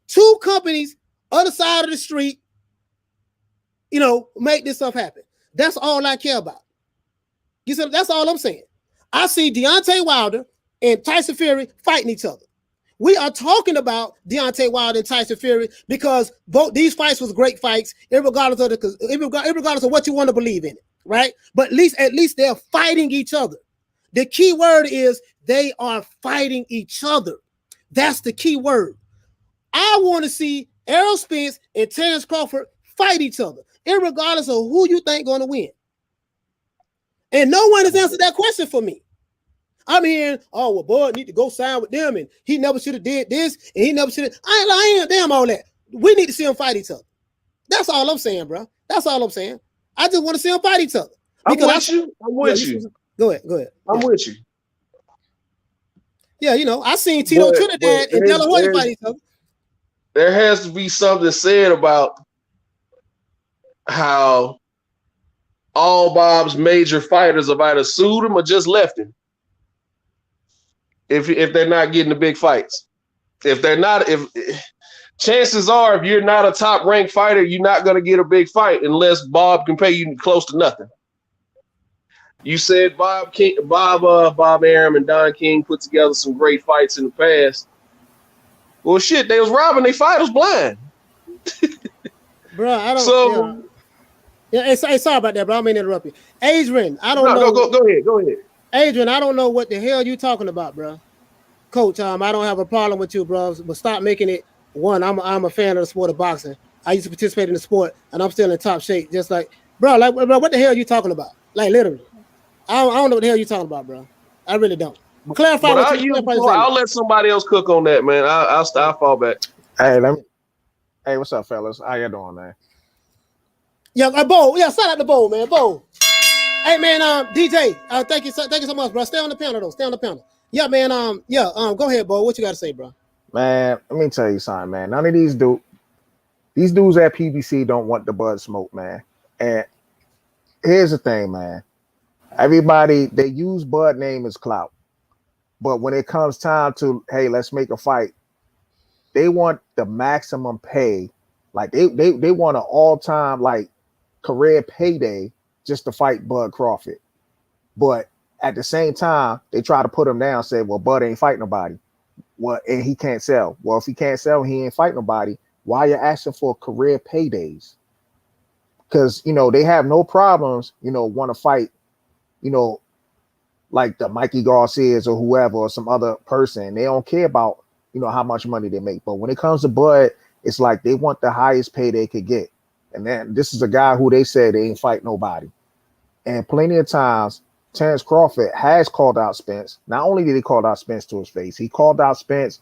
2 companies, other side of the street, make this stuff happen. That's all I care about. You said that's all I'm saying. I see Deontay Wilder and Tyson Fury fighting each other. We are talking about Deontay Wilder and Tyson Fury because both these fights was great fights, regardless of what you want to believe in it, right? But at least they're fighting each other. The key word is they are fighting each other. That's the key word. I want to see Errol Spence and Terrence Crawford fight each other, regardless of who you think going to win. And no one has answered that question for me. I'm hearing, Bud need to go sign with them, and he never should have did this, and he never should have. I ain't damn all that. We need to see them fight each other. That's all I'm saying, bro. That's all I'm saying. I just want to see them fight each other. I'm with you. Go ahead. I'm with you. Yeah, I seen Tito Trinidad and De La Hoya fight each other. There has to be something said about how all Bob's major fighters have either sued him or just left him. If they're not getting the big fights, chances are, if you're not a top ranked fighter, you're not going to get a big fight unless Bob can pay you close to nothing. You said Bob Arum and Don King put together some great fights in the past. Well, shit, they was robbing their fighters blind. Bro, I don't. Yeah, hey, sorry about that, bro. I mean to interrupt you. Adrian, I don't know. Go ahead. Go ahead. Adrian, I don't know what the hell you talking about, bro. Coach, I don't have a problem with you, bro, but stop making it one. I'm a fan of the sport of boxing. I used to participate in the sport, and I'm still in top shape. Just like, bro, what the hell are you talking about? Like, literally, I don't know what the hell you talking about, bro. I really don't. Clarify But what you. I'll let somebody else cook on that, man. I'll fall back. Hey, what's up, fellas? How you doing, man? Yeah, Bo. Yeah, shout out to Bo, man. Bo. Hey, man. DJ. Thank you so much, bro. Stay on the panel, though. Stay on the panel. Yeah, man. Go ahead, Bo. What you got to say, bro? Man, let me tell you something, man. None of these dudes at PBC don't want the bud smoke, man. And here's the thing, man. Everybody, they use Bud name as clout. But when it comes time to, hey, let's make a fight, they want the maximum pay. Like they want an all-time like career payday just to fight Bud Crawford. But at the same time, they try to put him down, say, well, Bud ain't fighting nobody. Well, and he can't sell. Well, if he can't sell, he ain't fighting nobody. Why you asking for career paydays? Because, they have no problems, want to fight, like the Mikey Garcias or whoever or some other person. They don't care about, how much money they make. But when it comes to Bud, it's like they want the highest pay they could get. And then this is a guy who they said they ain't fight nobody. And plenty of times, Terrence Crawford has called out Spence. Not only did he call out Spence to his face, he called out Spence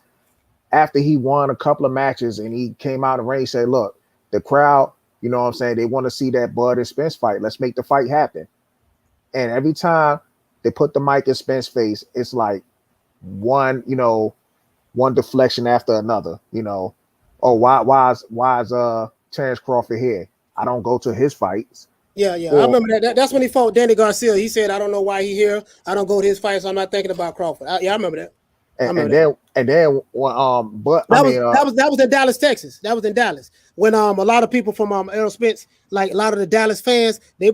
after he won a couple of matches and he came out in the ring and said, look, the crowd, you know what I'm saying, they want to see that Bud and Spence fight. Let's make the fight happen. And every time they put the mic in Spence's face, it's like one deflection after another, Oh, why is Terrence Crawford here? I don't go to his fights. Yeah. I remember that. That's when he fought Danny Garcia. He said, I don't know why he here. I don't go to his fights, so I'm not thinking about Crawford. I remember that. And then that was in Dallas, Texas. That was in Dallas when a lot of people from Errol Spence, like a lot of the Dallas fans, they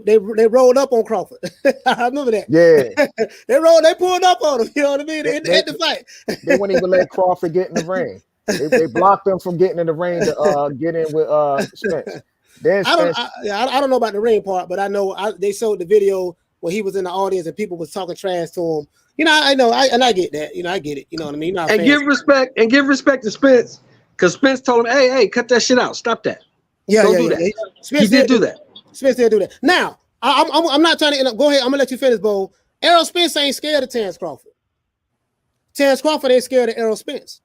rolled up on Crawford. I remember that. Yeah, they pulled up on him. You know what I mean? At the fight, they wouldn't even let Crawford get in the ring. They blocked him from getting in the ring to get in with Spence. I don't know about the ring part, but I know they showed the video where he was in the audience and people was talking trash to him. I know, I get that. I get it. You know what I mean? And give respect to Spence, because Spence told him, "Hey, cut that shit out. Stop that. Don't do that." Yeah. Spence did do that. Spence did do that. Now, I'm not trying to end up. Go ahead. I'm gonna let you finish, Bo. Errol Spence ain't scared of Terrence Crawford. Terrence Crawford ain't scared of Errol Spence.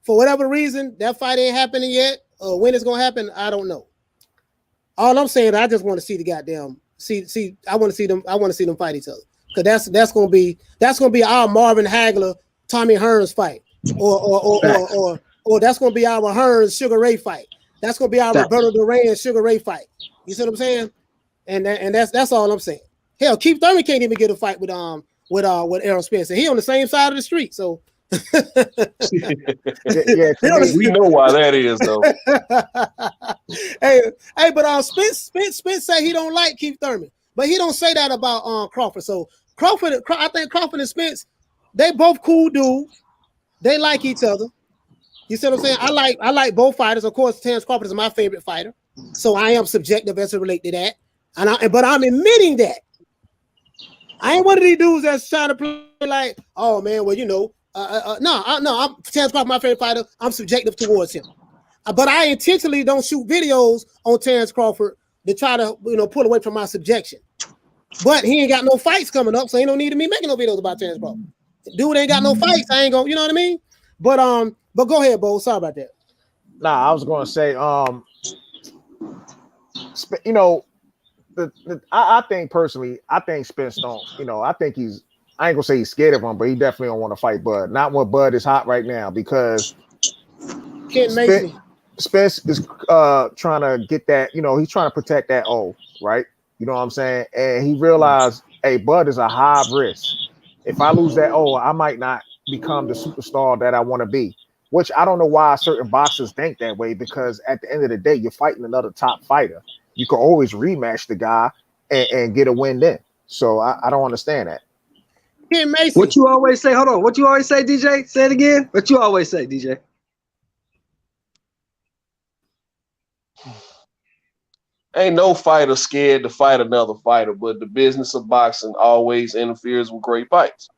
For whatever reason, that fight ain't happening yet. When it's gonna happen, I don't know. All I'm saying, I just want to see the goddamn see. I want to see them. I want to see them fight each other. Because that's gonna be our Marvin Hagler, Tommy Hearns fight, or that's gonna be our Hearns Sugar Ray fight. That's gonna be our Roberto Duran Sugar Ray fight. You see what I'm saying? And that's all I'm saying. Hell, Keith Thurman can't even get a fight with Errol Spence. He on the same side of the street, so. We know why that is, though. hey, but Spence say he don't like Keith Thurman. But he don't say that about Crawford. So I think Crawford and Spence, they both cool dudes. They like each other. You see what I'm saying? I like both fighters. Of course, Terrence Crawford is my favorite fighter. So I am subjective as it relates to that. But I'm admitting that. I ain't one of these dudes that's trying to play like, oh man, well, no, I'm Terrence Crawford, my favorite fighter. I'm subjective towards him. But I intentionally don't shoot videos on Terrence Crawford to try to pull away from my subjection. But he ain't got no fights coming up, so ain't no need of me making no videos about Terrence Crawford. Dude ain't got no fights. I ain't gonna, you know what I mean? But go ahead, Bo. Sorry about that. Nah, I was gonna say, I think personally, I think Spence don't, I think I ain't gonna say he's scared of him, but he definitely don't want to fight Bud. Not when Bud is hot right now, because Spence is trying to get that, he's trying to protect that O, right? You know what I'm saying? And he realized, hey, Bud is a high risk. If I lose that O, I might not become the superstar that I want to be. Which I don't know why certain boxers think that way, because at the end of the day, you're fighting another top fighter. You can always rematch the guy and get a win then. So I don't understand that. Ken Mason. What you always say? Hold on. What you always say, DJ? Say it again. What you always say, DJ? Ain't no fighter scared to fight another fighter, but the business of boxing always interferes with great fights.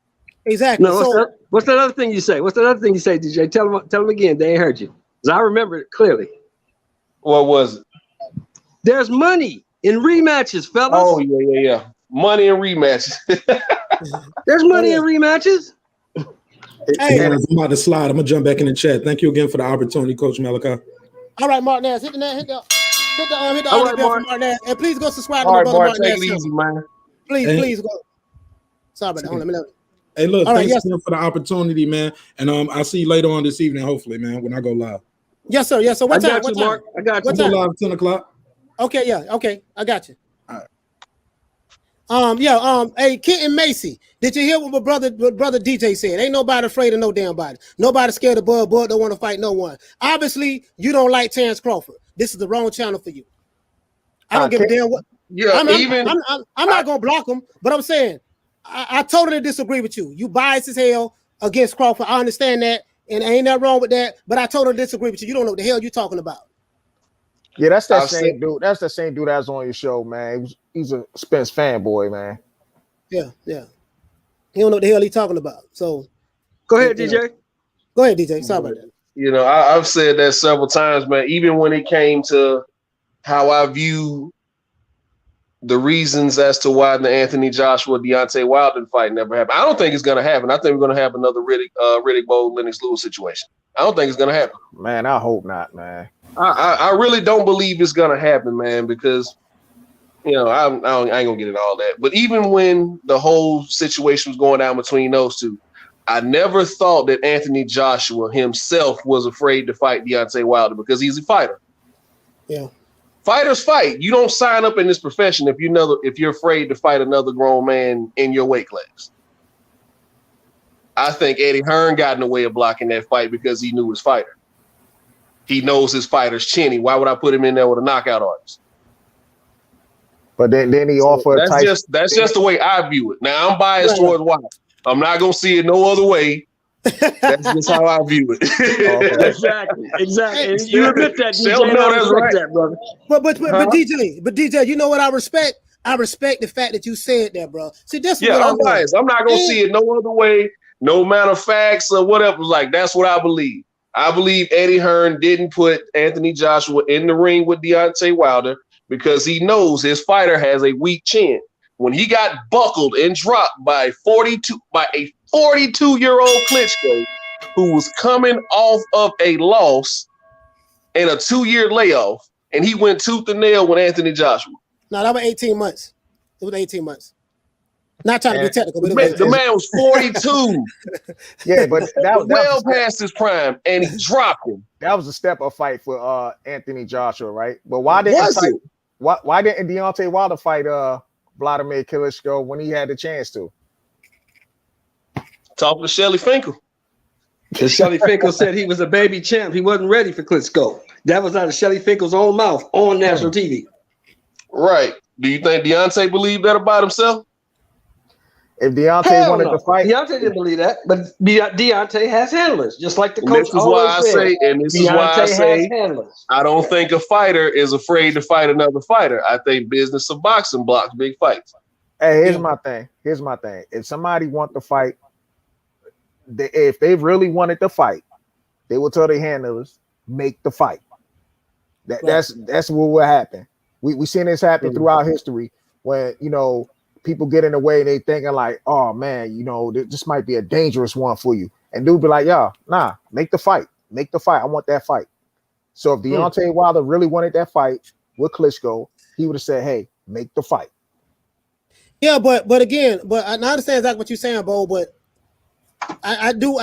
Exactly. No, what's that other thing you say? What's that other thing you say, DJ? Tell them again. They ain't heard you. Because I remember it clearly. What was it? There's money in rematches, fellas. Oh, yeah. Money in rematches. There's money in rematches. Hey, guys, I'm about to slide. I'm going to jump back in the chat. Thank you again for the opportunity, Coach Malachi. All right, Martinez, hit the audio bell for Martinez. And please go subscribe to my brother Martinez. Take it easy, man. Please go. Sorry about that. Let me know. Hey, look, thanks again for the opportunity, man. And I'll see you later on this evening, hopefully, man, when I go live. Yes, sir. What time? What time? Mark. I got you. What time? Live 10 o'clock. Okay, yeah. Okay, I got you. All right. Hey, Kenton Macy, did you hear what my brother DJ said? Ain't nobody afraid of no damn body. Nobody scared of Bud don't want to fight no one. Obviously, you don't like Terrence Crawford. This is the wrong channel for you. I don't give a damn what. Yeah, I'm not gonna block him, but I'm saying I totally disagree with you. You biased as hell against Crawford. I understand that, and ain't nothing wrong with that. But I totally disagree with you. You don't know what the hell you're talking about. Yeah, that's that same dude. That's the same dude that was on your show, man. He's a Spence fanboy, man. Yeah. He don't know what the hell he's talking about. So go ahead, DJ. Go ahead, DJ. Sorry about that. You know, I've said that several times, man. Even when it came to how I view the reasons as to why the Anthony Joshua Deontay Wilder fight never happened. I don't think it's gonna happen. I think we're gonna have another Riddick Bowe Lennox Lewis situation. I don't think it's gonna happen. Man, I hope not, man. I really don't believe it's gonna happen, man, because you know I ain't gonna get into all that. But even when the whole situation was going down between those two, I never thought that Anthony Joshua himself was afraid to fight Deontay Wilder because he's a fighter. Yeah. Fighters fight. You don't sign up in this profession if you're afraid to fight another grown man in your weight class. I think Eddie Hearn got in the way of blocking that fight because he knew his fighter. He knows his fighter's chinny. Why would I put him in there with a knockout artist? But then he offered. That's just the way I view it. Now I'm biased towards Wilder. I'm not gonna see it no other way. That's just how I view it. Okay. Exactly. And you admit that, DJ. No, that's right, that, brother. But DJ, you know what I respect? I respect the fact that you said that, bro. See, this is what I'm biased. I'm not gonna see it no other way, no matter of facts or whatever. Like that's what I believe. I believe Eddie Hearn didn't put Anthony Joshua in the ring with Deontay Wilder because he knows his fighter has a weak chin. When he got buckled and dropped by a 42-year-old Klitschko who was coming off of a loss and a 2-year layoff, and he went tooth and nail with Anthony Joshua. No, that was 18 months. It was 18 months. Not trying to be technical, but the man was 42. Yeah, but that well past his prime, and he dropped him. That was a step-up fight for Anthony Joshua, right? But why didn't Deontay Wilder fight Vladimir Klitschko when he had the chance to? Talk to Shelly Finkel. Because Shelly Finkel said he was a baby champ. He wasn't ready for Klitschko. That was out of Shelly Finkel's own mouth on national TV. Right. Do you think Deontay believed that about himself? If Deontay wanted to fight, Deontay didn't believe that, but Deontay has handlers, just like the coach always said. This is why I say I don't think a fighter is afraid to fight another fighter. I think business of boxing blocks big fights. Hey, here's my thing. If somebody want to fight, if they really wanted to fight, they will tell their handlers, make the fight. That's what will happen. We seen this happen throughout history when, people get in the way and they thinking like, oh man, this might be a dangerous one for you. And dude be like, nah, make the fight. Make the fight. I want that fight. So if Deontay Wilder really wanted that fight with Klitschko, he would have said, hey, make the fight. Yeah, but again, I understand exactly what you're saying, Bo, but I do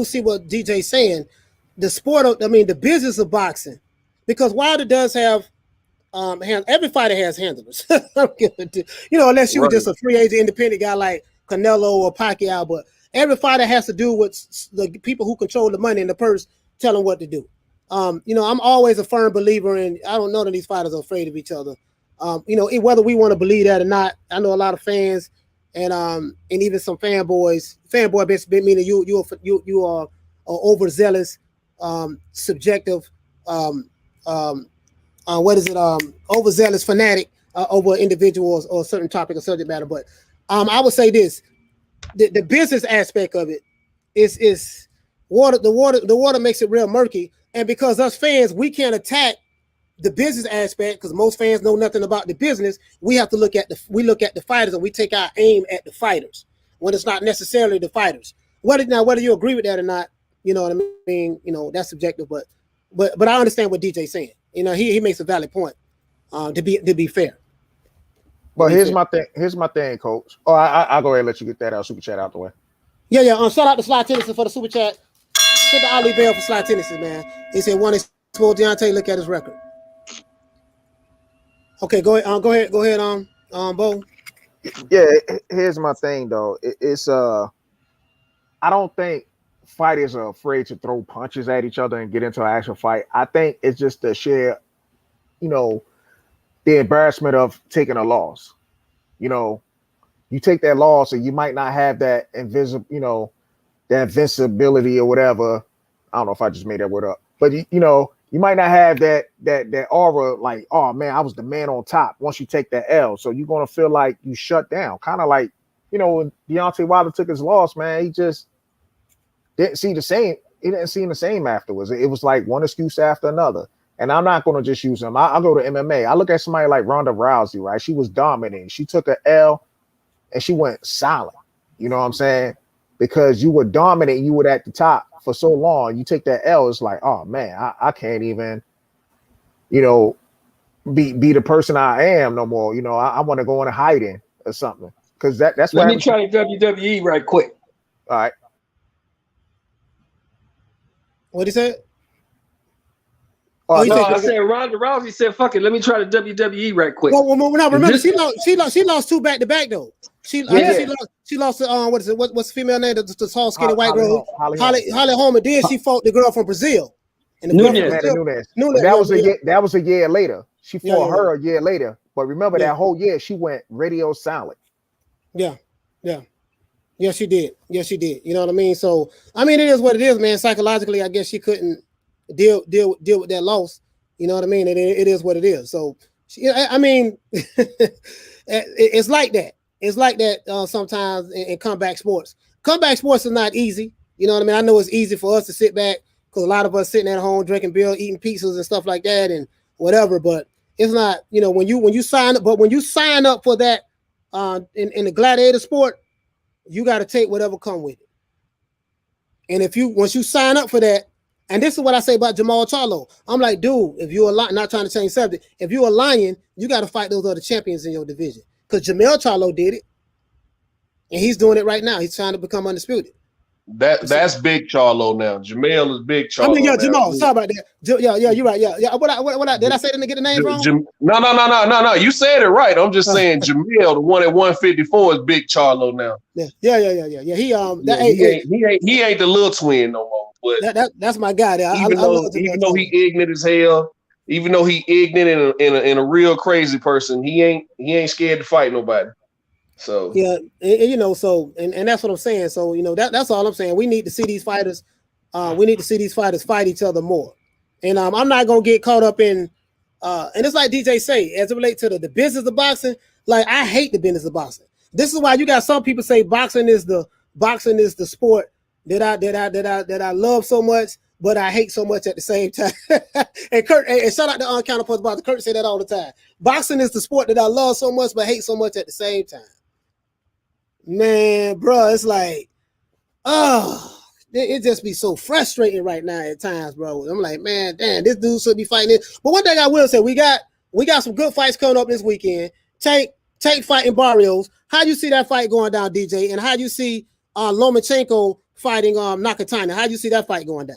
see what DJ's saying. The business of boxing, because Wilder does have every fighter has handlers. Unless you were just a free agent independent guy like Canelo or Pacquiao, but every fighter has to do with the people who control the money and the purse tell them what to do. I'm always a firm believer in, I don't know that these fighters are afraid of each other. Whether we want to believe that or not, I know a lot of fans and even some fanboys, meaning you are overzealous, subjective, overzealous fanatic over individuals or a certain topic or subject matter. But I would say this: the business aspect of it is water. The water makes it real murky, and because us fans, we can't attack the business aspect because most fans know nothing about the business. We have to look at the fighters, and we take our aim at the fighters when it's not necessarily the fighters. Whether you agree with that or not, you know what I mean. You know, that's subjective, but I understand what DJ's saying. You know, he makes a valid point. To be fair. But here's my thing, Coach. Oh, I'll go ahead and let you get that super chat out the way. Yeah. Shout out to Sly Tennyson for the super chat. Hit the Ali Bell for Sly Tennyson, man. He said one exposed Deontay. Look at his record. Okay, go ahead, Bo. Yeah, here's my thing though. It's I don't think fighters are afraid to throw punches at each other and get into an actual fight. I think it's just the sheer, the embarrassment of taking a loss. You take that loss and you might not have that that invincibility or whatever. I don't know if I just made that word up, but you might not have that aura like, oh man, I was the man on top once you take that L. So you're gonna feel like you shut down. Kind of like, when Deontay Wilder took his loss, man, he just didn't see the same. He didn't seem the same afterwards. It was like one excuse after another. And I'm not gonna just use him. I'll go to MMA. I look at somebody like Ronda Rousey, right? She was dominating. She took an L and she went silent. You know what I'm saying? Because you were dominating, you were at the top for so long. You take that L, it's like, oh man, I can't even, be the person I am no more. I want to go into hiding or something. Because that's let me try the WWE right quick. All right. What'd he say? Oh, no, I said Ronda Rousey said, "Fuck it, let me try the WWE right quick." Well, no, remember she lost 2 back-to-back though. She lost to what's the female name? The tall, skinny white girl, Holly Holm. Then she fought the girl from Brazil. And Nunes. That was a year later. She fought her a year later. But remember that whole year she went radio silent. Yeah, she did. You know what I mean? So I mean, it is what it is, man. Psychologically, I guess she couldn't deal with that loss. You know what I mean? It is what it is. So I mean, it's like that. It's like that sometimes in comeback sports. Comeback sports is not easy. You know what I mean? I know it's easy for us to sit back because a lot of us sitting at home drinking beer, eating pizzas and stuff like that and whatever. But it's not, when you sign up. But when you sign up for that in the gladiator sport, you got to take whatever come with it. And once you sign up for that, and this is what I say about Jamal Charlo. I'm like, dude, if you're not trying to change subject, if you're a lion, you got to fight those other champions in your division. Because Jamel Charlo did it, and he's doing it right now. He's trying to become undisputed. That's Big Charlo now. Jamel is Big Charlo. I mean, Jamal. Sorry about that. Yeah, you're right. Yeah. What did I say? Didn't get the name wrong? No. You said it right. I'm just saying Jamel, the one at 154, is Big Charlo now. Yeah. He ain't the little twin no more. But that's my guy. Even though he ignorant as hell, even though he ignorant and a real crazy person, he ain't scared to fight nobody. So yeah, and that's what I'm saying. So that's all I'm saying. We need to see these fighters. We need to see these fighters fight each other more. And I'm not gonna get caught up in. And it's like DJ say, as it relates to the business of boxing. Like I hate the business of boxing. This is why you got some people say boxing is the sport that I love so much, but I hate so much at the same time. And Kurt, and shout out to Counterpoint about the Kurt say that all the time. Boxing is the sport that I love so much, but hate so much at the same time. Man, bro, it's like, it just be so frustrating right now at times, bro. I'm like, man, damn, this dude should be fighting this. But one thing I will say, we got some good fights coming up this weekend. Take fighting Barrios. How you see that fight going down, DJ? And how you see Lomachenko fighting Nakatani? How you see that fight going down?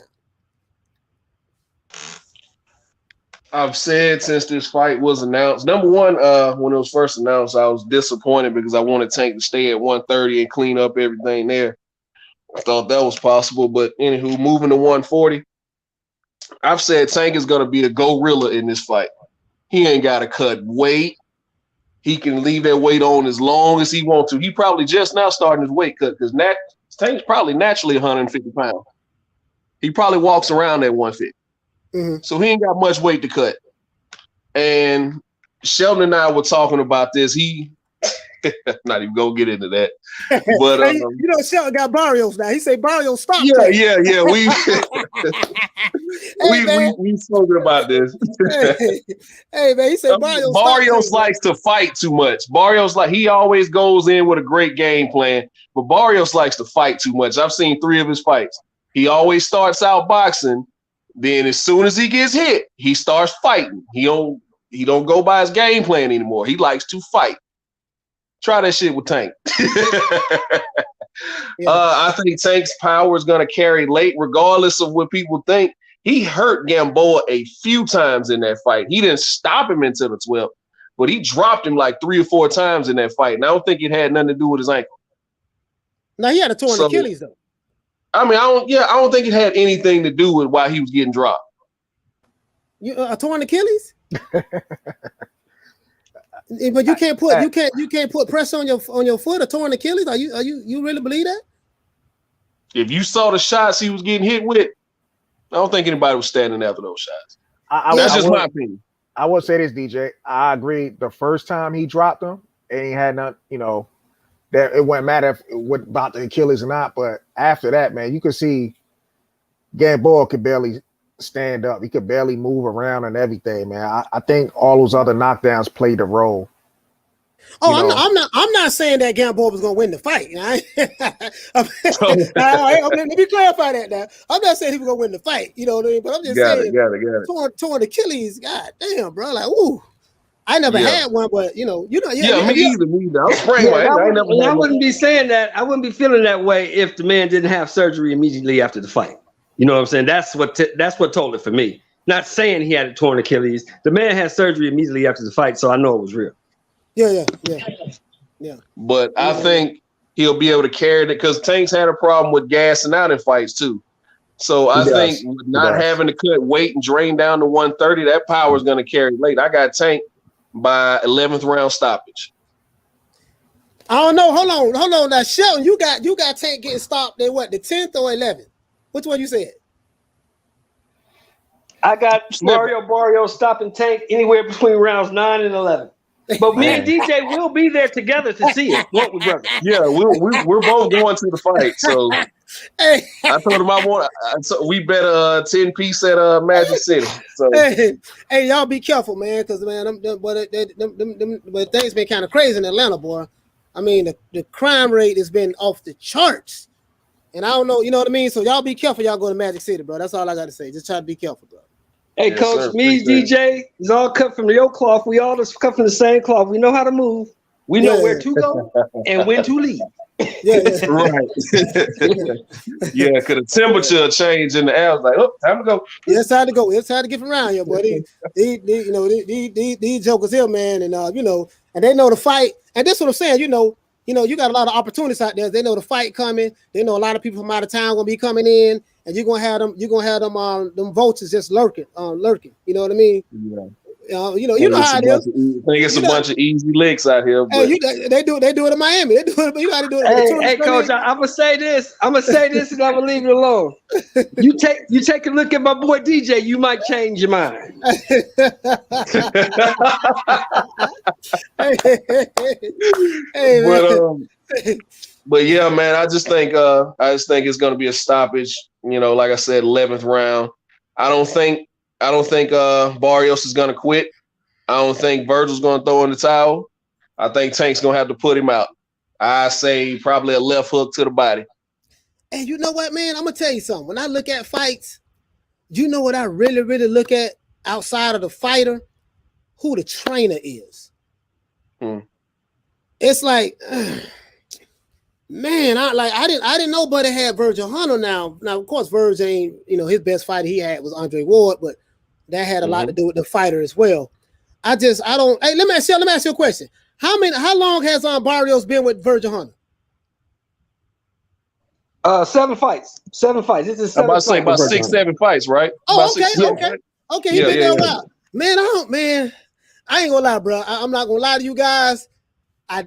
I've said since this fight was announced, number one, when it was first announced, I was disappointed because I wanted Tank to stay at 130 and clean up everything there. I thought that was possible, but anywho, moving to 140, I've said Tank is going to be a gorilla in this fight. He ain't got to cut weight. He can leave that weight on as long as he wants to. He probably just now starting his weight cut because Tank's probably naturally 150 pounds. He probably walks around at 150. Mm-hmm. So he ain't got much weight to cut. And Sheldon and I were talking about this. He not even gonna get into that. But hey, you know, Sheldon got Barrios now. He say Barrios stop. Yeah. We we spoken about this. hey man, he said Barrios likes to fight too much. Barrios he always goes in with a great game plan, but Barrios likes to fight too much. I've seen 3 of his fights. He always starts out boxing, then as soon as he gets hit, he starts fighting. He don't go by his game plan anymore. He likes to fight. Try that shit with Tank. I think Tank's power is going to carry late, regardless of what people think. He hurt Gamboa a few times in that fight. He didn't stop him until the 12th, but he dropped him like 3 or 4 times in that fight. And I don't think it had nothing to do with his ankle. No, he had a torn Achilles though. I mean, I don't think it had anything to do with why he was getting dropped. A torn Achilles? But you can't put pressure on your foot, a torn Achilles. Are you really believe that? If you saw the shots he was getting hit with, I don't think anybody was standing after those shots. That's just my opinion. I will say this, DJ. I agree. The first time he dropped him, and he had none, that it wouldn't matter if what about the Achilles or not. But after that, man, you could see Gamboa could barely stand up. He could barely move around and everything, man. I think all those other knockdowns played a role. I'm not saying that Gamboa was gonna win the fight. Let me clarify that now. I'm not saying he was gonna win the fight, you know what I mean? But I'm just saying torn Achilles, god damn, bro. Like, ooh. I never had one, but me either. I wouldn't be saying that. I wouldn't be feeling that way if the man didn't have surgery immediately after the fight. You know what I'm saying? That's what told it for me. Not saying he had a torn Achilles. The man had surgery immediately after the fight, so I know it was real. Yeah. But I think he'll be able to carry it because Tank's had a problem with gassing out in fights too. So I think not having to cut weight and drain down to 130, that power is going to carry late. I got Tank by 11th round stoppage. I don't know. Hold on. Now, Sheldon, you got Tank getting stopped at what, the 10th or 11th? Which one you said? I got Mario Barrios stopping Tank anywhere between rounds 9 and 11. But me and DJ will be there together to see it, won't we, brother? Yeah, we're both going to the fight. So I told him so we bet 10 piece at Magic City. So hey, y'all be careful, man, because man, but things been kind of crazy in Atlanta, boy. I mean, the crime rate has been off the charts, and I don't know, you know what I mean. So y'all be careful. Y'all go to Magic City, bro. That's all I got to say. Just try to be careful, bro. Hey, yes, Coach, me, DJ, is all cut from your cloth. We all just cut from the same cloth. We know how to move. We know where to go and when to leave. Right. Yeah, because the temperature change in the air. Like, oh, time to go. Yeah, it's time to go. It's time to get around here, buddy. These jokers here, man, and and they know the fight. And that's what I'm saying. You got a lot of opportunities out there. They know the fight coming. They know a lot of people from out of town gonna be coming in. And you're gonna have them vultures just lurking. You know what I mean? Yeah. You know how it is. I think it's a bunch of easy licks out here. But hey, they do it in Miami. They do it, but you gotta do it. Hey, Coach, I'm gonna say this, and I'm gonna leave it alone. You take a look at my boy DJ, you might change your mind. But yeah, man, I just think it's gonna be a stoppage. Like I said, 11th round. I don't think Barrios is gonna quit. I don't think Virgil's gonna throw in the towel. I think Tank's gonna have to put him out. I say probably a left hook to the body. Hey, you know what, man? I'm gonna tell you something. When I look at fights, you know what I really, really look at outside of the fighter? Who the trainer is. It's like. Man, I didn't know Buddy had Virgil Hunter now. Now, of course, Virgil ain't, his best fighter he had was Andre Ward, but that had a lot to do with the fighter as well. Hey, let me ask you a question. How long has Barrios been with Virgil Hunter? 7 fights. 7 fights. This is 7 fights. About 6-7 fights, right? Oh, okay. He been there a while. Man, I ain't gonna lie, bro. I'm not gonna lie to you guys. I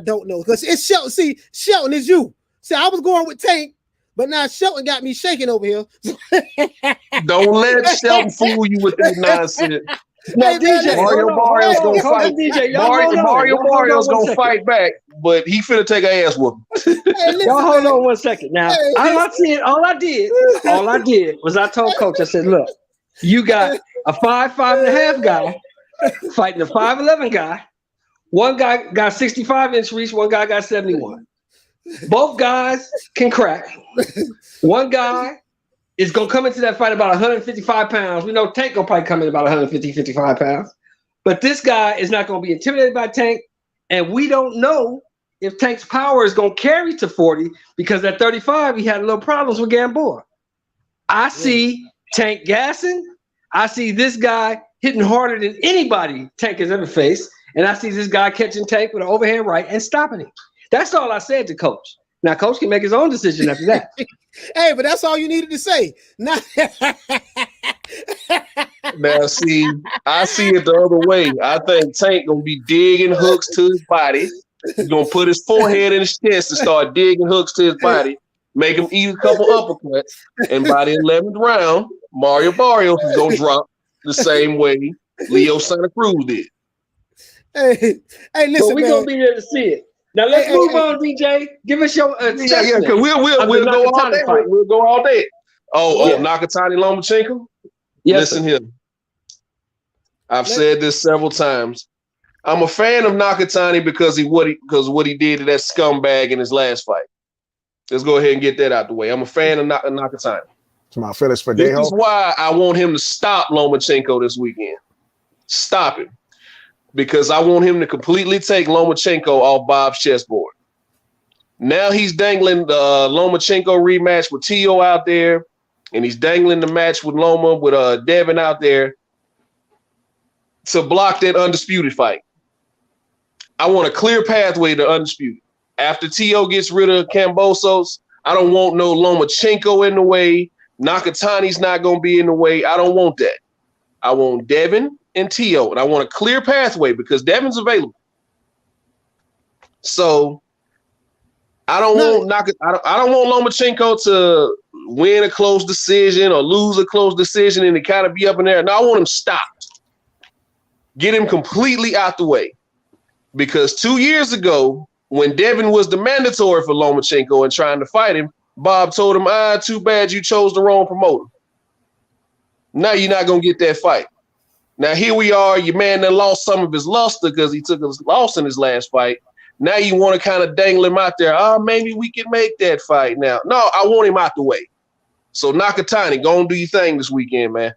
don't know because it's Shelton. See, Shelton is you. See, I was going with Tank, but now Shelton got me shaking over here. Don't let Shelton fool you with that nonsense. Now, man, DJ, Mario Barrios hold gonna fight. on, DJ, y'all hold on. Mario Y'all hold Barrios on one gonna second. fight back, but he finna take an ass whooping. Hey, listen, Y'all hold man. on 1 second. Now, Hey. all I did was I told Coach, I said, look, you got a 5'5.5" guy fighting a 5'11" guy. One guy got 65-inch reach, one guy got 71. Both guys can crack. One guy is going to come into that fight about 155 pounds. We know Tank will probably come in about 150, 55 pounds. But this guy is not going to be intimidated by Tank. And we don't know if Tank's power is going to carry to 40 because at 35, he had a little problems with Gamboa. I see Tank gassing. I see this guy hitting harder than anybody Tank has ever faced. And I see this guy catching Tank with an overhand right and stopping him. That's all I said to Coach. Now, Coach can make his own decision after that. Hey, but that's all you needed to say. Now, see, I see it the other way. I think Tank gonna be digging hooks to his body. He's gonna put his forehead in his chest and start digging hooks to his body, make him eat a couple uppercuts, and by the 11th round, Mario Barrios is gonna drop the same way Leo Santa Cruz did. Hey, listen, but we're gonna be there to see it. Now let's move on, DJ. Give us your because we'll go all day. We'll go all day. Nakatani Lomachenko. Yes, listen here. I've said this several times. I'm a fan of Nakatani because what he did to that scumbag in his last fight. Let's go ahead and get that out the way. I'm a fan of Nakatani. It's my Phyllis for This is why I want him to stop Lomachenko this weekend. Stop it. Because I want him to completely take Lomachenko off Bob's chessboard. Now he's dangling the Lomachenko rematch with Tio out there, and he's dangling the match with Loma with Devin out there to block that undisputed fight. I want a clear pathway to undisputed. After Tio gets rid of Kambosos, I don't want no Lomachenko in the way. Nakatani's not going to be in the way. I don't want that. I want Devin and Tio, and I want a clear pathway because Devin's available. So I don't want Lomachenko to win a close decision or lose a close decision and to kind of be up in there. No, I want him stopped. Get him completely out the way. Because 2 years ago, when Devin was the mandatory for Lomachenko and trying to fight him, Bob told him, too bad you chose the wrong promoter. Now you're not going to get that fight. Now here we are, your man that lost some of his luster because he took a loss in his last fight. Now you want to kind of dangle him out there. Maybe we can make that fight now. No, I want him out the way. So Nakatani, go and do your thing this weekend, man.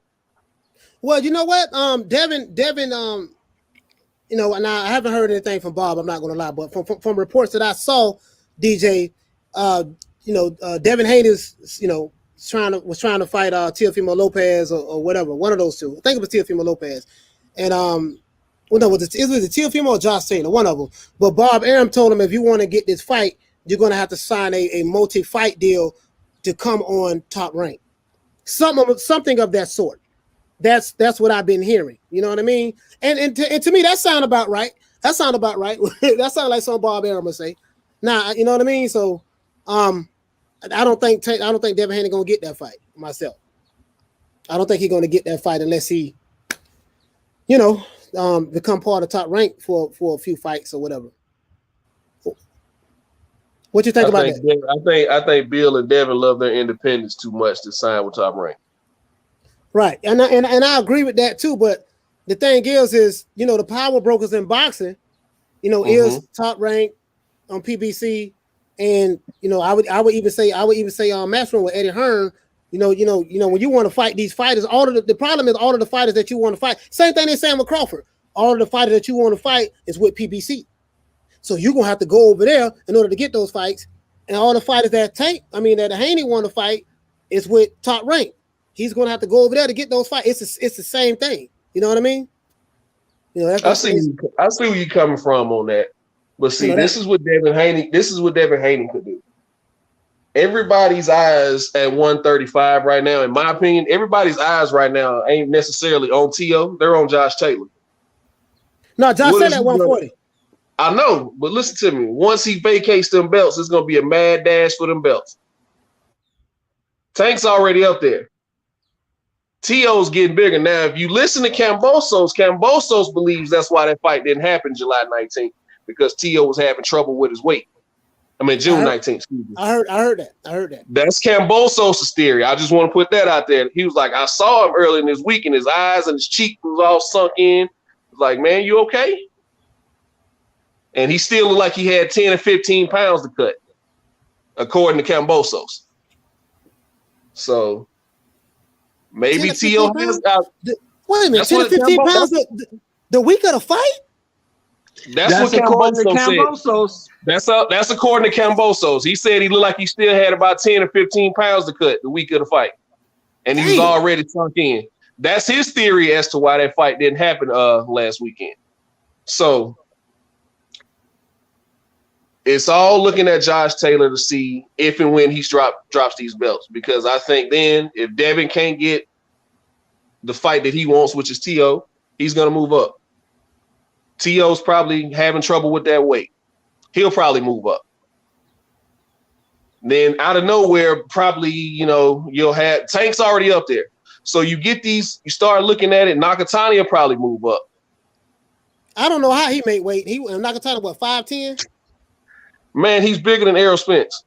Well, you know what? Devin, you know, and I haven't heard anything from Bob, I'm not going to lie, but from reports that I saw, DJ, Devin Haney is, was trying to fight Teofimo Lopez or whatever, one of those two. I think it was Teofimo Lopez. And was it Teofimo or Josh Taylor, one of them. But Bob Arum told him if you want to get this fight, you're going to have to sign a multi-fight deal to come on Top Rank. Something of that sort. That's what I've been hearing. You know what I mean? And to me, that sound about right. That sound like something Bob Arum would say. Nah, you know what I mean? So I don't think Devin Haney gonna get that fight myself. I don't think he's gonna get that fight unless he, become part of Top Rank for a few fights or whatever. What you think about that? I think Bill and Devin love their independence too much to sign with Top Rank. Right, and I agree with that too. But the thing is the power brokers in boxing, is Top Rank on PBC. And I would even say Matchroom with Eddie Hearn. When you want to fight these fighters, the problem is all of the fighters that you want to fight. Same thing they're saying with Crawford. All of the fighters that you want to fight is with PBC. So you're gonna have to go over there in order to get those fights. And all the fighters that Haney want to fight is with Top Rank. He's gonna have to go over there to get those fights. It's the same thing. You know what I mean? I see where you're coming from on that. But see, this is what Devin Haney could do. Everybody's eyes at 135 right now, in my opinion, everybody's eyes right now ain't necessarily on T.O. They're on Josh Taylor. No, Josh Taylor at 140. I know, but listen to me. Once he vacates them belts, it's going to be a mad dash for them belts. Tank's already up there. T.O.'s getting bigger. Now, if you listen to Kambosos believes that's why that fight didn't happen July 19th, because T.O. was having trouble with his weight. I mean, June 19th. Excuse me. I heard that. That's Kambosos' theory. I just want to put that out there. He was like, I saw him early in this week, and his eyes and his cheek was all sunk in. I was like, man, you okay? And he still looked like he had 10 or 15 pounds to cut, according to Kambosos. So maybe T.O. has out. Wait a minute, 10 to 15 pounds the week of the fight? That's what Kambosos said. That's according to Kambosos. He said he looked like he still had about 10 or 15 pounds to cut the week of the fight. And he was already sunk in. That's his theory as to why that fight didn't happen last weekend. So it's all looking at Josh Taylor to see if and when he drops these belts. Because I think then if Devin can't get the fight that he wants, which is T.O., he's going to move up. T.O.'s probably having trouble with that weight. He'll probably move up. Then out of nowhere, probably, you'll have Tank's already up there. So you get these, you start looking at it, Nakatani will probably move up. I don't know how he made weight. Nakatani, what, 5'10"? Man, he's bigger than Errol Spence.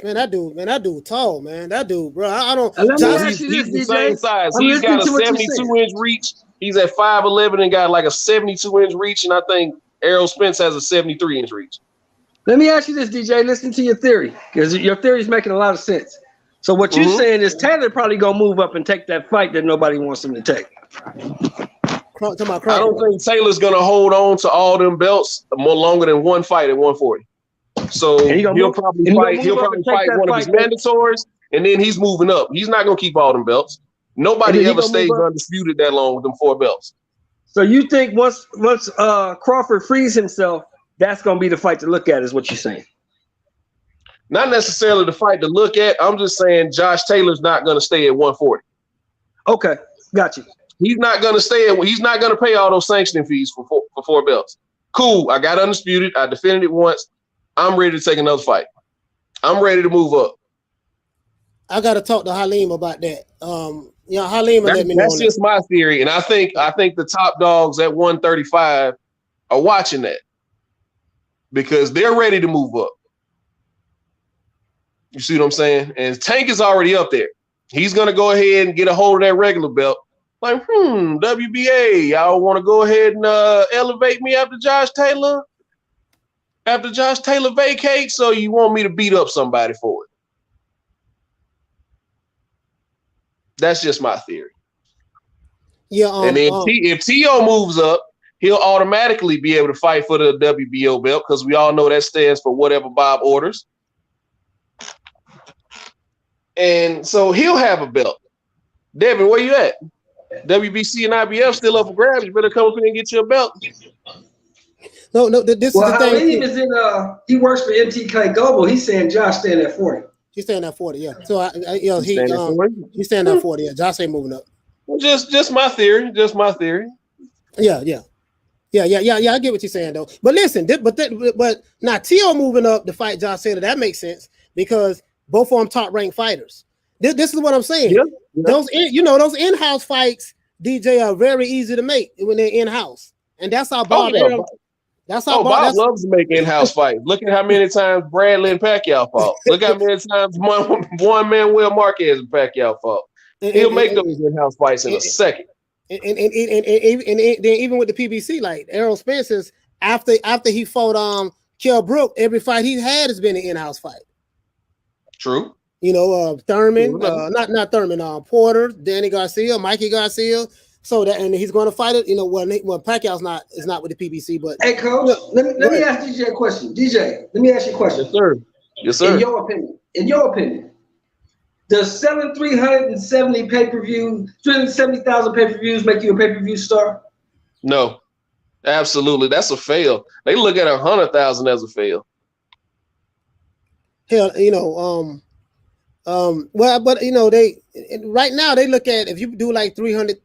Man, that dude tall, man. That dude, bro. I don't. He's the same size. He's got a 72-inch reach. He's at 5'11" and got like a 72-inch reach, and I think Errol Spence has a 73-inch reach. Let me ask you this, DJ. Listen to your theory, because your theory is making a lot of sense. So what you're saying is Taylor probably gonna move up and take that fight that nobody wants him to take. I don't think Taylor's gonna hold on to all them belts more longer than one fight at 140. So he'll probably fight one of his mandatories, and then he's moving up. He's not gonna keep all them belts. Nobody ever stays undisputed that long with them 4 belts. So you think once Crawford frees himself, that's gonna be the fight to look at, is what you're saying? Not necessarily the fight to look at. I'm just saying Josh Taylor's not gonna stay at 140. Okay, got you. He's not gonna he's not gonna pay all those sanctioning fees for 4 belts. Cool. I got undisputed. I defended it once. I'm ready to take another fight. I'm ready to move up. I got to talk to Halim about that. Halim will let me know. That's just my theory, and I think the top dogs at 135 are watching that because they're ready to move up. You see what I'm saying? And Tank is already up there. He's gonna go ahead and get a hold of that regular belt. Like, WBA, y'all want to go ahead and elevate me after Josh Taylor? After Josh Taylor vacates, so you want me to beat up somebody for it? That's just my theory. Yeah. And then if T.O. moves up, he'll automatically be able to fight for the WBO belt because we all know that stands for whatever Bob orders. And so he'll have a belt. Devin, where you at? WBC and IBF still up for grabs. You better come up here and get your belt. No, this is the thing. Halim is he works for MTK Global. He's saying Josh staying at 40. He's staying at 40, yeah. So he's staying at 40. Yeah, Josh ain't moving up. Well, just my theory. Just my theory. Yeah. I get what you're saying though. But listen, but now T.O. moving up to fight Josh Taylor, that makes sense because both of them top ranked fighters. This is what I'm saying. Yeah. Those in-house fights, DJ, are very easy to make when they're in-house, and that's how Bob. Bob loves to make in-house fights. Look at how many times Bradley and Pacquiao fought. Look how many times one Manuel Marquez and Pacquiao fought. He'll make those in-house fights in a second. And even with the PBC, like Errol Spence's, after he fought Kell Brook, every fight he's had has been an in-house fight. True. Thurman, not Thurman, Porter, Danny Garcia, Mikey Garcia. So that, and he's going to fight it. When Pacquiao's not with the PBC, but hey, coach, let me ask DJ a question. DJ, let me ask you a question. Yes, sir. In your opinion, does selling 370,000 pay-per-views make you a pay-per-view star? No, absolutely. That's a fail. They look at 100,000 as a fail. Hell, they right now they look at, if you do like 300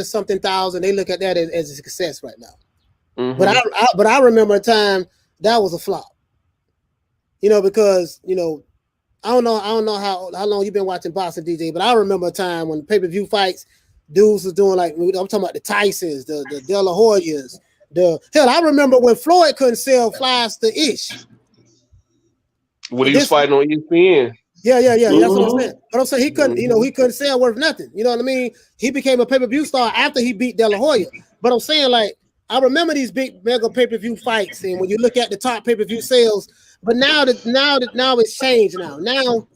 something thousand, they look at that as a success right now. Mm-hmm. But I remember a time that was a flop. Because I don't know how long you've been watching boxing, DJ, but I remember a time when pay-per-view fights, dudes was doing like, I'm talking about the Tysons, the De La Hoyas, hell, I remember when Floyd couldn't sell flies to Ish. When he was fighting on ESPN. Yeah. That's what I'm saying. But I'm saying he couldn't, he couldn't sell worth nothing. You know what I mean? He became a pay-per-view star after he beat De La Hoya. But I'm saying, like, I remember these big mega pay-per-view fights, and when you look at the top pay-per-view sales, but now it's changed now. Now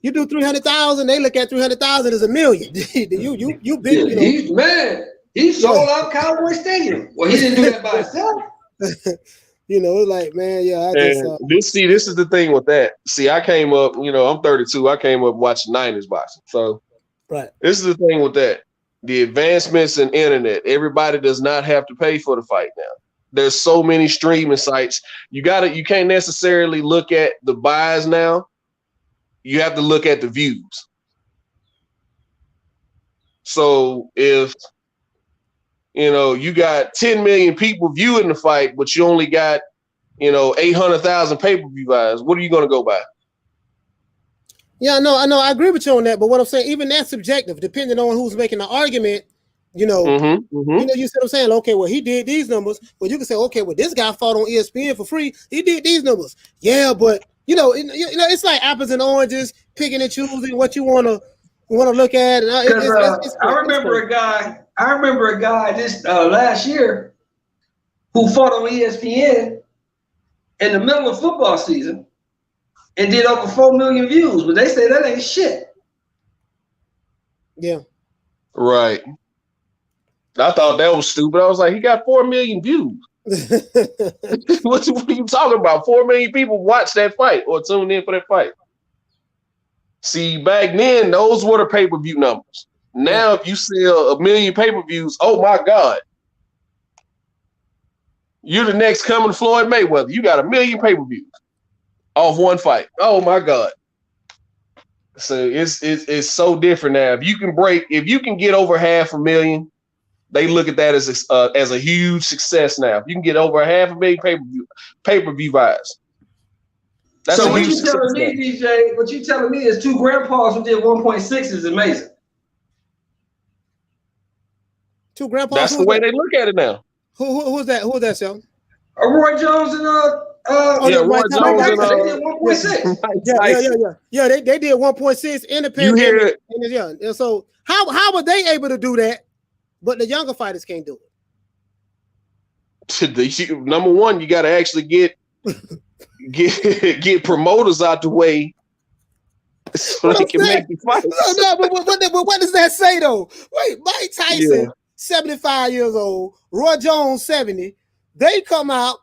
you do 300,000, they look at 300,000 as $1 million. you big, he sold out Cowboy Stadium. Well, he didn't do that by himself. It's like, man, yeah. This is the thing with that. See, I came up, I'm 32. I came up watching Niners boxing. So right. This is the thing with that. The advancements in internet, everybody does not have to pay for the fight now. There's so many streaming sites. You can't necessarily look at the buys now. You have to look at the views. So if you got 10 million people viewing the fight, but you only got 800,000 pay-per-view buys, what are you going to go by? Yeah, I know, I agree with you on that. But what I'm saying, even that's subjective, depending on who's making the argument. You see what I'm saying? Okay, well, he did these numbers, but you can say, okay, well, this guy fought on ESPN for free. He did these numbers. Yeah, but it's like apples and oranges, picking and choosing what you want to look at. And I remember a guy this last year who fought on ESPN in the middle of football season and did over 4 million views, but they say that ain't shit. Yeah. Right. I thought that was stupid. I was like, he got 4 million views. What are you talking about? 4 million people watched that fight or tuned in for that fight. See, back then, those were the pay-per-view numbers. Now, if you sell 1 million pay-per-views, oh my God. You're the next coming Floyd Mayweather. You got 1 million pay-per-views off one fight. Oh my God. So it's so different now. If you can get over 500,000, they look at that as a huge success now. If you can get over 500,000 pay-per-view buys. So what you telling me, DJ? What you telling me is 2 grandpas who did 1.6 is amazing. 2 grandpas. That's the way they look at it now. Who's that? Who's that, Sal? Roy Jones and Roy Jones and they did 1.6. Yeah, they did 1.6 independent. You hear it? And so how were they able to do that, but the younger fighters can't do it? Number one, you got to actually get promoters out the way so they can make the fights. No, but what does that say though? Wait, Mike Tyson, 75 years old, Roy Jones, 70. They come out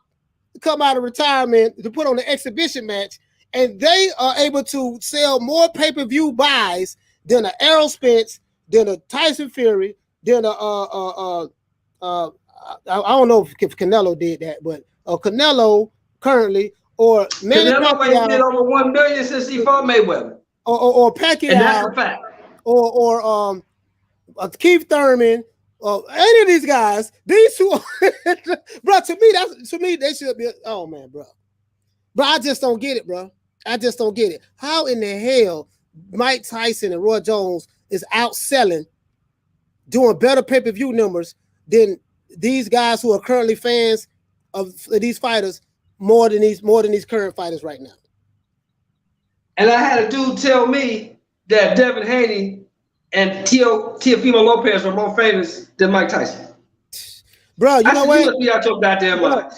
of retirement to put on an exhibition match, and they are able to sell more pay-per-view buys than an Errol Spence, than a Tyson Fury, than a I don't know if Canelo did that, but Canelo currently, or Manny Pacquiao did over 1 million since he fought Mayweather, or Pacquiao, and that's a fact. Or Keith Thurman. Any of these guys, these two, bro. To me, they should be. Oh man, bro. I just don't get it, bro. I just don't get it. How in the hell Mike Tyson and Roy Jones is outselling, doing better pay-per-view numbers than these guys who are currently fans of these fighters more than these current fighters right now? And I had a dude tell me that Devin Haney and Teofimo Lopez are more famous than Mike Tyson. Bro, you know what? You must be out your goddamn mind.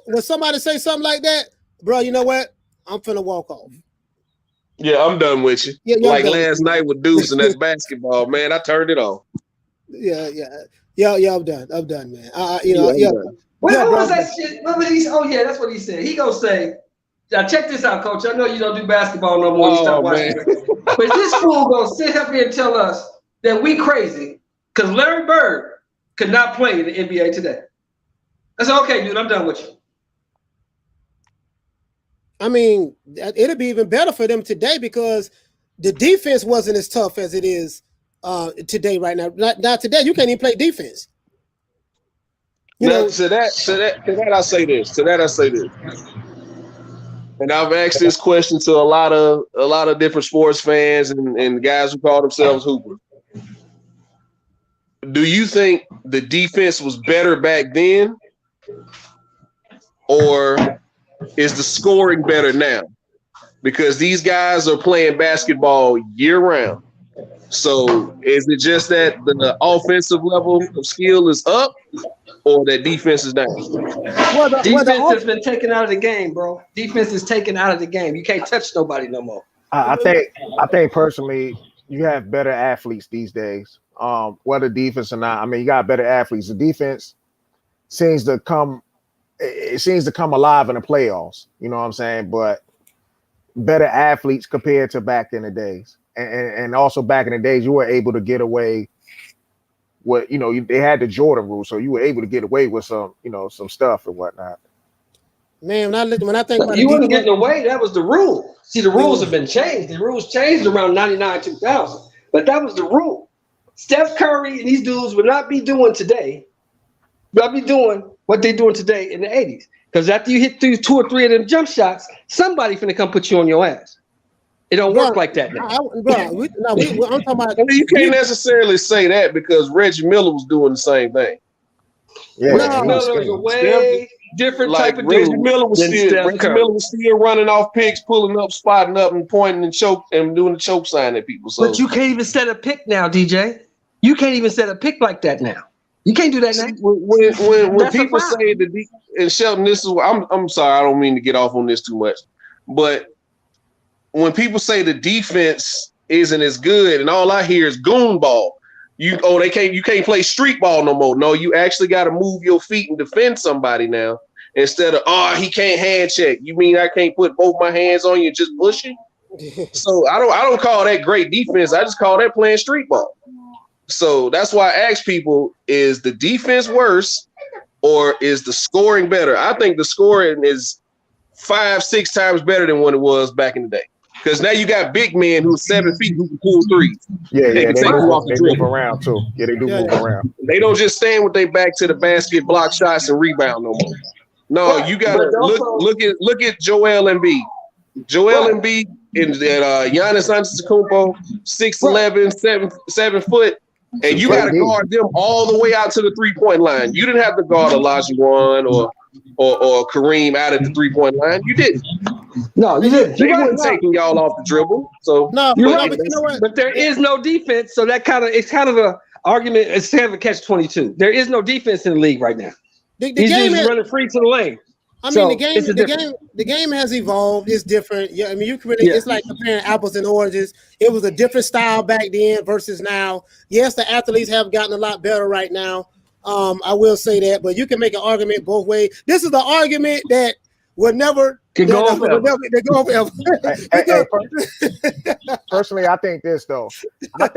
When somebody say something like that, bro, you know what? I'm finna walk off. Yeah, I'm done with you. Yeah, like last night with Deuce and that's basketball, man. I turned it off. Yeah. I'm done, man. What was that shit? That's what he said. He gonna say, now check this out, coach. I know you don't do basketball no more. You stop watching. But this fool gonna sit up here and tell us that we crazy because Larry Bird could not play in the NBA today. I said, okay, dude, I'm done with you. I mean, it'll be even better for them today because the defense wasn't as tough as it is today right now. Not today. You can't even play defense. To that I say this. And I've asked this question to a lot of different sports fans and guys who call themselves hoopers. Do you think the defense was better back then, or is the scoring better now? Because these guys are playing basketball year round. So is it just that the offensive level of skill is up, or that defense is down? Defense has been taken out of the game, bro. Defense is taken out of the game. You can't touch nobody no more. I think personally, you have better athletes these days. Whether defense or not, I mean, you got better athletes. The defense seems to come alive in the playoffs. You know what I'm saying? But better athletes compared to back in the days, and also back in the days, you were able to get away with, they had the Jordan rule, so you were able to get away with some stuff and whatnot. Man, when I think about you wasn't getting away, that was the rule. See, the rules have been changed. The rules changed around 99, 2000, but that was the rule. Steph Curry and these dudes would not be doing today. Not be doing what they're doing today in the 80s. Because after you hit through 2 or 3 of them jump shots, somebody finna come put you on your ass. It don't work like that now. I'm talking about. You can't necessarily say that because Reggie Miller was doing the same thing. Yeah, Reggie Miller was a way different type of dude. Reggie Miller was still running off picks, pulling up, spotting up, and pointing and doing the choke sign at people. So. But you can't even set a pick now, DJ. You can't even set a pick like that now. You can't do that now. When people say and Shelton, this is I'm sorry, I don't mean to get off on this too much, but when people say the defense isn't as good, and all I hear is goon ball, you can't play street ball no more. No, you actually got to move your feet and defend somebody now instead of he can't hand check. You mean I can't put both my hands on you and just push you? So I don't call that great defense. I just call that playing street ball. So that's why I ask people: is the defense worse, or is the scoring better? I think the scoring is 5-6 times better than what it was back in the day. Because now you got big men who's 7 feet who can pull threes. They move around too. Yeah, they do move around. They don't just stand with their back to the basket, block shots, and rebound no more. No, you gotta look at Joel Embiid. Joel Embiid and Giannis Antetokounmpo, 6'11", 7 foot. And you got to guard them all the way out to the 3-point line. You didn't have to guard Olajuwon or Kareem out at the 3-point line. You didn't. No, you didn't. They weren't taking y'all off the dribble. So you're right. But you know what? But there is no defense. So it's kind of an argument. It's kind of a catch-22. There is no defense in the league right now. These dudes running free to the lane. I mean, the game has evolved. It's different. Yeah, I mean, you can really. It's like comparing apples and oranges. It was a different style back then versus now. Yes, the athletes have gotten a lot better right now. I will say that, but you can make an argument both ways. This is the argument that would never go over. Personally, I think this though. I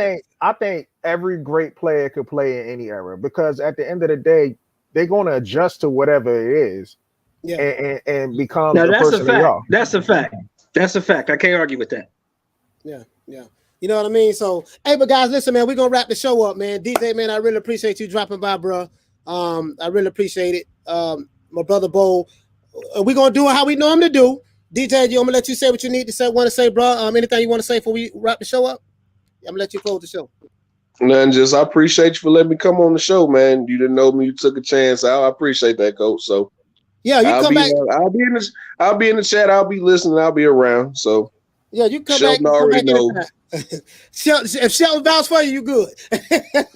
think every great player could play in any era because at the end of the day, they're going to adjust to whatever it is. Yeah, and become the person they are. That's a fact. That's a fact. I can't argue with that. Yeah. You know what I mean? So, hey, but guys, listen, man, we're gonna wrap the show up, man. DJ, man, I really appreciate you dropping by, bro. I really appreciate it. My brother Bo, we're gonna do it how we normally do. DJ, I'm gonna let you say what you need to say, want to say, bro. Anything you want to say before we wrap the show up? I'm gonna let you close the show. Nothing, just I appreciate you for letting me come on the show, man. You didn't know me, you took a chance. I appreciate that, Coach. So. Yeah, you come back. I'll be in the chat. I'll be listening. I'll be around. So yeah, you come Shelton back. Already knows. If Shelton vouch for you good.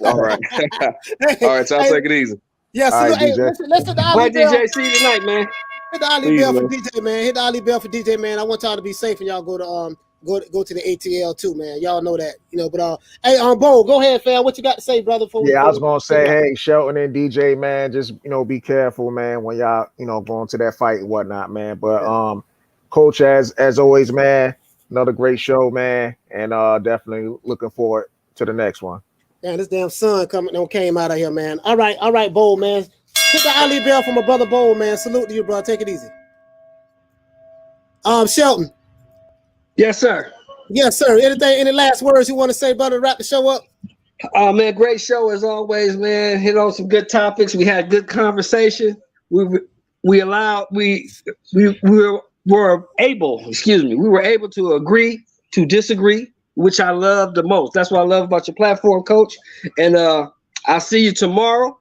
All right. All right. So I'll take it easy. Yeah. So right, DJ. Let's hit the Ali bell. DJ, see you tonight, man. Hit the Ali bell for DJ, man. Hit the Ali bell for DJ, man. I want y'all to be safe and y'all go to the ATL too, man. Y'all know that, But hey, Bo, go ahead, fam. What you got to say, brother? I was gonna say, hey, Shelton and DJ, man, just be careful, man, when y'all going to that fight and whatnot, man. But Coach, as always, man, another great show, man, and definitely looking forward to the next one. Man, this damn sun came out of here, man. All right, Bo, man. Hit the Ali bell for my brother Bo, man. Salute to you, bro. Take it easy. Shelton. Yes, sir. Yes, sir. Any last words you want to say, brother, to wrap the show up? Oh, man, great show as always, man. Hit on some good topics. We had good conversation. We were were able to agree to disagree, which I love the most. That's what I love about your platform, Coach. And I'll see you tomorrow.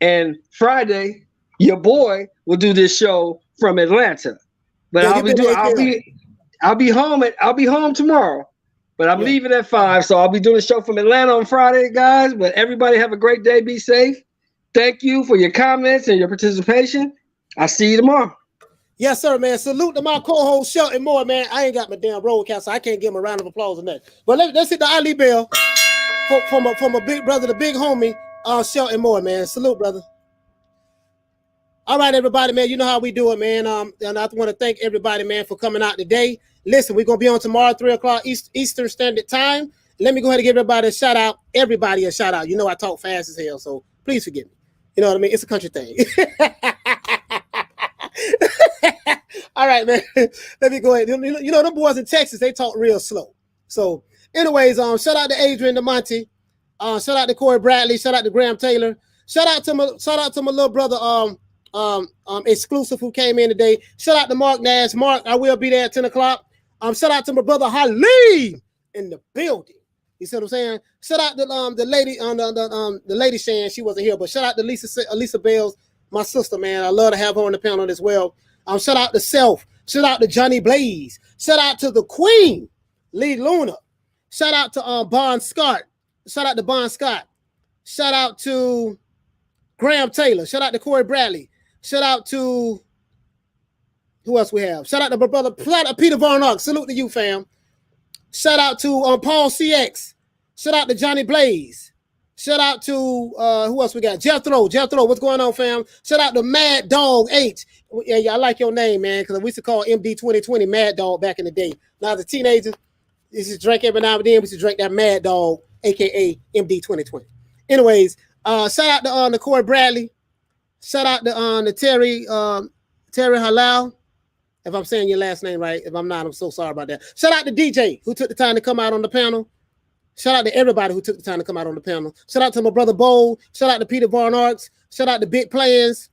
And Friday, your boy will do this show from Atlanta. But Yeah, I'll be home tomorrow. But I'm leaving at 5, so I'll be doing a show from Atlanta on Friday, guys. But everybody have a great day. Be safe. Thank you for your comments and your participation. I'll see you tomorrow. Yes, sir, man. Salute to my co-host Shelton Moore, man. I ain't got my damn roadcast, so I can't give him a round of applause on that. But let's hit the Ali bell from a big brother, the big homie, Shelton Moore, man. Salute, brother. All right, everybody, man. You know how we do it, man. And I want to thank everybody, man, for coming out today. Listen, we're gonna be on tomorrow, 3 o'clock Eastern Standard Time. Let me go ahead and give everybody a shout out. Everybody a shout out. You know I talk fast as hell, so please forgive me. You know what I mean? It's a country thing. All right, man. Let me go ahead. You know, them boys in Texas, they talk real slow. So, anyways, shout out to Adrian DeMonte. Shout out to Corey Bradley. Shout out to Graham Taylor. Shout out to my little brother, Exclusive, who came in today. Shout out to Mark Nash. Mark, I will be there at 10 o'clock. Shout out to my brother Halim in the building. You see what I'm saying? Shout out to the lady on the lady saying she wasn't here, but shout out to Lisa Bales, my sister, man. I love to have her on the panel as well. Shout out to Self. Shout out to Johnny Blaze. Shout out to the Queen, Lee Luna. Shout out to Bon Scott. Shout out to Bon Scott. Shout out to Graham Taylor. Shout out to Corey Bradley. Shout out to who else we have? Shout out to my brother Peter Von Ark. Salute to you, fam. Shout out to Paul CX. Shout out to Johnny Blaze. Shout out to who else we got? Jethro, what's going on, fam? Shout out to Mad Dog H. Yeah, I like your name, man, because we used to call MD 2020 Mad Dog back in the day. Now as a teenager, we used to drink every now and then. We used to drink that Mad Dog, aka MD 2020. Anyways, shout out to Corey Bradley. Shout out to Terry Halal. If I'm saying your last name right, if I'm not, I'm so sorry about that. Shout out to DJ who took the time to come out on the panel. Shout out to everybody who took the time to come out on the panel. Shout out to my brother Bo. Shout out to Peter Von Arks. Shout out to Big Plans.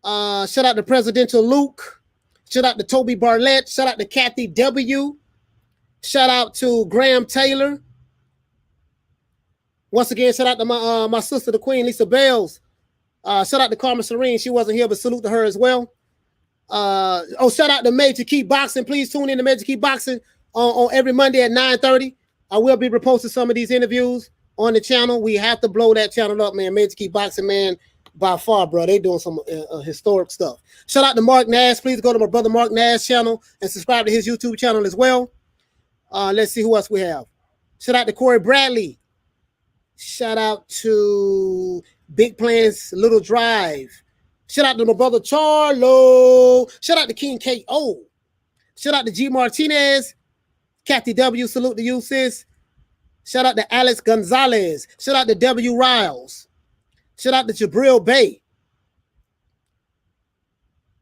Shout out to Presidential Luke. Shout out to Toby Barlett. Shout out to Kathy W. Shout out to Graham Taylor. Once again, shout out to my sister, the Queen, Lisa Bales. Shout out to Carmen Serene. She wasn't here, but salute to her as well. Shout out to Major Key Boxing. Please tune in to Major Key Boxing on every Monday at 9:30. I will be reposting some of these interviews on the channel. We have to blow that channel up, man. Major Key Boxing, man, by far, bro. They doing some historic stuff. Shout out to Mark Nash. Please go to my brother Mark Nash channel and subscribe to his YouTube channel as well. Let's see who else we have. Shout out to Corey Bradley. Shout out to Big Plans Little Drive. Shout out to my brother Charlo. Shout out to King K.O. Shout out to G Martinez. Kathy W. Salute to you, sis. Shout out to Alex Gonzalez. Shout out to W. Riles. Shout out to Jabril Bay.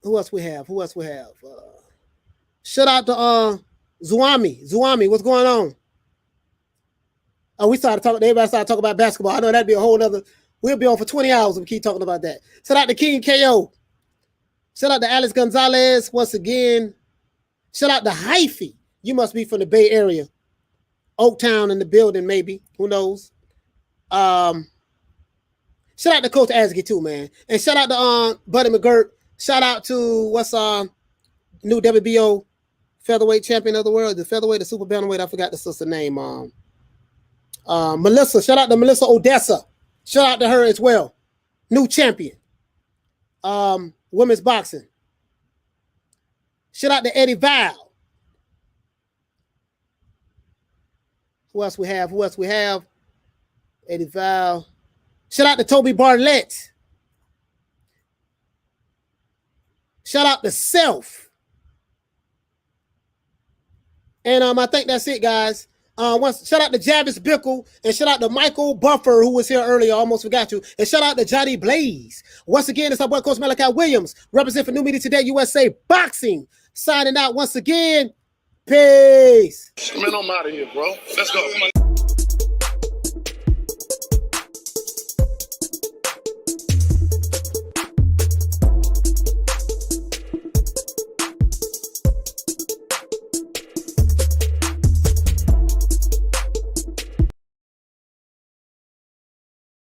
Who else we have? Shout out to Zuami. Zuami, what's going on? Oh, everybody started talking about basketball. I know that'd be a whole nother. We'll be on for 20 hours if we keep talking about that. Shout out to King KO. Shout out to Alex Gonzalez once again. Shout out to Hyphy. You must be from the Bay Area. Oaktown in the building, maybe. Who knows? Shout out to Coach Asgey too, man. And shout out to Buddy McGirt. Shout out to new WBO featherweight champion of the world, the featherweight, the super bantamweight. I forgot the sister name. Melissa. Shout out to Melissa Odessa. Shout out to her as well. New champion. Women's boxing. Shout out to Eddie Val. Who else we have? Eddie Val. Shout out to Toby Barlett. Shout out to Self. And I think that's it, guys. Shout out to Javis Bickle and shout out to Michael Buffer, who was here earlier. I almost forgot you. And shout out to Johnny Blaze. Once again, it's our boy Coach Malachi Williams, represent for New Media Today USA Boxing. Signing out once again. Peace. Man, I'm out of here, bro. Let's go.